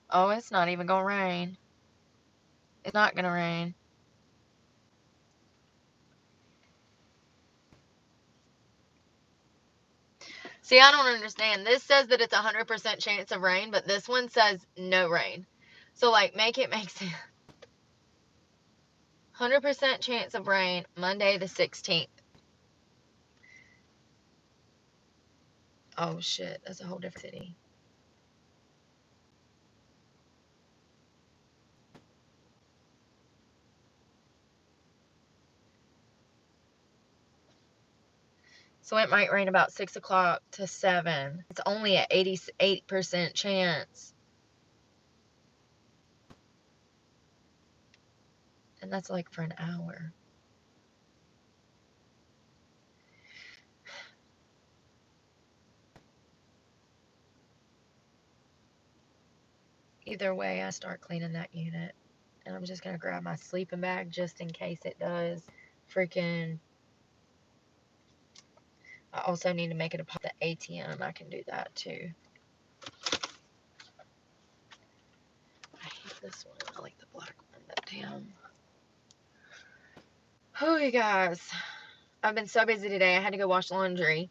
Oh, it's not even gonna rain. It's not gonna rain. See, I don't understand. This says that it's 100% chance of rain, but this one says no rain. So, like, make it make sense. 100% chance of rain, Monday the 16th. Oh, shit. That's a whole different city. So it might rain about 6 o'clock to 7. It's only an 88% chance. And that's like for an hour. Either way, I start cleaning that unit. And I'm just going to grab my sleeping bag just in case it does freaking... I also need to make it a part of the ATM. I can do that too. I hate this one. I like the black one. But damn. Oh, you guys. I've been so busy today. I had to go wash laundry.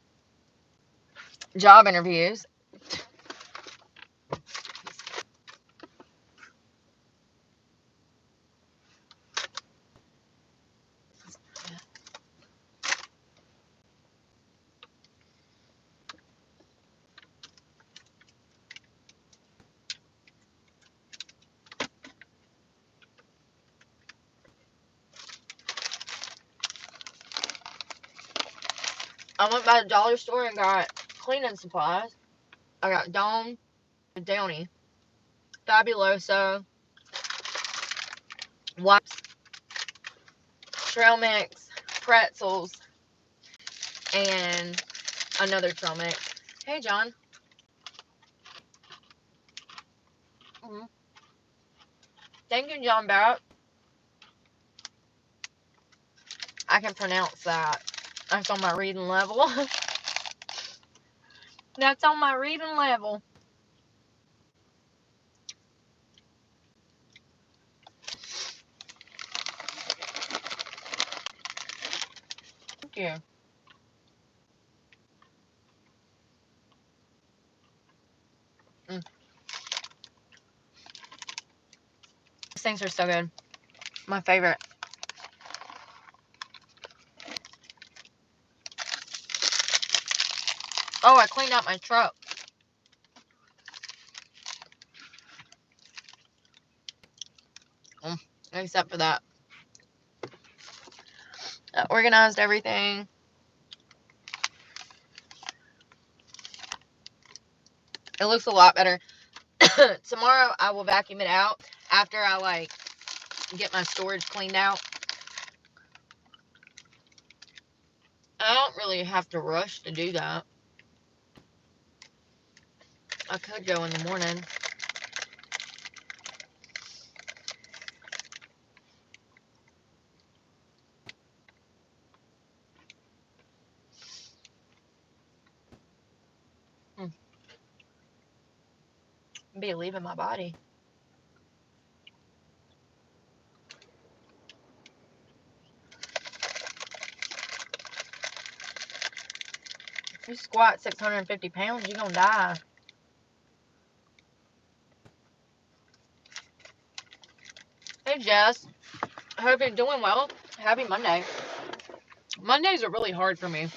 Job interviews. I went by the dollar store and got cleaning supplies. I got Dawn, Downy, Fabuloso, wipes, trail mix, pretzels, and another trail mix. Hey, John. Thank you, John Barrett. I can pronounce that. That's on my reading level. That's on my reading level. Thank you. These things are so good. My favorite. Oh, I cleaned out my truck. Except for that. I organized everything. It looks a lot better. Tomorrow I will vacuum it out after I get my storage cleaned out. I don't really have to rush to do that. I could go in the morning. Be leaving my body. If you squat 650 pounds, you're gonna die. Hey, Jess. I hope you're doing well. Happy Monday. Mondays are really hard for me.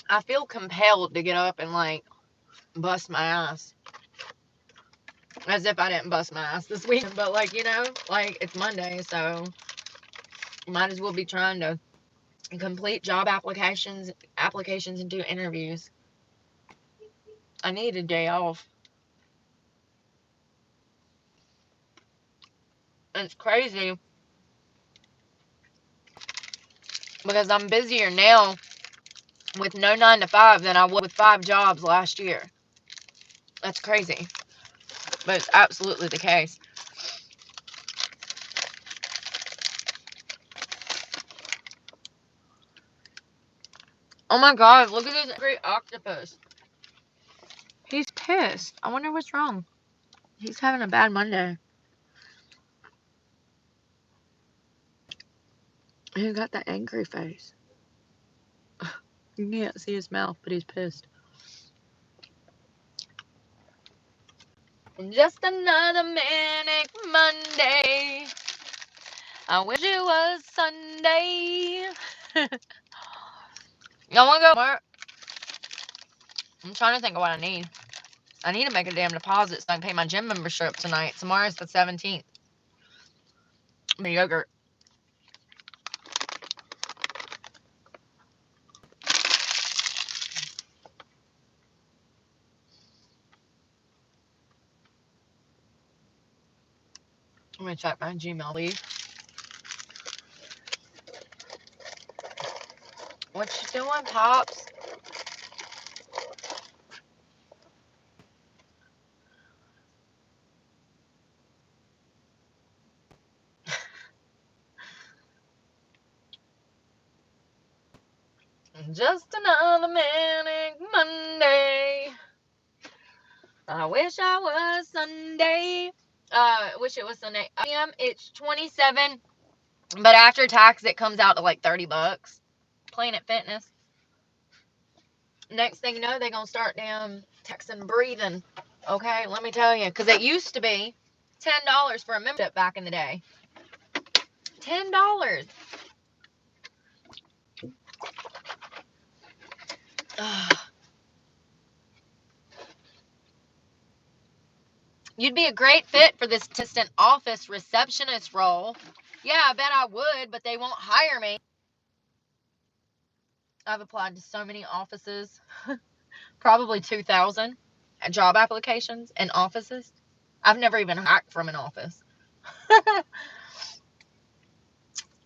I feel compelled to get up and bust my ass. As if I didn't bust my ass this week. But it's Monday, so might as well be trying to complete job applications and do interviews. I need a day off. And it's crazy because I'm busier now with no 9 to 5 than I was with 5 jobs last year. That's crazy. But it's absolutely the case. Oh my god, look at this great octopus. He's pissed. I wonder what's wrong. He's having a bad Monday. He got that angry face. You can't see his mouth, but he's pissed. Just another manic Monday. I wish it was Sunday. Y'all wanna go to work? I'm trying to think of what I need. I need to make a damn deposit so I can pay my gym membership tonight. Tomorrow's the 17th. My yogurt. I'm gonna check my Gmail leave. What you doing, Pops? Just another manic Monday. I wish I was Sunday. Wish it was Sunday. It's 27, but after tax it comes out to like $30. Planet Fitness. Next thing you know, they're gonna start damn taxing breathing. Okay, let me tell you, because it used to be $10 for a membership back in the day. $10. You'd be a great fit for this assistant office receptionist role. Yeah, I bet I would, but they won't hire me. I've applied to so many offices, probably 2,000 job applications and offices. I've never even hacked from an office.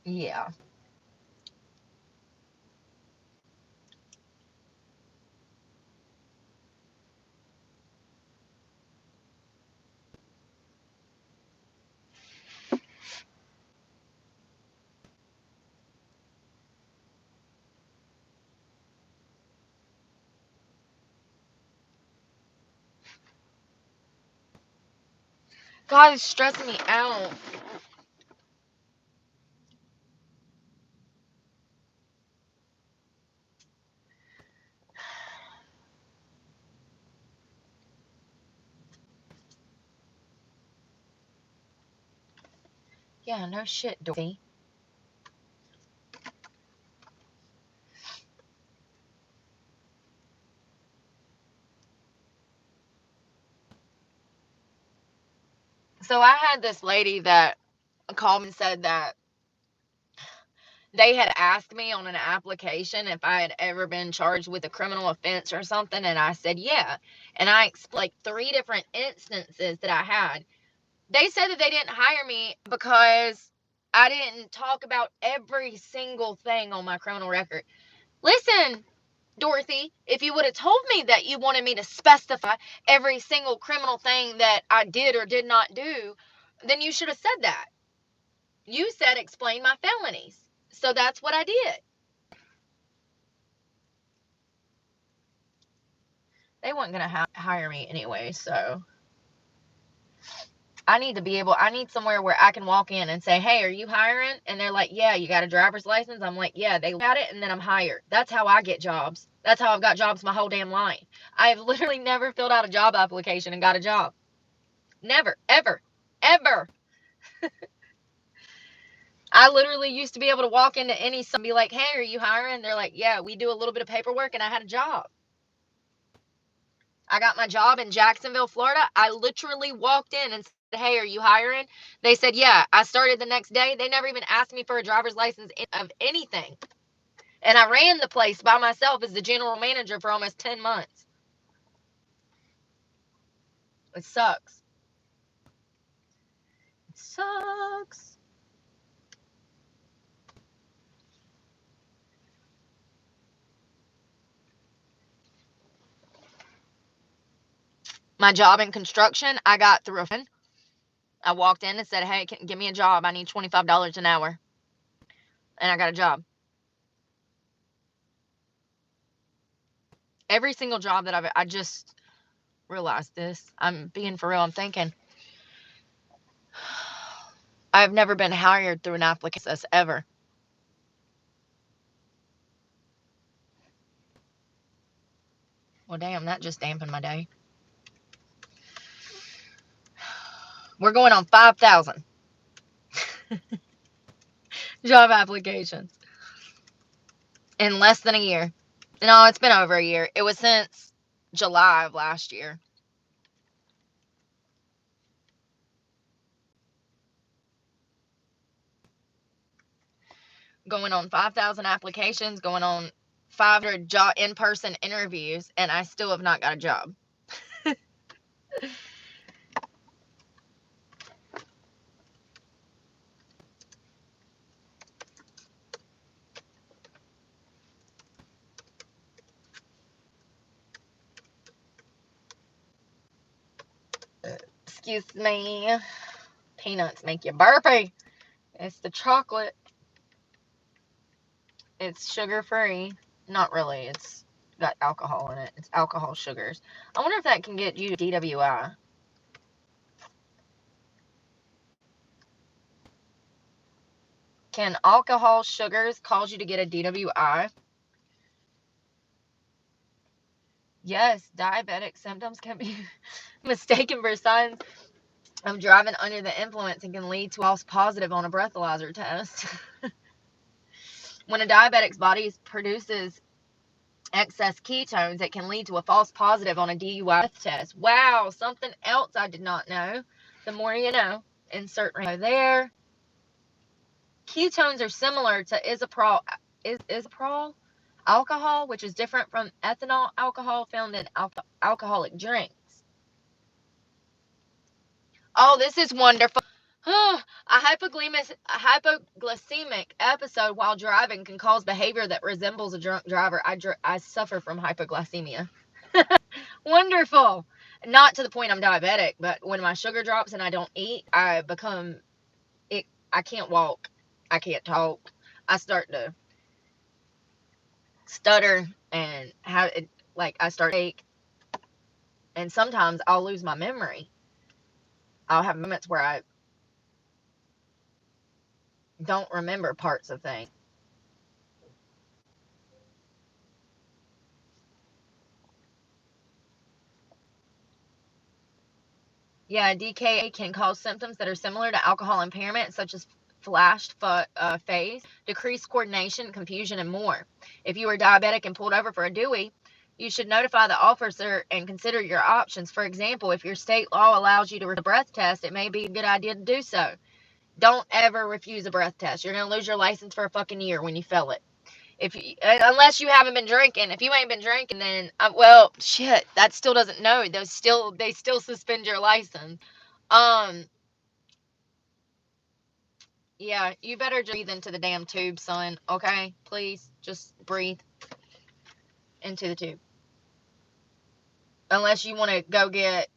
Yeah. God, it's stressing me out. Yeah, no shit, Dorothy. So I had this lady that called me and said that they had asked me on an application if I had ever been charged with a criminal offense or something, and I said yeah. And I explained like 3 different instances that I had. They said that they didn't hire me because I didn't talk about every single thing on my criminal record. Listen, Dorothy, if you would have told me that you wanted me to specify every single criminal thing that I did or did not do, then you should have said that. You said explain my felonies. So that's what I did. They weren't going to hire me anyway, so I need somewhere where I can walk in and say, hey, are you hiring? And they're like, yeah, you got a driver's license? I'm like, yeah, they got it, and then I'm hired. That's how I get jobs. That's how I've got jobs my whole damn life. I've literally never filled out a job application and got a job. Never, ever, ever. I literally used to be able to walk into any and be like, hey, are you hiring? They're like, yeah, we do a little bit of paperwork, and I had a job. I got my job in Jacksonville, Florida. I literally walked in and said, hey, are you hiring? They said, yeah. I started the next day. They never even asked me for a driver's license of anything. And I ran the place by myself as the general manager for almost 10 months. It sucks. It sucks. My job in construction, I got through a friend. I walked in and said, hey, give me a job. I need $25 an hour. And I got a job. Every single job that I just realized this. I'm being for real. I'm thinking, I've never been hired through an application process ever. Well, damn, that just dampened my day. We're going on 5,000 job applications in less than a year. No, it's been over a year. It was since July of last year. Going on 5,000 applications, going on 500 in-person interviews, and I still have not got a job. Excuse me. Peanuts make you burpy. It's the chocolate. It's sugar-free. Not really. It's got alcohol in it. It's alcohol sugars. I wonder if that can get you DWI. Can alcohol sugars cause you to get a DWI? Yes, diabetic symptoms can be mistaken for signs of driving under the influence and can lead to false positive on a breathalyzer test. When a diabetic's body produces excess ketones, it can lead to a false positive on a DUI test. Wow, something else I did not know. The more you know. Insert right there. Ketones are similar to isoprol. Isoprol? alcohol, which is different from ethanol alcohol found in alcoholic drinks. Oh, this is wonderful. A hypoglycemic episode while driving can cause behavior that resembles a drunk driver. I suffer from hypoglycemia. Wonderful. Not to the point I'm diabetic, but when my sugar drops and I don't eat, I can't walk. I can't talk. I start to stutter and I start to ache. And sometimes I'll lose my memory. I'll have moments where I don't remember parts of things. Yeah, DKA can cause symptoms that are similar to alcohol impairment, such as flashed face, decreased coordination, confusion, and more. If you are diabetic and pulled over for a DUI, you should notify the officer and consider your options. For example, if your state law allows you to refuse a breath test, it may be a good idea to do so. Don't ever refuse a breath test. You're going to lose your license for a fucking year when you fail it. Unless you haven't been drinking. If you ain't been drinking, then well, shit, that still doesn't know. They still suspend your license. Yeah, you better just breathe into the damn tube, son. Okay, please just breathe into the tube. Unless you want to go get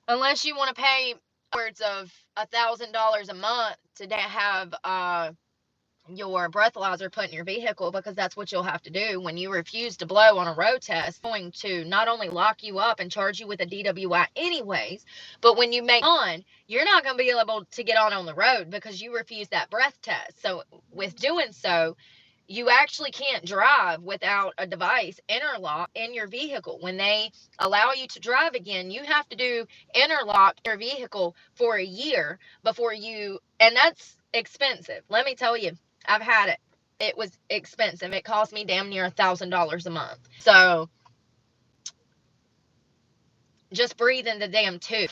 unless you want to pay upwards of $1,000 a month to have your breathalyzer put in your vehicle, because that's what you'll have to do when you refuse to blow on a road test. Going to not only lock you up and charge you with a DWI anyways, but when you make on, you're not going to be able to get on the road because you refuse that breath test. So with doing so, you actually can't drive without a device interlock in your vehicle. When they allow you to drive again, you have to do interlock your vehicle for a year before you, and that's expensive. Let me tell you, I've had it. It was expensive. It cost me damn near $1,000 a month. So just breathe in the damn tube.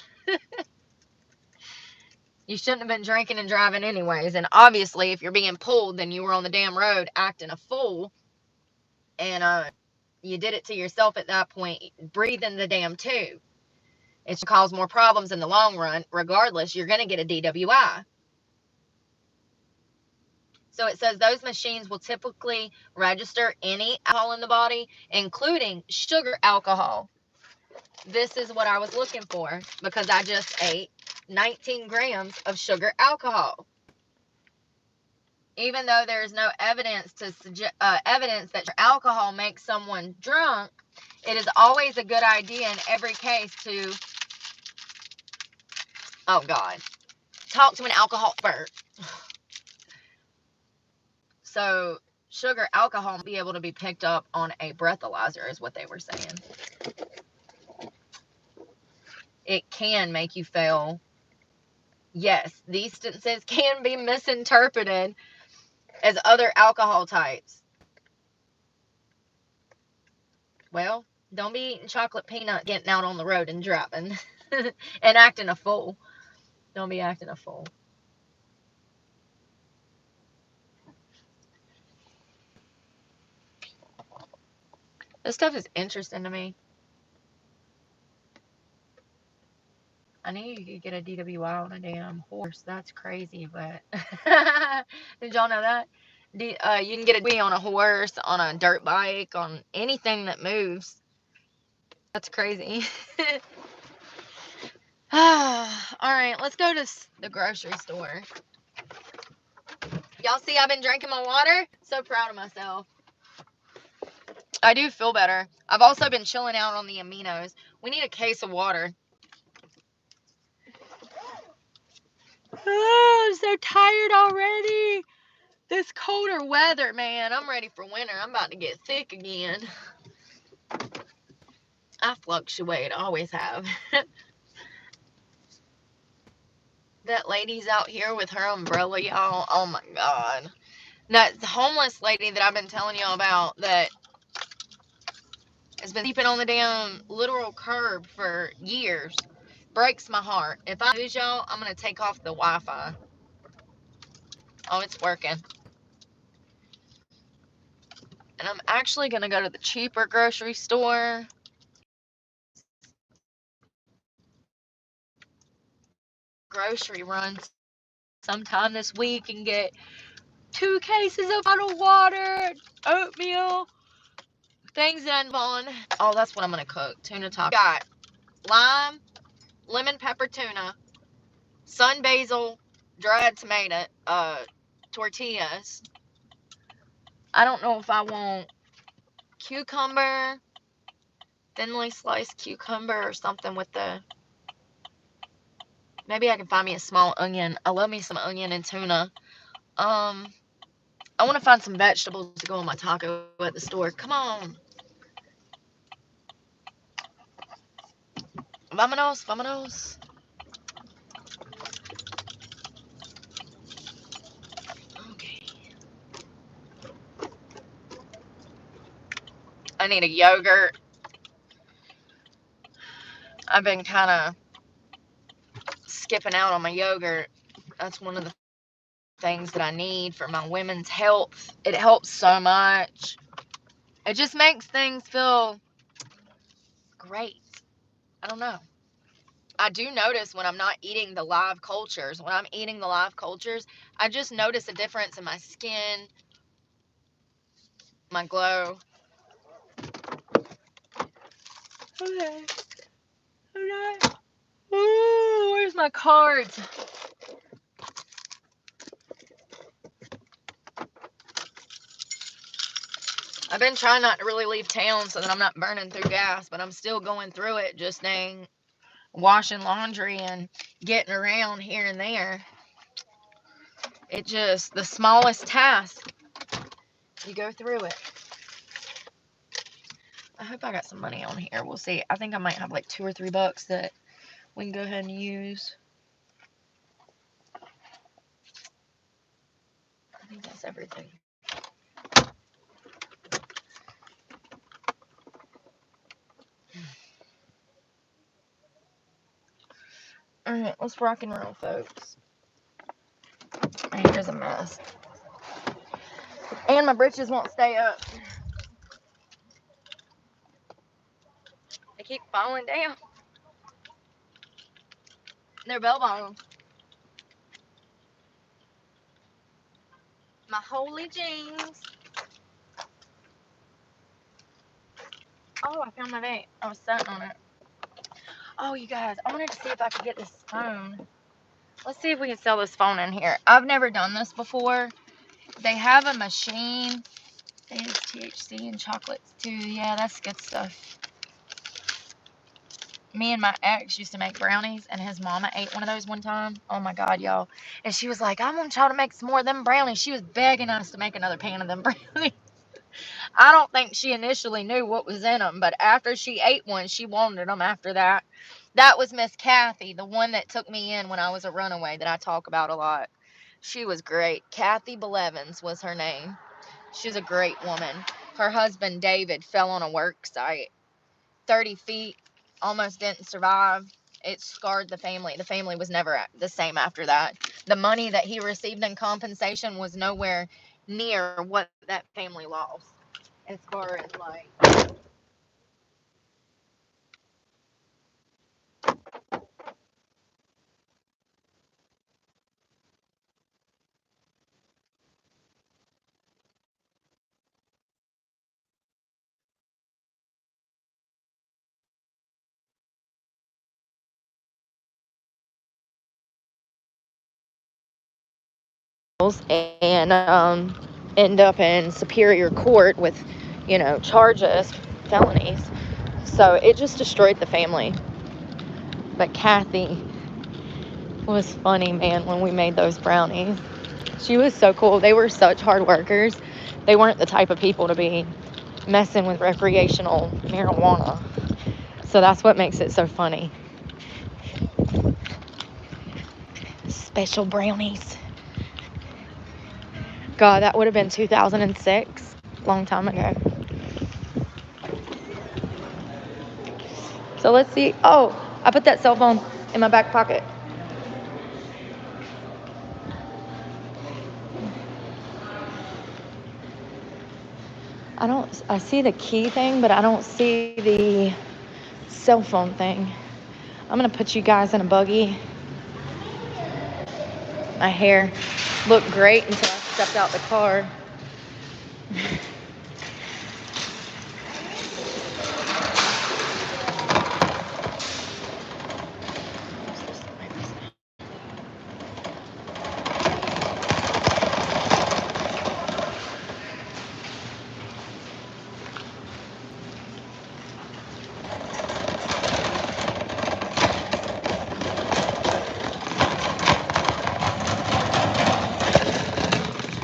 You shouldn't have been drinking and driving anyways. And obviously, if you're being pulled, then you were on the damn road acting a fool. And you did it to yourself at that point. Breathe in the damn tube. It should cause more problems in the long run. Regardless, you're going to get a DWI. So it says those machines will typically register any alcohol in the body, including sugar alcohol. This is what I was looking for because I just ate 19 grams of sugar alcohol. Even though there's no evidence that alcohol makes someone drunk, it is always a good idea in every case to, oh God, talk to an alcohol expert. So sugar alcohol will be able to be picked up on a breathalyzer is what they were saying. It can make you fail. Yes, these substances can be misinterpreted as other alcohol types. Well, don't be eating chocolate peanut, getting out on the road and driving and acting a fool. Don't be acting a fool. This stuff is interesting to me. I knew you could get a DWI on a damn horse. That's crazy, but did y'all know that? You can get a DWI on a horse, on a dirt bike, on anything that moves. That's crazy. Alright, let's go to the grocery store. Y'all see I've been drinking my water? So proud of myself. I do feel better. I've also been chilling out on the aminos. We need a case of water. Oh, I'm so tired already. This colder weather, man. I'm ready for winter. I'm about to get sick again. I fluctuate. I always have. That lady's out here with her umbrella, y'all. Oh, my God. That homeless lady that I've been telling y'all about that has been sleeping on the damn literal curb for years. Breaks my heart. If I lose y'all, I'm going to take off the Wi-Fi. Oh, it's working. And I'm actually going to go to the cheaper grocery store. Grocery run sometime this week and get 2 cases of bottled water, oatmeal, things that I'm on. Oh, that's what I'm going to cook. Tuna taco. Got lime, lemon pepper tuna, sun basil, dried tomato, tortillas. I don't know if I want cucumber, thinly sliced cucumber or something with the... Maybe I can find me a small onion. I love me some onion and tuna. I want to find some vegetables to go on my taco at the store. Come on. Vámonos, vámonos. Okay. I need a yogurt. I've been kind of skipping out on my yogurt. That's one of the things that I need for my women's health. It helps so much. It just makes things feel great. I don't know. I do notice when I'm not eating the live cultures. When I'm eating the live cultures, I just notice a difference in my skin, my glow. Okay. Okay. Ooh, where's my cards? I've been trying not to really leave town so that I'm not burning through gas, but I'm still going through it, just dang washing laundry and getting around here and there. It just, the smallest task, you go through it. I hope I got some money on here. We'll see. I think I might have like $2 or $3 that we can go ahead and use. I think that's everything. Alright, let's rock and roll, folks. My hair's a mess. And my britches won't stay up. They keep falling down. They're bell bottoms. My holy jeans. Oh, I found my vape. I was sitting on it. Oh, you guys, I wanted to see if I could get this phone. Let's see if we can sell this phone in here. I've never done this before. They have a machine. They have THC and chocolates too. Yeah, that's good stuff. Me and my ex used to make brownies, and his mama ate one of those one time. Oh my God, y'all. And she was like, I want y'all to make some more of them brownies. She was begging us to make another pan of them brownies. I don't think she initially knew what was in them, but after she ate one, she wanted them after that. That was Miss Kathy, the one that took me in when I was a runaway that I talk about a lot. She was great. Kathy Belevins was her name. She was a great woman. Her husband, David, fell on a work site. 30 feet, almost didn't survive. It scarred the family. The family was never the same after that. The money that he received in compensation was nowhere near what that family lost. As far as like, and end up in superior court with, charges, felonies. So it just destroyed the family. But Kathy was funny, man, when we made those brownies. She was so cool. They were such hard workers. They weren't the type of people to be messing with recreational marijuana. So that's what makes it so funny. Special brownies. God, that would have been 2006. Long time ago. So let's see. Oh, I put that cell phone in my back pocket. I see the key thing, but I don't see the cell phone thing. I'm gonna put you guys in a buggy. My hair looked great until I stepped out the car.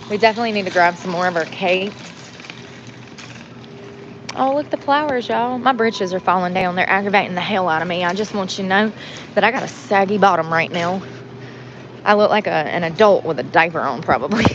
We definitely need to grab some more of our cakes. Oh, look, the flowers, y'all. My britches are falling down. They're aggravating the hell out of me. I just want you to know that I got a saggy bottom right now. I look like an adult with a diaper on, probably.